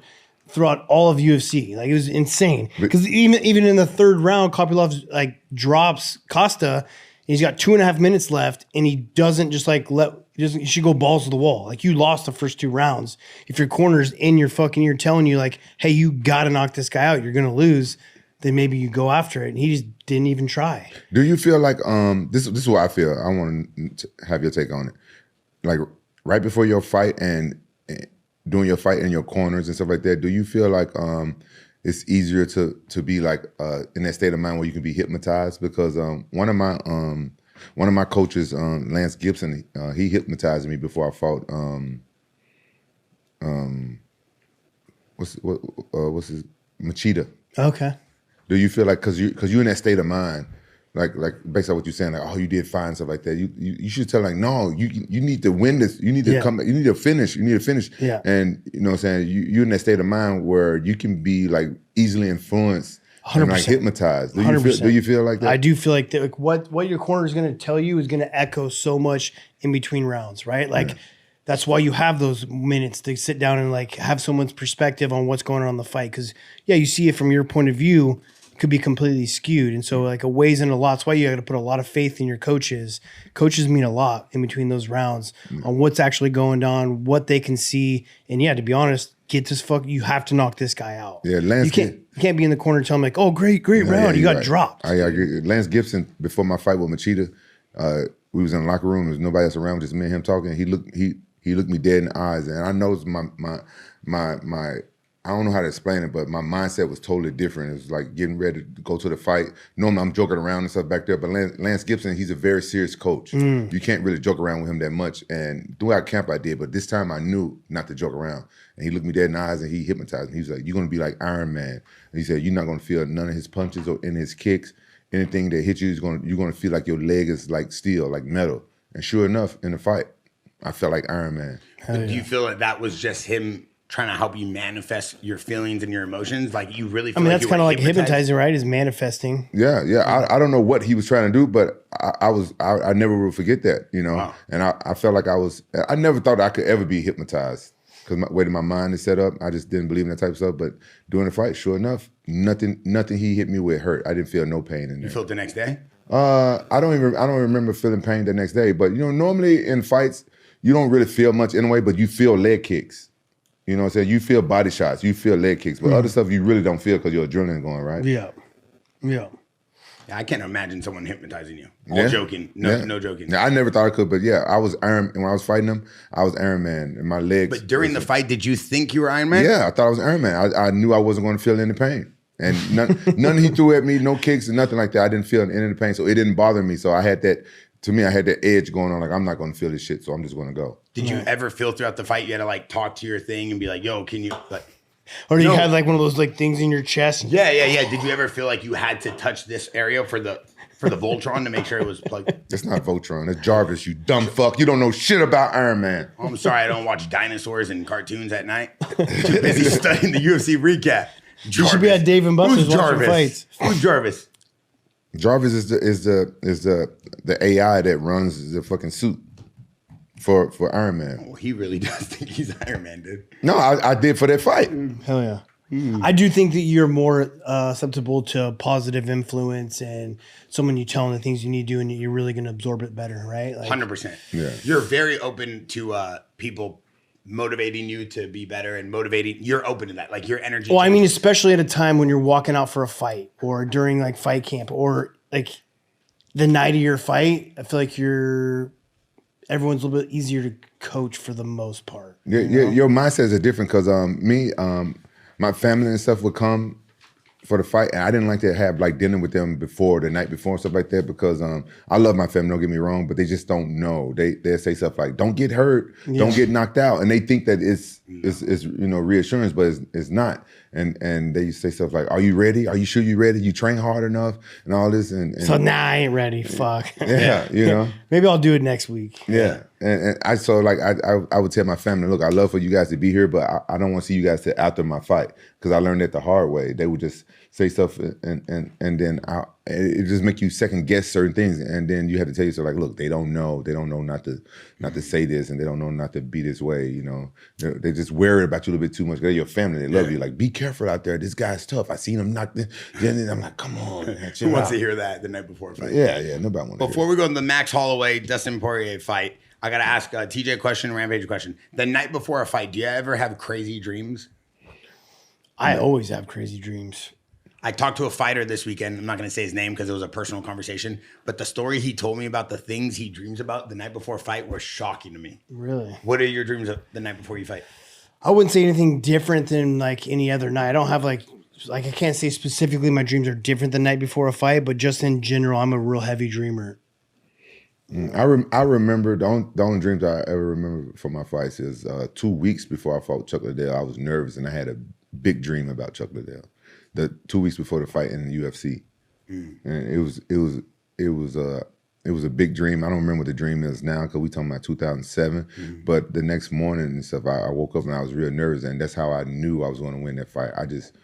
throughout all of UFC. Like, it was insane. Because even in the third round, Kopylov like drops Costa. He's got 2.5 minutes left, and he doesn't just like he should go balls to the wall. Like, you lost the first 2 rounds. If your corner's in your fucking ear telling you like, hey, you got to knock this guy out, you're gonna lose, then maybe you go after it. And he just didn't even try. Do you feel like this is what I feel? I want to have your take on it. Like right before your fight and doing your fight in your corners and stuff like that, do you feel like it's easier to be like in that state of mind where you can be hypnotized? Because one of my coaches, Lance Gibson, he hypnotized me before I fought. What's his Machida? Okay. Do you feel like because you're in that state of mind, like based on what you're saying, like, oh, you did fine, stuff like that, you should tell like, no, you need to win this, you need to come, you need to finish, yeah. And you know what I'm saying, you're in that state of mind where you can be like easily influenced 100%. and like hypnotized. Do you feel like that? I do feel like that. Like what your corner is going to tell you is going to echo so much in between rounds, right? Like that's why you have those minutes to sit down and like have someone's perspective on what's going on in the fight. Because you see it from your point of view. Could be completely skewed. And so like it weighs in a lot. That's why you got to put a lot of faith in your coaches. Coaches mean a lot in between those rounds on what's actually going on, what they can see. And to be honest, you have to knock this guy out. Yeah, Lance. You can't be in the corner and tell him like, oh, great round. Yeah, you got dropped. I agree. Lance Gibson, before my fight with Machida, we was in the locker room. There was nobody else around, just me and him talking. He looked me dead in the eyes. And I noticed my I don't know how to explain it, but my mindset was totally different. It was like getting ready to go to the fight. Normally I'm joking around and stuff back there, but Lance Gibson, he's a very serious coach. You can't really joke around with him that much. And throughout camp I did, but this time I knew not to joke around. And he looked me dead in the eyes and he hypnotized me. He was like, you're going to be like Iron Man. And he said, you're not going to feel none of his punches or in his kicks. Anything that hits you, you're going to feel like your leg is like steel, like metal. And sure enough, in the fight, I felt like Iron Man. Do you feel like that was just him trying to help you manifest your feelings and your emotions? Like you really feel that's kind of like hypnotizing, right? Is manifesting. Yeah. I don't know what he was trying to do, but I never will forget that, you know. Wow. And I felt like I never thought I could ever be hypnotized because the way that my mind is set up, I just didn't believe in that type of stuff. But during the fight, sure enough, nothing he hit me with hurt. I didn't feel no pain in there. You felt the next day? I don't remember feeling pain the next day. But normally in fights, you don't really feel much anyway, but you feel leg kicks. You know what I'm saying? You feel body shots, you feel leg kicks, but other stuff you really don't feel because your adrenaline going, right? Yeah. Yeah. Yeah, I can't imagine someone hypnotizing you. Yeah. Joking. No joking. Yeah, I never thought I could, but yeah, I was Iron. When I was fighting him, I was Iron Man, and my legs. But during the fight, did you think you were Iron Man? Yeah, I thought I was Iron Man. I knew I wasn't going to feel any pain, and none he threw at me, no kicks and nothing like that. I didn't feel any of the pain, so it didn't bother me. So I had that. To me, I had that edge going on. Like I'm not going to feel this shit, so I'm just going to go. Did you ever feel throughout the fight you had to like talk to your thing and be like, "Yo, can you like?" Or you No. had like one of those like things in your chest. Yeah. Did you ever feel like you had to touch this area for the Voltron to make sure it was plugged? It's not Voltron. It's Jarvis. You dumb fuck. You don't know shit about Iron Man. Oh, I'm sorry, I don't watch dinosaurs and cartoons at night. Too busy studying the UFC recap. You should be at Dave and Buster's Who's watching Jarvis? fights. Who's Jarvis? Jarvis is the AI that runs the fucking suit for Iron Man. Oh, he really does think he's Iron Man, dude. No, I did for that fight. Hell yeah. I do think that you're more susceptible to positive influence and someone you tell them the things you need to do and you're really going to absorb it better, right? Like, 100%. Yeah. You're very open to people motivating you to be better and motivating. You're open to that. Like your energy. well, I mean, changes. especially at a time when you're walking out for a fight or during like fight camp or like the night of your fight, I feel like everyone's a little bit easier to coach for the most part. Yeah, your mindsets are different because my family and stuff would come for the fight, and I didn't like to have like dinner with them before the night before and stuff like that because I love my family. Don't get me wrong, but they just don't know. They'll say stuff like, "Don't get hurt, don't get knocked out," and they think that it's reassurance, but it's not. And they say stuff like, "Are you ready? Are you sure you're ready? You train hard enough?" And all this. And So I ain't ready. Fuck. yeah, Maybe I'll do it next week. Yeah, and I would tell my family, look, I love for you guys to be here, but I don't want to see you guys till after my fight because I learned that the hard way. They would just say stuff and then it just make you second guess certain things, and then you have to tell yourself like, look, they don't know not to say this, and they don't know not to be this way. They just worried about you a little bit too much. They're your family, they love you. Like, be careful out there. This guy's tough. I seen him knock. Then I'm like, come on, man, Who wants to hear that the night before a fight? Yeah, nobody wants. Before we go to the Max Holloway Dustin Poirier fight, I gotta ask TJ a question, Rampage a question. The night before a fight, do you ever have crazy dreams? I always have crazy dreams. I talked to a fighter this weekend. I'm not going to say his name because it was a personal conversation, but the story he told me about the things he dreams about the night before a fight were shocking to me. Really? What are your dreams the night before you fight? I wouldn't say anything different than like any other night. I don't have like I can't say specifically my dreams are different the night before a fight, but just in general, I'm a real heavy dreamer. I remember the only dreams I ever remember from my fights is 2 weeks before I fought Chuck Liddell. I was nervous and I had a big dream about Chuck Liddell. The 2 weeks before the fight in the UFC, and it was a big dream. I don't remember what the dream is now because we talking about 2007. But the next morning and stuff, I woke up and I was real nervous, and that's how I knew I was going to win that fight. I just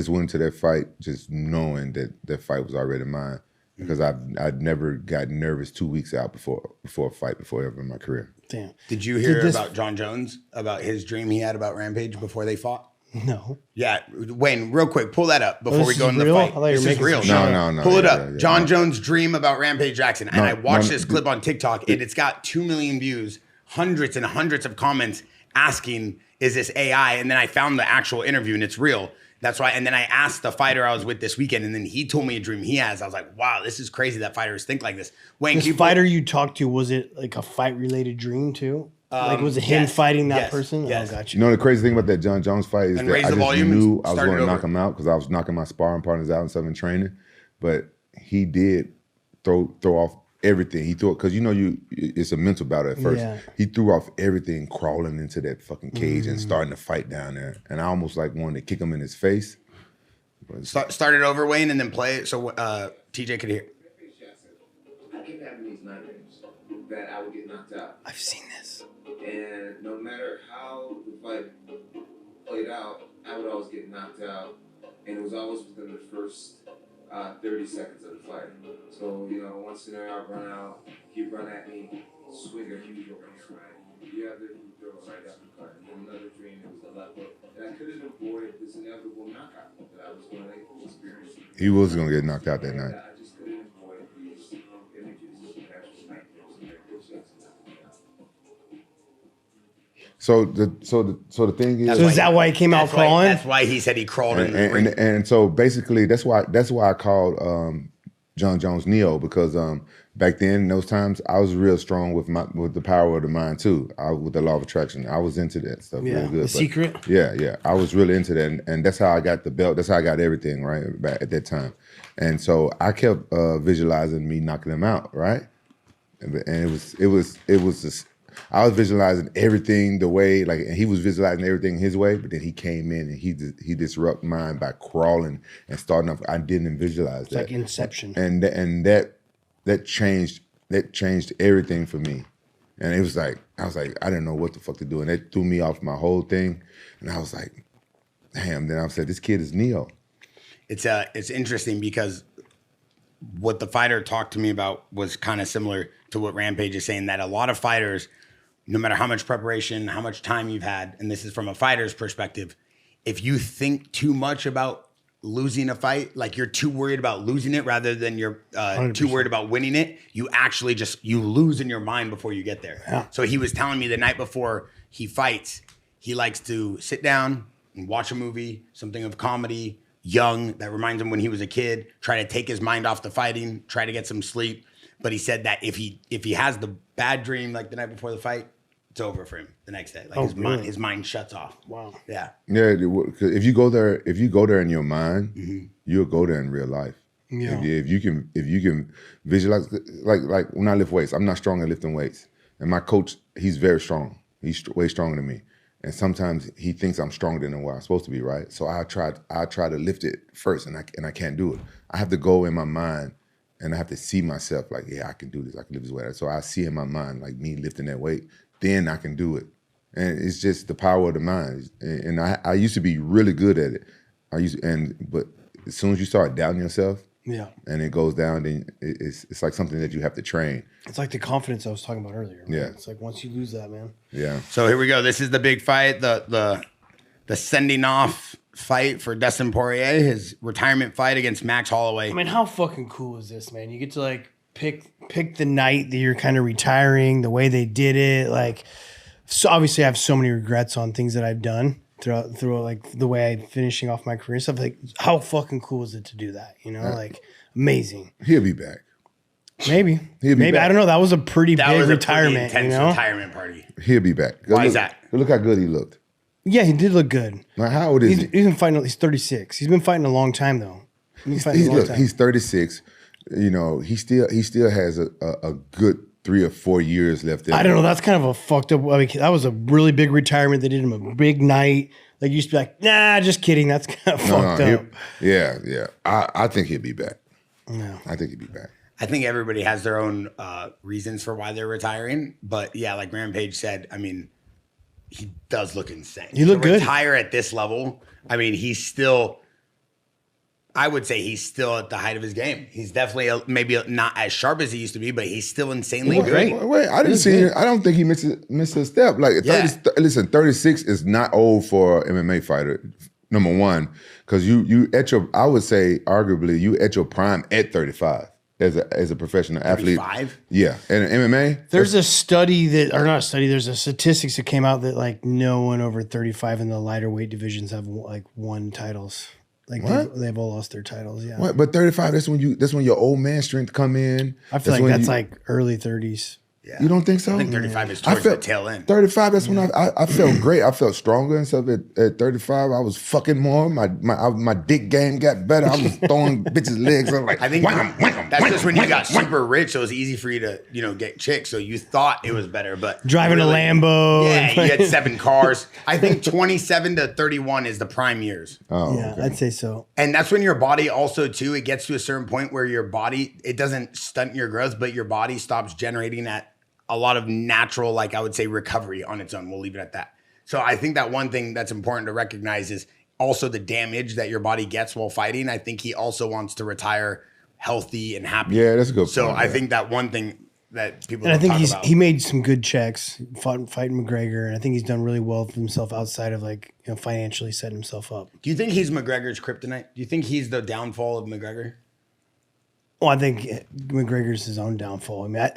went into that fight just knowing that fight was already mine because I'd never gotten nervous 2 weeks out before a fight before ever in my career. Damn. Did you hear about John Jones, about his dream he had about Rampage before they fought? No. Yeah, Wayne, real quick, pull that up before this we go is in the real? fight. I thought you were This is making real. some No. Pull it yeah, up. yeah, John no. Jones' dream about Rampage Jackson. And No, I watched no, this clip on TikTok, and it's got 2 million views, hundreds and hundreds of comments asking, is this AI? And then I found the actual interview, and it's real. That's why. And then I asked the fighter I was with this weekend, and then he told me a dream he has. I was like, wow, this is crazy that fighters think like this. Wayne, This fighter you talked to, was it like a fight related dream too? Like was it him yes, fighting that yes, person? yes. Oh, got You know the crazy thing about that John Jones fight is And that raise I the just volume and knew I was start going it to knock over. him out because I was knocking my sparring partners out and stuff in training. But he did throw off everything. He threw it because it's a mental battle at first. Yeah. He threw off everything, crawling into that fucking cage and starting to fight down there. And I almost like wanted to kick him in his face. Start it over, Wayne, and then play it so TJ could hear. I kept having these nightmares that I would get knocked out. I've seen this. And no matter how the fight played out, I would always get knocked out. And it was always within the first 30 seconds of the fight. So, one scenario I'd run out, he'd run at me, swing a huge overhand right. The other, he'd throw a right uppercut. And another dream, it was a left hook. And I couldn't avoid this inevitable knockout that I was going to experience. He was going to get knocked out that night. I just couldn't avoid these So the thing is, So is that why he came out crawling? That's why he said he crawled in the ring. and so basically that's why I called John Jones Neo, because back then in those times I was real strong with the power of the mind too. With the law of attraction, I was into that stuff really good. The secret. Yeah, I was really into that, and that's how I got the belt. That's how I got everything right back at that time. And so I kept visualizing me knocking him out, right? And it was just, I was visualizing everything the way, like, and he was visualizing everything his way, but then he came in and he disrupted mine by crawling and starting up. I didn't visualize that. Like Inception. And that changed everything for me. And it was like, I didn't know what the fuck to do. And that threw me off my whole thing. And I was like, damn. Then I said, this kid is Neo. It's interesting because what the fighter talked to me about was kind of similar to what Rampage is saying, that a lot of fighters, no matter how much preparation, how much time you've had, and this is from a fighter's perspective, if you think too much about losing a fight, like you're too worried about losing it rather than you're too worried about winning it, you actually you lose in your mind before you get there. Yeah. So he was telling me the night before he fights, he likes to sit down and watch a movie, something of comedy, young, that reminds him when he was a kid, try to take his mind off the fighting, try to get some sleep. But he said that if he has the bad dream like the night before the fight, it's over for him the next day. Like his mind shuts off. Wow. Yeah. Yeah, because if you go there in your mind, you'll go there in real life. Yeah. If you can visualize, like when I lift weights, I'm not strong at lifting weights, and my coach, he's very strong. He's way stronger than me, and sometimes he thinks I'm stronger than what I'm supposed to be. Right, so I try to lift it first, and I can't do it. I have to go in my mind. And I have to see myself like, yeah, I can do this. I can lift this weight. So I see in my mind like me lifting that weight, then I can do it. And it's just the power of the mind. And I used to be really good at it. But as soon as you start doubting yourself, Yeah. and it goes down, then it's like something that you have to train. It's like the confidence I was talking about earlier. Man. Yeah. It's like once you lose that, man. Yeah. So here we go. This is the big fight, the sending off fight for Dustin Poirier, his retirement fight against Max Holloway. I mean, how fucking cool is this, man? You get to like pick the night that you're kind of retiring, the way they did it. Like, so obviously I have so many regrets on things that I've done through like the way I'm finishing off my career and stuff. Like, how fucking cool is it to do that? You know, like amazing. He'll be back. Maybe. He'll be back. I don't know. That was a pretty big was a retirement. pretty intense you know? retirement party. He'll be back. Why is that? Look how good he looked. Yeah, he did look good. Now, how old is He's he? been fighting. He's 36. He's been fighting a long time though. He's fighting a long time. He's 36. You know, he still has a good 3 or 4 years left in I don't know. That's kind of a fucked up. I mean, that was a really big retirement. They did him a big night. Like, you used to be like, nah, just kidding. That's kind of fucked up. Yeah. I think he'll be back. No. I think he'll be back. I think everybody has their own reasons for why they're retiring. But yeah, like Rampage said, I mean, he does look insane. He looked good. Retire at this level. I mean, I would say he's still at the height of his game. He's definitely maybe not as sharp as he used to be, but he's still insanely good. Wait, I didn't see. I don't think he missed a step. Like, 30, 36 is not old for an MMA fighter. Number one, because I would say arguably you at your prime at 35 as a professional athlete. 35? Yeah, and MMA. There's a study there's a statistics that came out that like no one over 35 in the lighter weight divisions have like won titles. Like they've all lost their titles. Yeah. What? But 35, that's when your old man strength come in. I feel like that's like early 30s. Yeah. You don't think so? I think 35 is towards the tail end. 35, that's when I felt great. I felt stronger and stuff. At 35, I was fucking more. My dick game got better. I was throwing bitches' legs. I was like, I think that's just when you got super rich, so it was easy for you to get chicks. So you thought it was better, but driving a Lambo. Yeah, you had 7 cars. I think 27 to 31 is the prime years. Oh, yeah, okay. I'd say so. And that's when your body also too, it gets to a certain point where your body, it doesn't stunt your growth, but your body stops generating that a lot of natural, like I would say, recovery on its own. We'll leave it at that. So I think that one thing that's important to recognize is also the damage that your body gets while fighting. I think he also wants to retire healthy and happy. Yeah, that's a good point. So I think that one thing that people And I think talk about. he made some good checks fighting McGregor, and I think he's done really well for himself outside of like financially setting himself up. Do you think he's McGregor's kryptonite? Do you think he's the downfall of McGregor? Well, I think McGregor's his own downfall. I mean,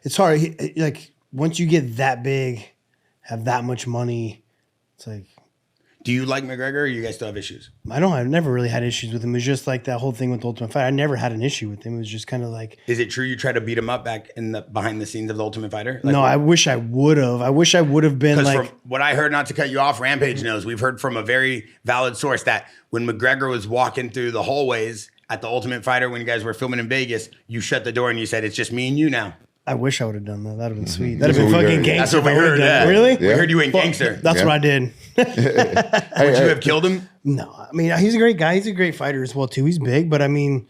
it's hard. Like once you get that big, have that much money. It's like, Do you like McGregor or you guys still have issues? I've never really had issues with him. It was just like that whole thing with the Ultimate Fighter. I never had an issue with him. It was just kind of like. Is it true you tried to beat him up back in the behind the scenes of the Ultimate Fighter? Like, No, I wish I would have. I wish I would have been Because like. from what I heard, not to cut you off, Rampage knows. We've heard from a very valid source that when McGregor was walking through the hallways at the Ultimate Fighter when you guys were filming in Vegas, you shut the door and you said, "It's just me and you now." I wish I would have done that. That'd have been sweet. That's That'd have been what we fucking heard. gangster. That's what we if I heard. would've done Yeah. that. Really? We heard you went gangster. That's Yeah. what I did. Would you have killed him? No, I mean, he's a great guy. He's a great fighter as well, too. He's big, but I mean,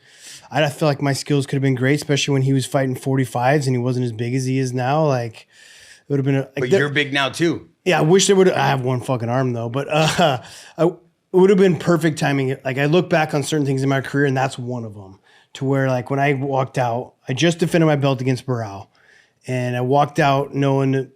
I feel like my skills could have been great, especially when he was fighting 45s and he wasn't as big as he is now. Like, it would have been. But you're big now too. Yeah, I wish there would. I have one fucking arm though, but it would have been perfect timing. Like, I look back on certain things in my career, and that's one of them. To where, like, when I walked out, I just defended my belt against Barao, and I walked out knowing that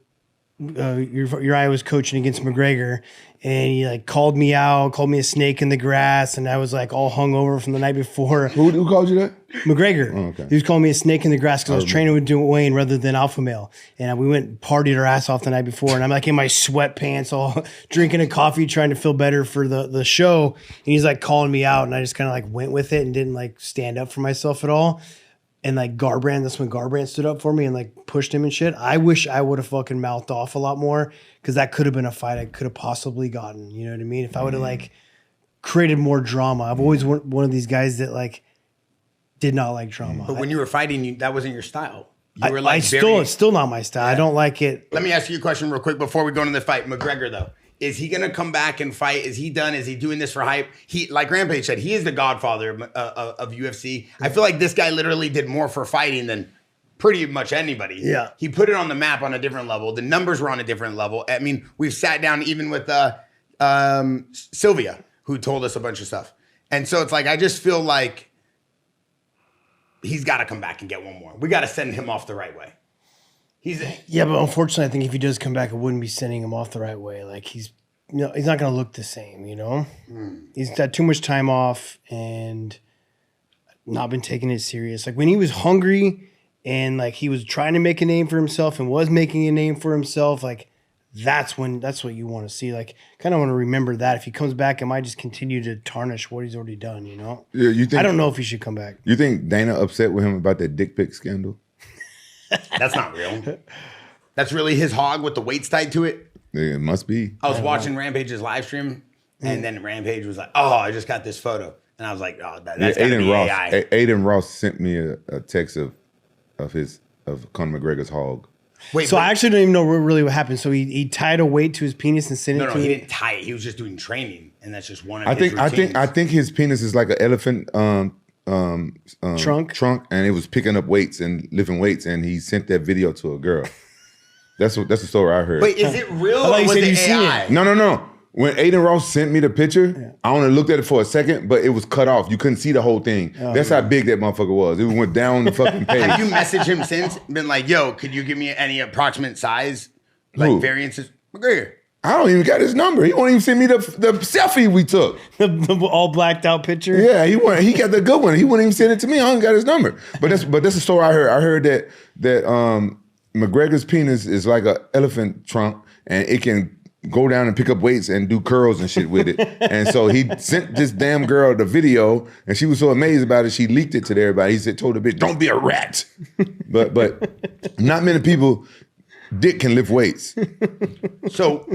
Uriah was coaching against McGregor, and he like called me out, called me a snake in the grass, and I was like all hungover from the night before. Who called you that? McGregor. Oh, okay. He was calling me a snake in the grass because I was training with Dwayne rather than Alpha Male. And we went and partied our ass off the night before. And I'm like in my sweatpants, all drinking a coffee, trying to feel better for the show. And he's like calling me out. And I just kind of like went with it and didn't like stand up for myself at all. And like Garbrandt, that's when Garbrandt stood up for me and like pushed him and shit. I wish I would have fucking mouthed off a lot more because that could have been a fight I could have possibly gotten. You know what I mean? If I would have like created more drama. I've always one of these guys that like did not like drama. But when you were fighting, that wasn't your style. You were like it's still not my style. I don't like it. Let me ask you a question real quick before we go into the fight. McGregor, though, is he going to come back and fight? Is he done? Is he doing this for hype? He, like Rampage said, he is the godfather of UFC. I feel like this guy literally did more for fighting than pretty much anybody. Yeah. He put it on the map on a different level. The numbers were on a different level. I mean, we've sat down even with Sylvia, who told us a bunch of stuff. And so it's like, I just feel like he's got to come back and get one more. We got to send him off the right way. Yeah, but unfortunately, I think if he does come back, I wouldn't be sending him off the right way. Like he's not going to look the same. You know, He's had too much time off and not been taking it serious. Like when he was hungry and like he was trying to make a name for himself and was making a name for himself, like that's what you want to see. Like kind of want to remember that. If he comes back, it might just continue to tarnish what he's already done. You know, Yeah, you think? I don't know if he should come back. You think Dana upset with him about that dick pic scandal? That's not real. That's really his hog with the weights tied to it. Yeah, it must be. I was watching Rampage's live stream, and then Rampage was like, "Oh, I just got this photo," and I was like, "Oh, that's gotta be AI." Aiden Ross sent me a text of Conor McGregor's hog. Wait, So I actually don't even know really what happened. So he tied a weight to his penis and sent it no, to he him. didn't tie it. He was just doing training, and that's just one of I his think routines. his penis is like an elephant Trunk? and it was picking up weights and lifting weights, and he sent that video to a girl. That's the story I heard. Wait, is it real thought or you was said it you seen AI? it. No. When Aiden Ross sent me the picture, I only looked at it for a second, but it was cut off. You couldn't see the whole thing. That's how big that motherfucker was. It went down the fucking page. Have you messaged him since? Been like, "Yo, could you give me any approximate size, like Who? variances?" McGregor. I don't even got his number. He won't even send me the selfie we took. the all blacked out picture. Yeah, he got the good one. He wouldn't even send it to me. I don't got his number. But that's the story I heard. I heard that McGregor's penis is like an elephant trunk, and it can go down and pick up weights and do curls and shit with it. And so he sent this damn girl the video, and she was so amazed about it, she leaked it to everybody. He said, told the bitch, "Don't be a rat." But not many people dick can lift weights. So,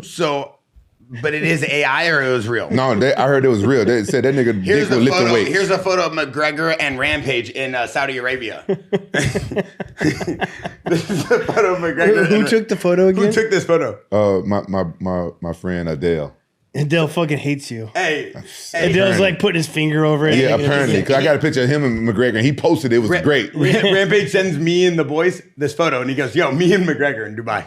but it is AI or it was real? No, I heard it was real. They said that nigga dick was lifting weights. Here's a photo of McGregor and Rampage in Saudi Arabia. This is a photo of McGregor. Who took the photo again? Who took this photo? My friend Adele. Adele fucking hates you. Hey, Adele's like putting his finger over it. Yeah, apparently. Because I got a picture of him and McGregor, and he posted it. It was great. Rampage sends me and the boys this photo, and he goes, "Yo, me and McGregor in Dubai."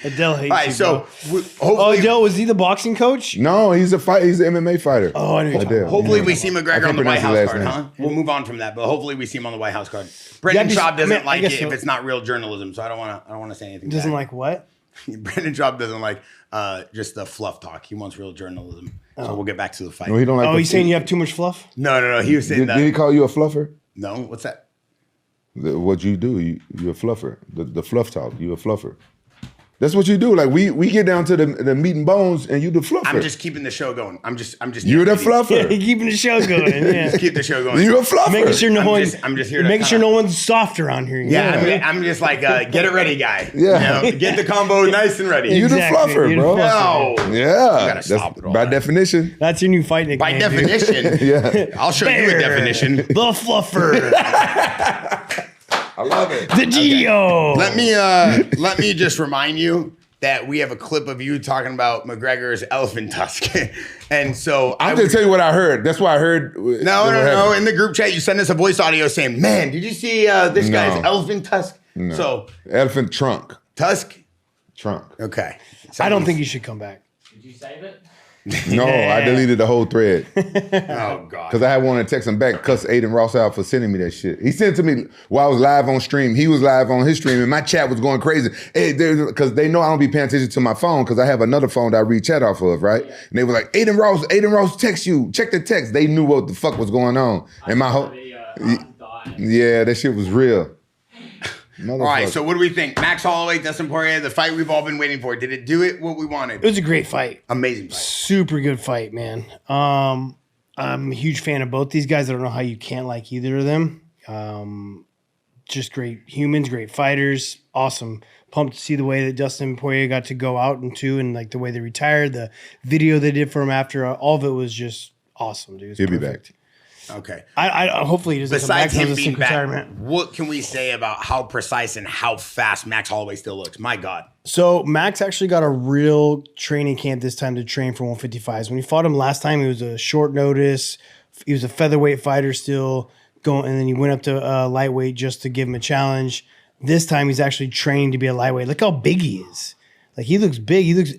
Adele hates All right, you. so bro. hopefully, Adele, was he the boxing coach? No, he's an MMA fighter. Oh, I know you're talking Adele. about. hopefully we see McGregor can't on the White pronounce his House last card, name. huh? We'll move on from that, but hopefully we see him on the White House card. Brendan Yeah, Schaub doesn't I like guess it so. if it's not real journalism, so I don't want to say anything. Doesn't back. like what? Brendan Schaub doesn't like just the fluff talk. He wants real journalism. So we'll get back to the fight. No, he don't like. Oh, he's saying you have too much fluff? No. He was saying Did that. he call you a fluffer? No, what's that? What you do? You're a fluffer. The fluff talk. You a fluffer. That's what you do. Like we get down to the meat and bones, and you the fluffer. I'm just keeping the show going. I'm just. You're the fluffer. Yeah, keeping the show going. Yeah. Just keep the show going. You're a fluffer. Making sure I'm just here to making sure no one's soft around here. Yeah, I'm just like get it ready, guy. Yeah. You know, get the combo nice and ready. You Exactly. the fluffer, You're the bro. fluffer. No. Yeah. gotta stop with all by that. definition. That's your new fight nickname. By dude. definition, Yeah. I'll show you a Bear. definition. The fluffer. I love it. Degidio. Let me just remind you that we have a clip of you talking about McGregor's elephant tusk, and so I'm just telling you what I heard. That's why I heard. No. In the group chat, you sent us a voice audio saying, "Man, did you see this guy's elephant tusk?" No. So Elephant trunk. tusk. Trunk. Okay. I don't think you should come back. Did you save it? No, I deleted the whole thread. Oh God. Because I had wanted to text him back, cuss Aiden Ross out for sending me that shit. He sent it to me while I was live on stream. He was live on his stream, and my chat was going crazy. Because they know I don't be paying attention to my phone, because I have another phone that I read chat off of, right? And they were like, Aiden Ross text you. Check the text. They knew what the fuck was going on. And my whole... Yeah, that shit was real. All right, so what do we think? Max Holloway, Dustin Poirier, the fight we've all been waiting for. Did it do it what we wanted? It was a great fight. Amazing fight. Super good fight, man. I'm a huge fan of both these guys. I don't know how you can't like either of them. Just great humans, great fighters. Awesome. Pumped to see the way that Dustin Poirier got to go out and like the way they retired, the video they did for him after. All of it was just awesome, dude. He'll be back. Okay. I hopefully he doesn't Besides come back him from being this back, retirement. what can we say about how precise and how fast Max Holloway still looks? My God. So Max actually got a real training camp this time to train for 155s. When he fought him last time, it was a short notice. He was a featherweight fighter still going, and then he went up to lightweight just to give him a challenge. This time he's actually training to be a lightweight. Look how big he is. Like he looks big. He looks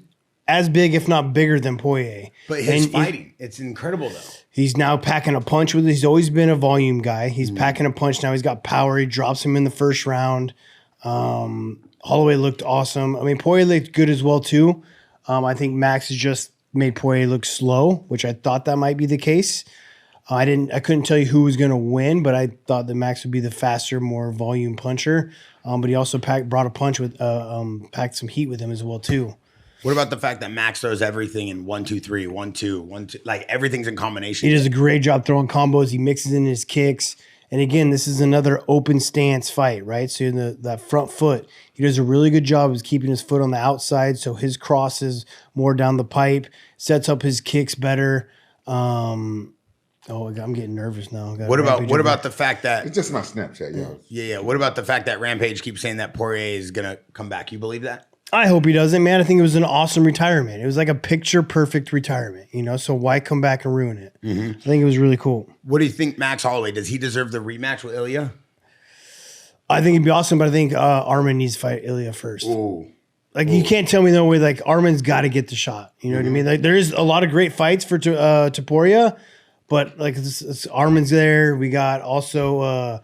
as big, if not bigger, than Poirier. But his fighting, it's incredible though. He's now packing a punch with it. He's always been a volume guy. He's packing a punch now. He's got power. He drops him in the first round. Holloway looked awesome. I mean, Poirier looked good as well too. I think Max has just made Poirier look slow, which I thought that might be the case. I couldn't tell you who was going to win, but I thought that Max would be the faster, more volume puncher. But he also brought a punch with packed some heat with him as well too. What about the fact that Max throws everything in 1, 2, 3, 1, 2, 1, 2, like everything's in combination? He does a great job throwing combos. He mixes in his kicks. And again, this is another open stance fight, right? So in that front foot, he does a really good job of keeping his foot on the outside, so his cross is more down the pipe, sets up his kicks better. I'm getting nervous now. What about the fact that It's just my Snapchat, yo. yeah? What about the fact that Rampage keeps saying that Poirier is gonna come back? You believe that? I hope he doesn't, man. I think it was an awesome retirement. It was like a picture-perfect retirement, so why come back and ruin it? I think it was really cool. What do you think, Max Holloway? Does he deserve the rematch with Ilya? I think it'd be awesome, but I think Arman needs to fight Ilya first. Ooh. Like you can't tell me no way. Like Arman's got to get the shot. You know what I mean? Like there is a lot of great fights for Topuria, but like it's Arman's there. We got also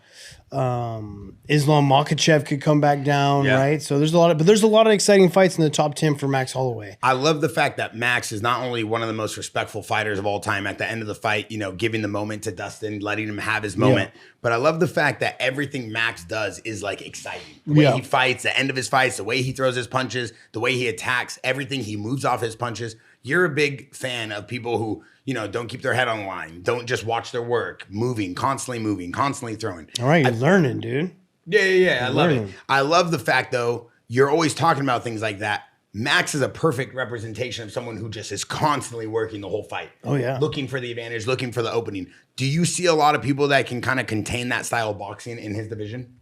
Islam Makhachev could come back down, right? So there's a lot of exciting fights in the top 10 for Max Holloway. I love the fact that Max is not only one of the most respectful fighters of all time at the end of the fight, giving the moment to Dustin, letting him have his moment. But I love the fact that everything Max does is like exciting. The way he fights, the end of his fights, the way he throws his punches, the way he attacks, everything he moves off his punches. You're a big fan of people who, don't keep their head on the line. Don't just watch their work, constantly throwing. All right, you're learning, dude. Yeah. I love it. I love the fact, though, you're always talking about things like that. Max is a perfect representation of someone who just is constantly working the whole fight. Oh, yeah. Looking for the advantage, looking for the opening. Do you see a lot of people that can kind of contain that style of boxing in his division?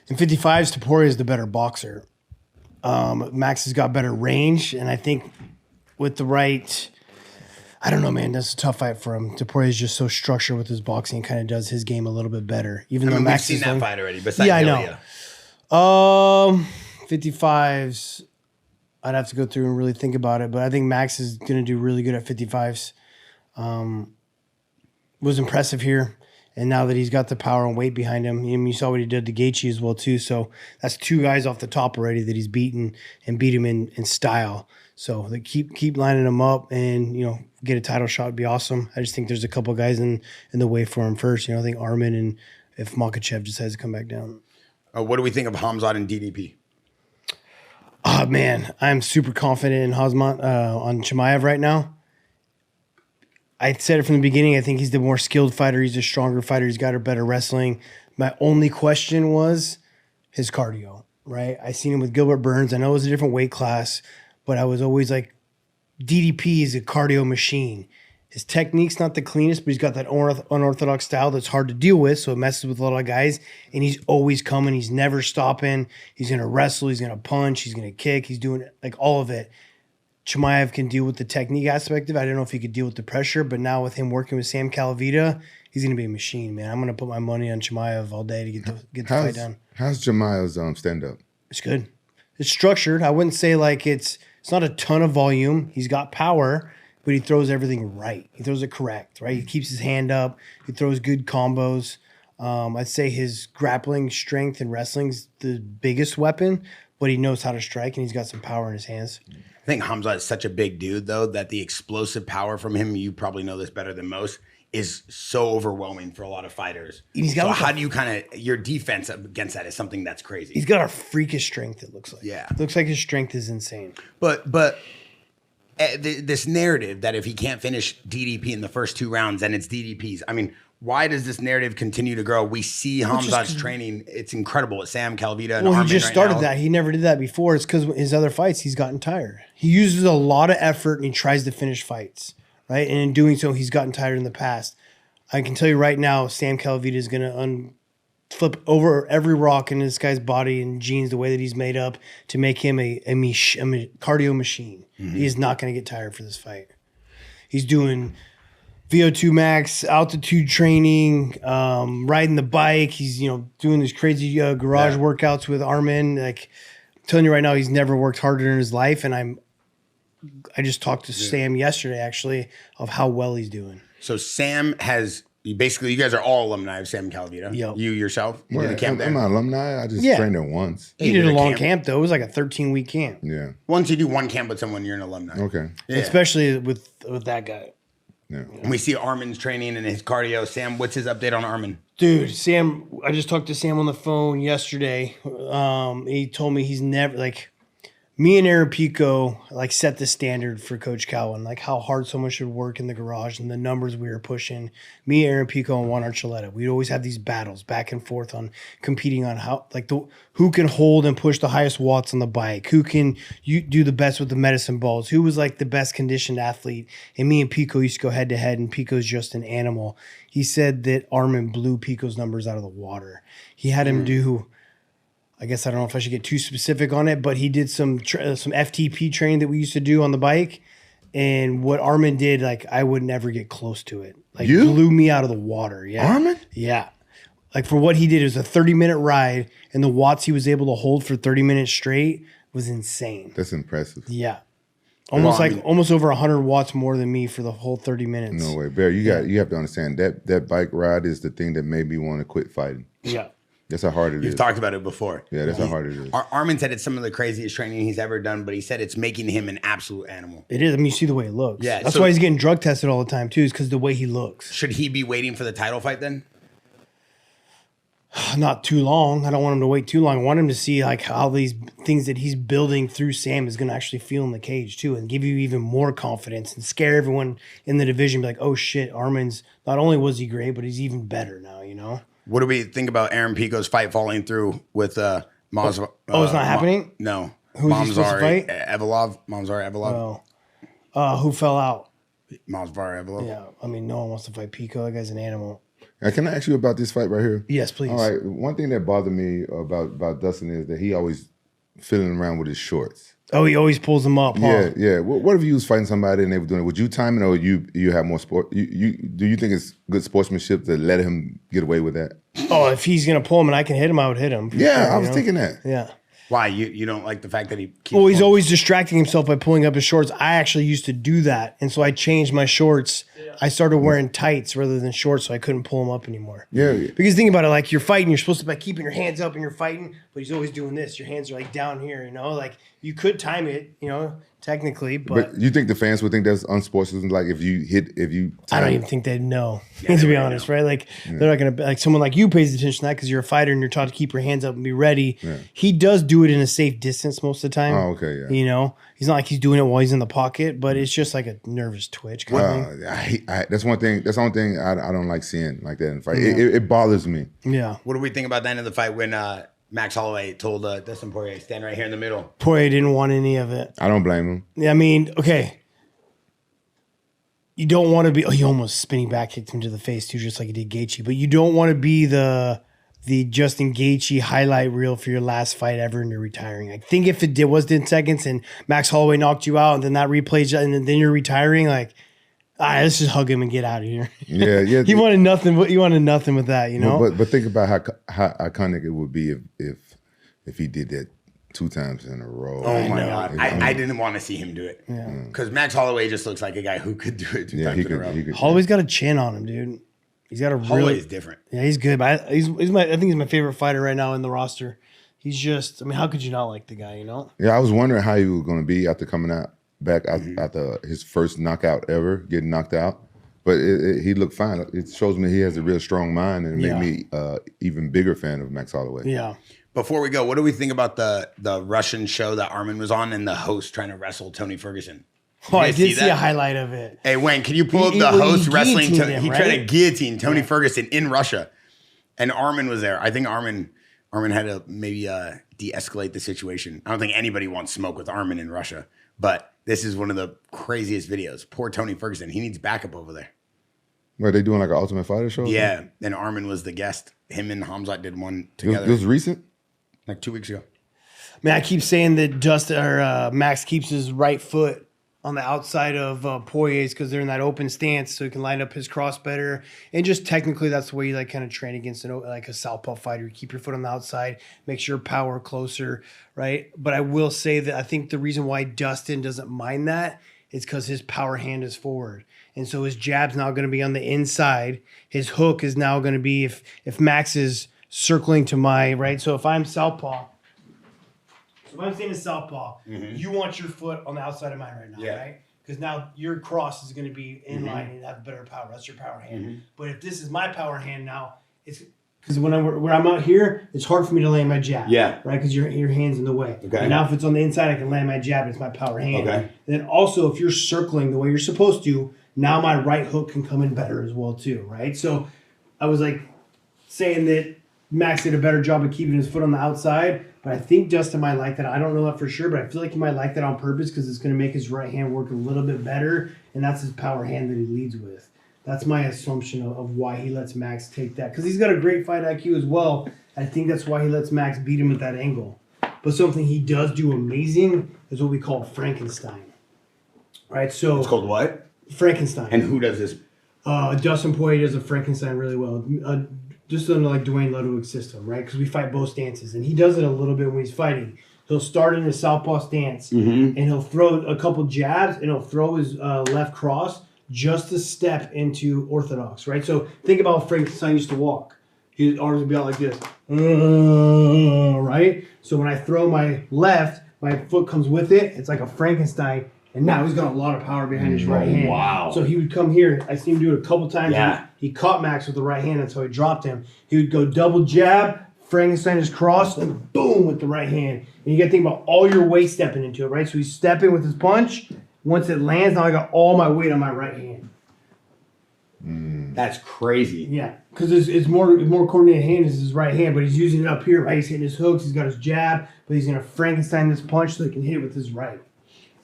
In 55s, Topuria is the better boxer. Max has got better range, and I think with the right... I don't know, man. That's a tough fight for him. Topuria is just so structured with his boxing, kind of does his game a little bit better. Even though Max we've seen that fight already. Besides I Ilya. know. 55s, I'd have to go through and really think about it, but I think Max is going to do really good at 55s. Was impressive here, and now that he's got the power and weight behind him, you saw what he did to Gaethje as well too. So that's two guys off the top already that he's beaten and beat him in style. So they keep lining him up, and get a title shot would be awesome. I just think there's a couple guys in the way for him first. I think Arman, and if Makhachev decides to come back down. What do we think of Hamzat and DDP? Oh, man, I'm super confident in Hazmat on Chimaev right now. I said it from the beginning. I think he's the more skilled fighter. He's a stronger fighter. He's got a better wrestling. My only question was his cardio, right? I seen him with Gilbert Burns. I know it was a different weight class, but I was always like, DDP is a cardio machine. His technique's not the cleanest, but he's got that unorthodox style that's hard to deal with, so it messes with a lot of guys. And he's always coming. He's never stopping. He's going to wrestle. He's going to punch. He's going to kick. He's doing like all of it. Chimaev can deal with the technique aspect of it. I don't know if he could deal with the pressure, but now with him working with Sam Calavita, he's going to be a machine, man. I'm going to put my money on Chimaev all day to get the fight done. How's Chimaev's stand-up? It's good. It's structured. I wouldn't say like it's not a ton of volume. He's got power, but he throws everything right. He throws it correct, right? He keeps his hand up. He throws good combos. I'd say his grappling strength and wrestling's the biggest weapon, but he knows how to strike and he's got some power in his hands. I think Hamza is such a big dude, though, that the explosive power from him, you probably know this better than most, is so overwhelming for a lot of fighters. He's got so like how do you kind of, your defense against that is something that's crazy. He's got a freakish strength, it looks like. Yeah. It looks like his strength is insane. But this narrative that if he can't finish DDP in the first 2 rounds, then it's DDPs. I mean, why does this narrative continue to grow? We see Hamza's training. It's incredible at Sam Calavita and Well, Armin he just right started now. that. He never did that before. It's because his other fights, he's gotten tired. He uses a lot of effort and he tries to finish fights, right? And in doing so, he's gotten tired in the past. I can tell you right now, Sam Calavita is going to flip over every rock in this guy's body and genes, the way that he's made up, to make him a cardio machine. Mm-hmm. He is not going to get tired for this fight. He's doing VO2 max, altitude training, riding the bike. He's doing these crazy garage workouts with Armin. Like, I'm telling you right now, he's never worked harder in his life. And I just talked to Sam yesterday, actually, of how well he's doing. So Sam has basically, you guys are all alumni of Sam Calavita. Yep. You yourself, you Well, did a camp there. I'm an alumni. I just Yeah. trained there once. He did a long camp, though. It was like a 13-week camp, Yeah. Once you do one camp with someone, you're an alumni. Okay. Yeah. especially with that guy. Yeah. And we see Armin's training and his cardio. Sam, what's his update on Armin? Dude, Sam, I just talked to Sam on the phone yesterday. He told me he's never, like, me and Aaron Pico, like, set the standard for Coach Cowan, like how hard someone should work in the garage and the numbers we were pushing. Me, Aaron Pico, and Juan Archuleta, we'd always have these battles back and forth on competing on how, like, who can hold and push the highest watts on the bike, who can do the best with the medicine balls, who was, like, the best conditioned athlete. And me and Pico used to go head to head, and Pico's just an animal. He said that Armin blew Pico's numbers out of the water. He had him do, I guess I don't know if I should get too specific on it, but he did some FTP training that we used to do on the bike. And what Armin did, like, I would never get close to it. Like, You? blew me out of the water. Yeah. Armin? Yeah. Like, for what he did, it was a 30-minute ride, and the watts he was able to hold for 30 minutes straight was insane. That's impressive. Yeah. Almost Well, I like mean- almost over 100 watts more than me for the whole 30 minutes. No way. Bear, you have to understand that bike ride is the thing that made me want to quit fighting. Yeah. That's how hard it is. You've talked about it before. Yeah, that's how hard it is. Armin said it's some of the craziest training he's ever done, but he said it's making him an absolute animal. It is. I mean, you see the way he looks. Yeah, That's so- why he's getting drug tested all the time, too, is because the way he looks. Should he be waiting for the title fight then? Not too long. I don't want him to wait too long. I want him to see like how these things that he's building through Sam is going to actually feel in the cage too, and give you even more confidence and scare everyone in the division. Be like, oh shit, Armin's not only was he great, but he's even better now. You know? What do we think about Aaron Pico's fight falling through with Maz? Oh, it's not happening? No. Who's he supposed to fight? Evlov. Mamzar Evlov. Who fell out? Mamzar Evlov. Yeah, I mean, no one wants to fight Pico. That guy's an animal. Now, can I ask you about this fight right here? Yes, please. All right. One thing that bothered me about Dustin is that he always fiddling around with his shorts. Oh, he always pulls them up. Huh? Yeah. What if you was fighting somebody and they were doing it? Would you time it, or you have more sport? Do you think it's good sportsmanship to let him get away with that? Oh, if he's gonna pull him and I can hit him, I would hit him. for Yeah, sure, I you was know? thinking that. Yeah. Why? You don't like the fact that he keeps Well, he's pulling- always distracting himself by pulling up his shorts. I actually used to do that, and so I changed my shorts I started wearing tights rather than shorts, so I couldn't pull them up anymore. Yeah. Because think about it, like you're fighting, you're supposed to be like keeping your hands up and you're fighting, but he's always doing this. Your hands are like down here, you know. Like you could time it, you know, technically, but you think the fans would think that's unsportsmanlike, like if you I don't even think they'd know. To be honest, right? Like they're not gonna like someone like you pays attention to that because you're a fighter and you're taught to keep your hands up and be ready. Yeah. He does do it in a safe distance most of the time. Oh, okay, yeah. You know, he's not like he's doing it while he's in the pocket, but it's just like a nervous twitch kind of thing. That's one thing. That's the only thing I don't like seeing like that in the fight. It bothers me. Yeah. What do we think about the end of the fight when Max Holloway told Dustin Poirier, stand right here in the middle? Poirier didn't want any of it. I don't blame him. Yeah, I mean, okay. You don't want to be. Oh, he almost spinning back kicked him to the face too, just like he did Gaethje. But you don't want to be the Justin Gaethje highlight reel for your last fight ever and you're retiring. I think if it was 10 seconds and Max Holloway knocked you out and then that replays and then you're retiring, like, all right, let's just hug him and get out of here. Yeah. He wanted nothing. You wanted nothing with that, you know. But think about how iconic it would be if he did that 2 times in a row. Oh my God. I didn't want to see him do it. Because Max Holloway just looks like a guy who could do it 2 times in a row. Holloway's got a chin on him, dude. He's got a Holloway's different. Yeah, he's good. But I think he's my favorite fighter right now in the roster. He's just, I mean, how could you not like the guy, you know? Yeah, I was wondering how he was going to be after coming back after his first knockout ever, getting knocked out. But he looked fine. It shows me he has a real strong mind and it made me even bigger fan of Max Holloway. Yeah. Before we go, what do we think about the Russian show that Armin was on and the host trying to wrestle Tony Ferguson? Oh, I did see a highlight of it. Hey, Wayne, can you pull up the host wrestling? He tried to guillotine Tony Ferguson in Russia, and Armin was there. I think Armin had to maybe de-escalate the situation. I don't think anybody wants smoke with Armin in Russia, but this is one of the craziest videos. Poor Tony Ferguson. He needs backup over there. Are they doing like an Ultimate Fighter show? Yeah, and Armin was the guest. Him and Hamzat did one together. This was recent? Like 2 weeks ago. Man, I keep saying that Max keeps his right foot on the outside of Poirier's because they're in that open stance, so he can line up his cross better. And just technically, that's the way you like kind of train against like a southpaw fighter. You keep your foot on the outside, makes your power closer, right? But I will say that I think the reason why Dustin doesn't mind that is because his power hand is forward. And so his jab's now going to be on the inside. His hook is now going to be if Max is circling to my right. So if I'm southpaw, if I'm saying southpaw, you want your foot on the outside of mine right now, right? Because now your cross is going to be in line and have better power. That's your power hand. But if this is my power hand now, it's because when I'm out here, it's hard for me to land my jab. Yeah. Right? Because your hand's in the way. Okay. And now if it's on the inside, I can land my jab. It's my power hand. Okay. And then also, if you're circling the way you're supposed to, now my right hook can come in better as well too, right? So I was like saying that Max did a better job of keeping his foot on the outside, but I think Dustin might like that. I don't know that for sure, but I feel like he might like that on purpose because it's going to make his right hand work a little bit better, and that's his power hand that he leads with. That's my assumption of why he lets Max take that, because he's got a great fight IQ as well. I think that's why he lets Max beat him at that angle. But something he does do amazing is what we call Frankenstein. Right? So It's called what? Frankenstein. And who does this? Dustin Poirier does a Frankenstein really well. Just under like Dwayne Ludwig's system, right? Because we fight both stances. And he does it a little bit when he's fighting. He'll start in a southpaw stance, and he'll throw a couple jabs, and he'll throw his left cross just to step into orthodox, right? So think about how Frankenstein used to walk. His arms would be out like this, right? So when I throw my left, my foot comes with it. It's like a Frankenstein. And now he's got a lot of power behind his right hand. Wow. So he would come here. I seen him do it a couple times. Yeah. He caught Max with the right hand, and so he dropped him. He would go double jab, Frankenstein his cross, and boom with the right hand. And you got to think about all your weight stepping into it, right? So he's stepping with his punch. Once it lands, now I got all my weight on my right hand. That's crazy. Yeah, because it's more coordinated hand is his right hand, but he's using it up here, right? He's hitting his hooks. He's got his jab, but he's going to Frankenstein this punch so he can hit it with his right.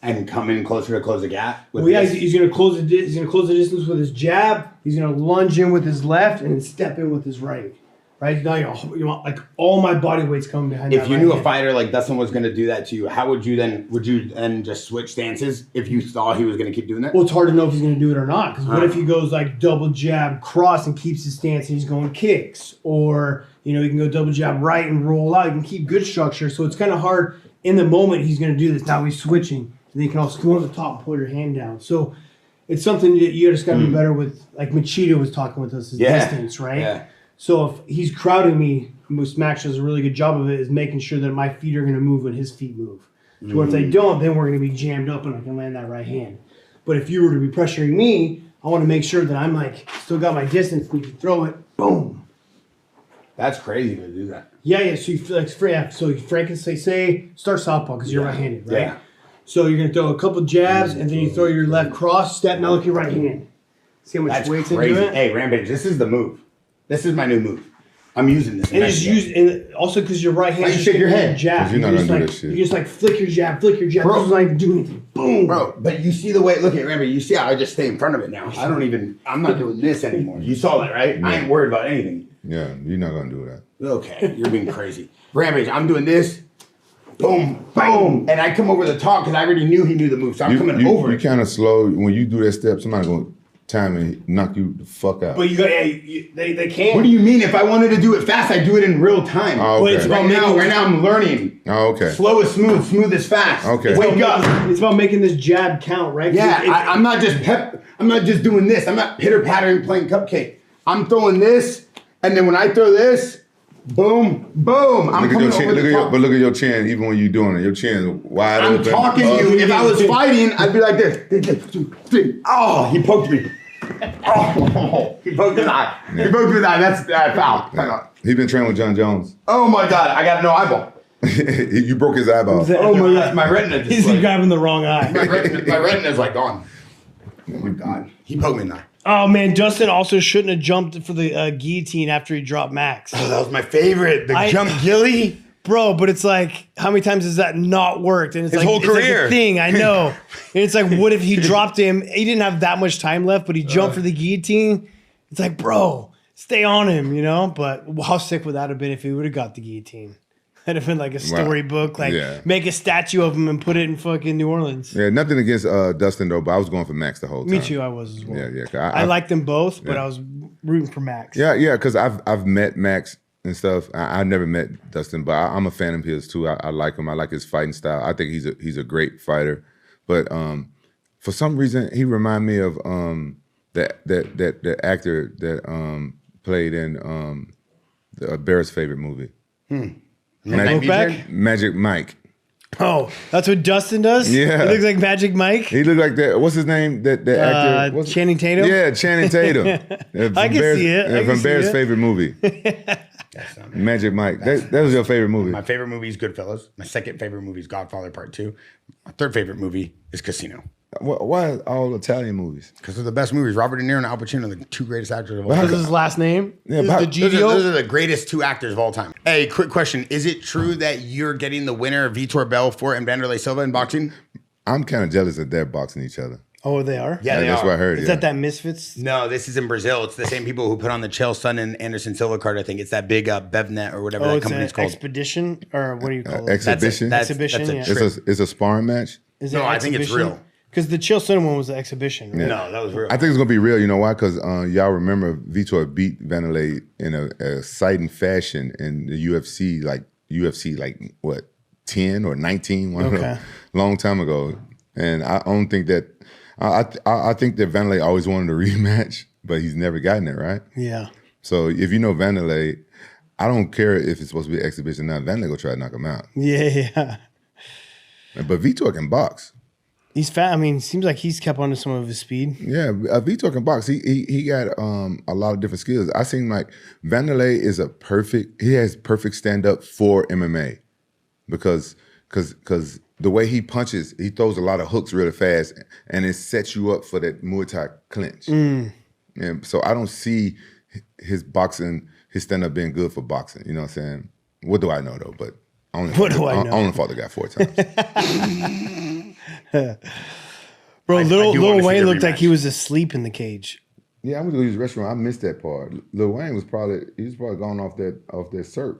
And come in closer to close the gap. Well, yeah, he's going to close the distance with his jab. He's going to lunge in with his left and then step in with his right. Right now, you want like all my body weight's coming behind. If you knew a fighter like Dustin was going to do that to you, how would you then? Would you then just switch stances if you saw he was going to keep doing that? Well, it's hard to know if he's going to do it or not. Because what if he goes like double jab cross and keeps his stance and he's going kicks, or he can go double jab right and roll out. He can keep good structure. So it's kind of hard in the moment he's going to do this. Now he's switching. And then you can also go on the top and pull your hand down. So it's something that you just got to be better with. Like Machida was talking with us, his distance, right? Yeah. So if he's crowding me, Max does a really good job of it, is making sure that my feet are going to move when his feet move. So if they don't, then we're going to be jammed up and I can land that right hand. But if you were to be pressuring me, I want to make sure that I'm like still got my distance. We can throw it, boom. That's crazy to do that. Yeah. So you feel like so Frank can say start southpaw because you're right-handed, right? Yeah. So you're gonna throw a couple jabs and then you throw your left cross step. Now look your right hand. See how much That's weight's crazy. into it. Hey, Rampage, this is the move. This is my new move. I'm using this. And just use, and also because your right hand. Why you shake your head? Jab. 'Cause you're not just gonna do like, that shit. You just like flick your jab. Bro. This is not do anything. Boom. Bro, but you see the way, look at Rampage, you see how I just stay in front of it now. I'm not doing this anymore. You saw that, right? I ain't worried about anything. Yeah, you're not gonna do that. Okay, you're being crazy. Rampage, I'm doing this. Boom, boom. And I come over the top because I already knew he knew the move. So I'm coming over You it. kind of slow when you do that step. Somebody gonna time and knock you the fuck out. But you got they can't. What do you mean? If I wanted to do it fast, I do it in real time. Oh, okay. But it's about Right now I'm learning. Oh, okay. Slow is smooth, smooth is fast. Okay. Wake up. It's about making this jab count, right? Yeah, I'm not just doing this. I'm not pitter pattering playing cupcake. I'm throwing this, and then when I throw this, boom, boom. I'm Look at coming your chin. over the top. But look at your chin. Even when you're doing it, your chin is wide I'm open. talking to you. If I was fighting, I'd be like this. 1, 2, 3. Oh, he poked me. Oh, he poked his eye. He poked me in the eye. That's foul. Yeah. He been training with John Jones. Oh my God, I got no eyeball. You broke his eyeball. Oh my God, my retina just He's like, grabbing the wrong eye. my retina's like gone. Oh my God, he poked me in the eye. Oh man, Dustin also shouldn't have jumped for the guillotine after he dropped Max. Oh, that was my favorite. The I- jump gilly. Bro, but it's like, how many times has that not worked? And it's His like, whole it's like career. a thing, I know. And it's like, what if he dropped him? He didn't have that much time left, but he jumped for the guillotine. It's like, bro, stay on him, you know? But how sick would that have been if he would have got the guillotine? That'd have been like a storybook, like make a statue of him and put it in fucking New Orleans. Yeah, nothing against Dustin though, but I was going for Max the whole time. Me too, I was as well. Yeah. I liked them both, but I was rooting for Max. Yeah, because I've met Max and stuff. I never met Dustin, but I'm a fan of his too. I like him. I like his fighting style. I think he's a great fighter. But for some reason, he remind me of that actor that played in the Bear's favorite movie. Magic Mike. Oh, that's what Dustin does? Yeah. He looks like Magic Mike? He looked like that. What's his name? That actor. What's Channing Tatum? Yeah, Channing Tatum. I can see it. From Bear's favorite movie. Magic Mike. That was your favorite movie. My favorite movie is Goodfellas. My second favorite movie is Godfather Part 2. My third favorite movie is Casino. Why all Italian movies? Because they're the best movies. Robert De Niro and Al Pacino are the two greatest actors of all This time. is his last name? Yeah, Is but- Degidio? Those are the greatest two actors of all time. Hey, quick question. Is it true that you're getting the winner of Vitor Belfort and Vanderlei Silva in boxing? I'm kind of jealous that they're boxing each other. Oh, they are? Yeah, they That's are. what I heard. Is yeah. that Misfits? No, this is in Brazil. It's the same people who put on the Chael Sonnen Anderson Silva card, I think. It's that big BevNet or whatever Oh, that it's an company's called. expedition? Or what do you call it? Exhibition? Exhibition, yeah. It's a sparring match. Is No, I think it's real. Because the Chill Center one was the exhibition, right? No, that was real. I think it's gonna be real. You know why? Because y'all remember Vitor beat Vanderlei in a exciting fashion in the UFC, like what 10 or 19, one of them, long time ago. And I don't think that. I think that Vanderlei always wanted a rematch, but he's never gotten it, right? Yeah. So if you know Vanderlei, I don't care if it's supposed to be an exhibition now. Vanderlei go try to knock him out. Yeah. But Vitor can box. He's fat. I mean, seems like he's kept on to some of his speed. Yeah, Vitor can box. He got a lot of different skills. I seem like Vanderlei is he has perfect stand up for MMA because the way he punches, he throws a lot of hooks really fast, and it sets you up for that Muay Thai clinch. And so I don't see his stand up being good for boxing. You know what I'm saying? What do I know though? But I only fought the guy 4 times. Bro, do Lil wanna see Wayne the looked like rematch. he was asleep in the cage. Yeah, I went to his restaurant. I missed that part. Lil Wayne was probably gone off that cert.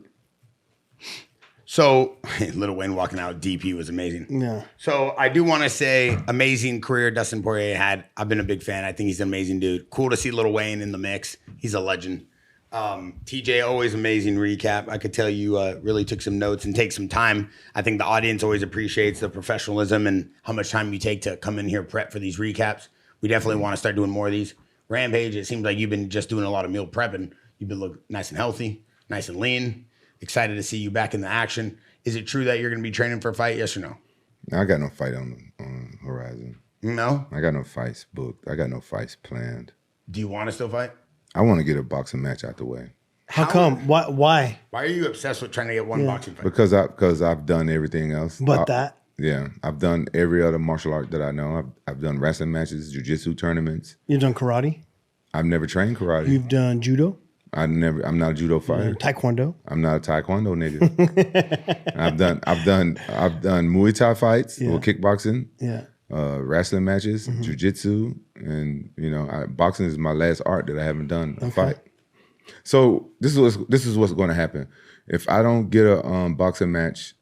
So, Lil Wayne walking out DP was amazing. Yeah. So, I do want to say, amazing career Dustin Poirier had. I've been a big fan. I think he's an amazing dude. Cool to see Lil Wayne in the mix. He's a legend. TJ, always amazing recap. I could tell you really took some notes and take some time. I think the audience always appreciates the professionalism and how much time you take to come in here prep for these recaps. We definitely want to start doing more of these. Rampage, it seems like you've been just doing a lot of meal prepping. You've been looking nice and healthy, nice and lean. Excited to see you back in the action. Is it true that you're going to be training for a fight? Yes or no? I got no fight on horizon. No? I got no fights booked. I got no fights planned. Do you want to still fight? I want to get a boxing match out the way. How come? Why? Why are you obsessed with trying to get one boxing fight? Because I've done everything else. That? Yeah, I've done every other martial art that I know. I've done wrestling matches, jiu-jitsu tournaments. You've done karate? I've never trained karate. You've done judo? I'm not a judo fighter. Taekwondo? I'm not a taekwondo nigga. I've done Muay Thai fights or kickboxing. Yeah. Wrestling matches, jiu-jitsu, and boxing is my last art that I haven't done a fight. So this is what's going to happen. If I don't get a boxing match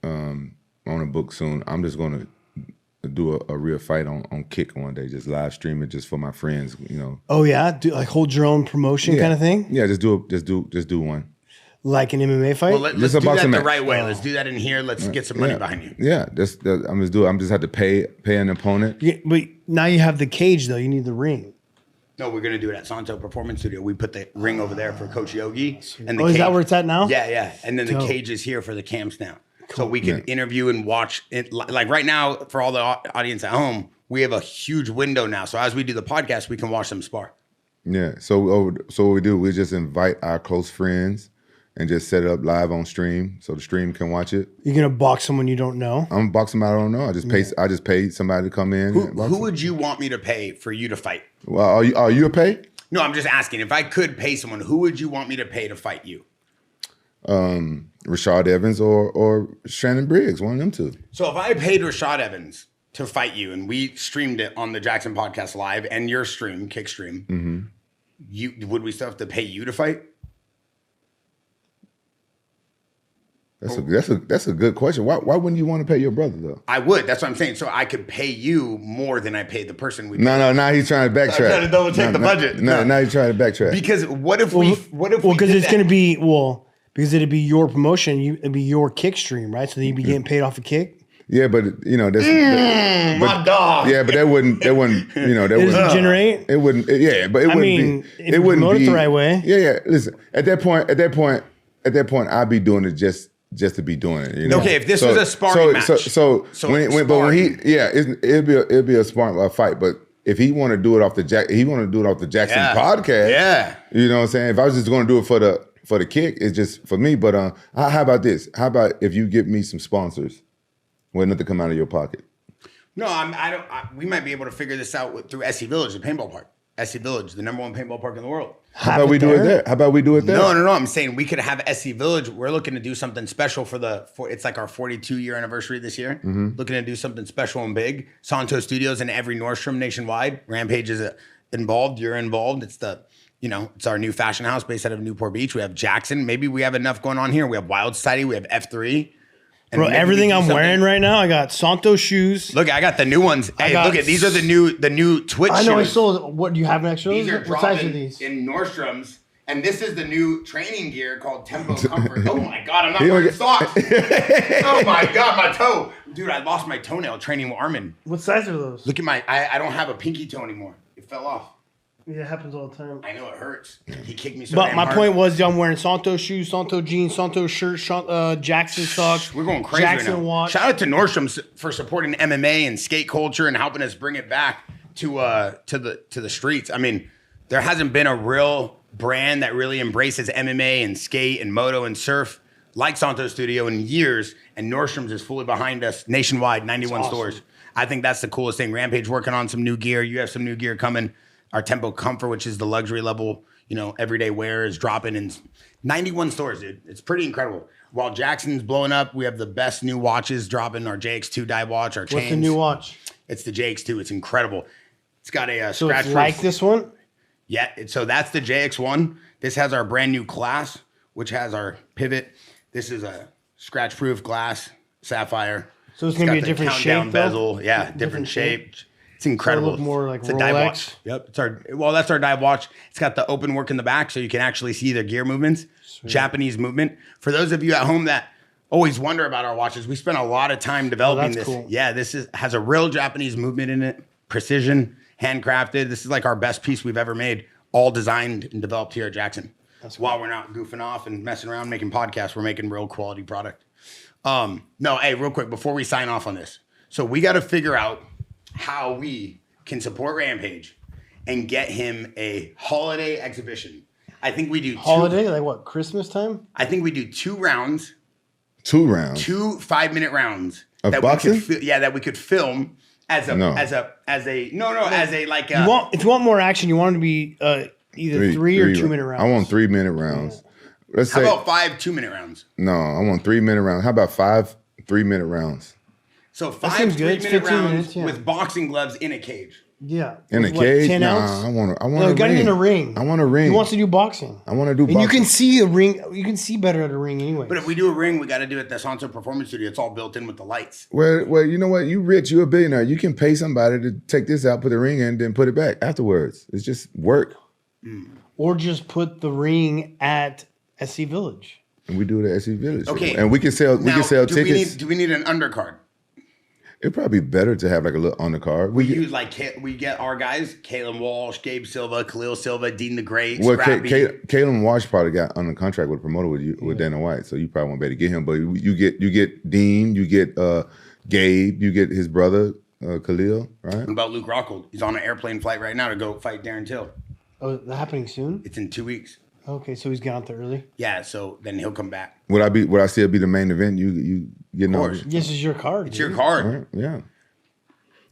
on a book soon, I'm just going to do a real fight on Kick one day, just live stream it just for my friends. Oh yeah, do like hold your own promotion kind of thing. Yeah, just do one. Like an MMA fight. Well, let's do that the right way. Let's do that in here. Let's get some money behind you. Yeah, I'm just have to pay an opponent. Yeah, but now you have the cage though. You need the ring. No, we're gonna do it at Santo Performance Studio. We put the ring over there for Coach Yogi, and the is that where it's at now? Yeah, and then the cage is here for the camps now. So we can interview and watch it. Like right now, for all the audience at home, we have a huge window now. So as we do the podcast, we can watch them spar. Yeah. So what we do, we just invite our close friends and just set it up live on stream so the stream can watch it. You're gonna box someone you don't know? I'm boxing somebody I don't know. I just paid somebody to come in. Who would you want me to pay for you to fight? Well, are you a pay? No, I'm just asking. If I could pay someone, who would you want me to pay to fight you? Rashad Evans or Shannon Briggs, one of them two. So if I paid Rashad Evans to fight you and we streamed it on the Jackson Podcast Live and your stream, Kick stream, would we still have to pay you to fight? That's a good question. Why wouldn't you want to pay your brother though? I would. That's what I'm saying. So I could pay you more than I paid the person we. No. Now he's trying to backtrack. I'm trying to double check the budget. No, now he's trying to backtrack. Because what if because it's going to be because it'd be your promotion, it'd be your Kick stream, right? So then you'd be getting paid off a Kick. Yeah, but that's my dog. Yeah, but that wouldn't that it wouldn't generate. It wouldn't. Yeah, but it wouldn't be. If you promote it the right way. Yeah. Listen, at that point, I'd be doing it just to be doing it. Okay, if this was a sparring match. It'd be a sparring fight. But if he want to do it off the Jackson podcast. Yeah. You know what I'm saying? If I was just going to do it for the Kick, it's just for me. But how about this? How about if you give me some sponsors, with nothing come out of your pocket? No, we might be able to figure this out through SC Village, the paintball park. SC Village, the number one paintball park in the world. How about we do it there? No. I'm saying we could have SC Village. We're looking to do something special for it's like our 42-year anniversary this year. Looking to do something special and big. Santo Studios and every Nordstrom nationwide. Rampage is involved. You're involved. It's it's our new fashion house based out of Newport Beach. We have Jackson. Maybe we have enough going on here. We have Wild Society. We have F3. Bro, everything I'm wearing right now, I got Santo shoes. Look, I got the new ones. Hey, look at these are the new Twitch shoes. I know. I sold. What do you have next to these? These Are what size are these? In Nordstrom's, and this is the new training gear called Tempo Comfort. Oh my god, I'm not wearing socks. Oh my god, my toe, dude! I lost my toenail training with Armin. What size are those? Look at I don't have a pinky toe anymore. It fell off. Yeah, it happens all the time. I know it hurts. He kicked me so But damn my hard. point was, I'm wearing Santo shoes, Santo jeans, Santo shirt, Jackson socks. We're going crazy Jackson right now. watch. Shout out to Nordstrom's for supporting MMA and skate culture and helping us bring it back to the streets. I mean, there hasn't been a real brand that really embraces MMA and skate and moto and surf like Santo Studio in years, and Nordstrom's is fully behind us nationwide, 91 stores. I think that's the coolest thing. Rampage working on some new gear. You have some new gear coming. Our Tempo Comfort, which is the luxury level, everyday wear, is dropping in 91 stores, dude. It's pretty incredible. While Jackson's blowing up, we have the best new watches dropping. Our JX2 dive watch, our chains. What's the new watch? It's the JX2. It's incredible. It's got a So scratch it's like this one? Yeah, so that's the JX1. This has our brand new class, which has our pivot. This is a scratch-proof glass sapphire. So it's going to be a got the different countdown shape, bezel. though? Yeah, different shape. It's incredible. So it look more like it's a dive Rolex? watch. Yep. That's our dive watch. It's got the open work in the back so you can actually see the gear movements. Sweet. Japanese movement. For those of you at home that always wonder about our watches, we spent a lot of time developing this. Cool. Yeah, this has a real Japanese movement in it. Precision. handcrafted. This is like our best piece we've ever made, all designed and developed here at Jackson. While we're not goofing off and messing around making podcasts, we're making real quality product. No, hey, real quick, before we sign off on this. So we got to figure out how we can support Rampage and get him a holiday exhibition. I think we do Holiday, like what, Christmas time? I think we do 2 rounds. 2 rounds. 2 5-minute rounds. Of that boxing? We could that we could film as a like If you want more action, you want it to be either 3 or 2 minute rounds. I want 3-minute rounds. Let's how say, about 5 2-minute rounds? No, I want 3-minute rounds. How about 5 3-minute rounds? So 5 seems good. 3-minute 15 rounds minutes, yeah. with boxing gloves in a cage. Yeah. In a With what, cage? 10 Nah, ounce? I want No, a you got ring. it in a ring. I want a ring. He wants to do boxing. I want to do boxing. And you can see a ring. You can see better at a ring anyway. But if we do a ring, we got to do it at the Santo Performance Studio. It's all built in with the lights. Well, you know what? You rich. You a billionaire. You can pay somebody to take this out, put the ring in, then put it back afterwards. It's just work. Or just put the ring at SC Village. And we do it at SC Village. Okay. And we can sell. We Now, can sell do tickets. do we need an undercard? It'd probably be better to have like a little undercard. We use we get our guys: Kalen Walsh, Gabe Silva, Khalil Silva, Dean the Great, Well, Scrappy. Kalen Walsh probably got under contract with a promoter with Dana White, so you probably won't be able to get him. But you get Dean, you get Gabe, you get his brother Khalil, right? What about Luke Rockhold? He's on an airplane flight right now to go fight Darren Till. Oh, is that happening soon? It's in 2 weeks. Okay, so he's getting out there early. Yeah, so then he'll come back. Would I still be the main event? You getting on? course. This is your card. It's dude. your card. Right, yeah.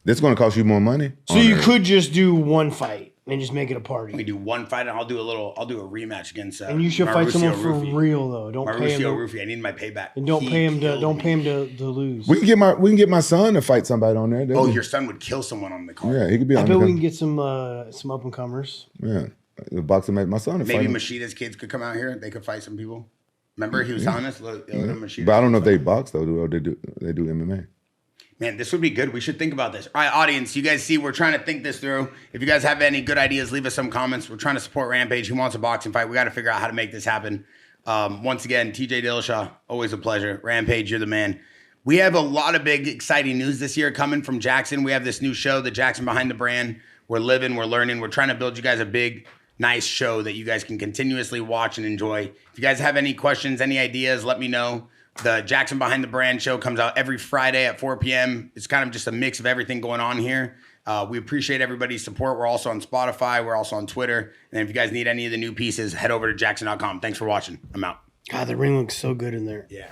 That's going to cost you more money. So you could just do one fight and just make it a party. We do one fight, and I'll do a rematch against. And you should fight someone for real though. Don't pay him. Mauricio Rufy. I need my payback. And don't pay him to lose. We can get my son to fight somebody on there. Oh, your son would kill someone on the card. Yeah, he could be I on bet the we can get some up and comers. Yeah, the boxer made my son to fight Maybe him. Mashida's kids could come out here. They could fight some people. Remember, he was telling us. Machida. But I don't know if they box though. Or they do MMA. Man, this would be good. We should think about this. All right, audience, you guys see we're trying to think this through. If you guys have any good ideas, leave us some comments. We're trying to support Rampage. He wants a boxing fight. We got to figure out how to make this happen. Once again, TJ Dillashaw, always a pleasure. Rampage, you're the man. We have a lot of big, exciting news this year coming from Jackson. We have this new show, the Jackson Behind the Brand. We're living, we're learning. We're trying to build you guys a big, nice show that you guys can continuously watch and enjoy. If you guys have any questions, any ideas, let me know. The Jackson Behind the Brand show comes out every Friday at 4 p.m. It's kind of just a mix of everything going on here. We appreciate everybody's support. We're also on Spotify. We're also on Twitter. And if you guys need any of the new pieces, head over to jackson.com. Thanks for watching. I'm out. God, the ring looks so good in there. Yeah.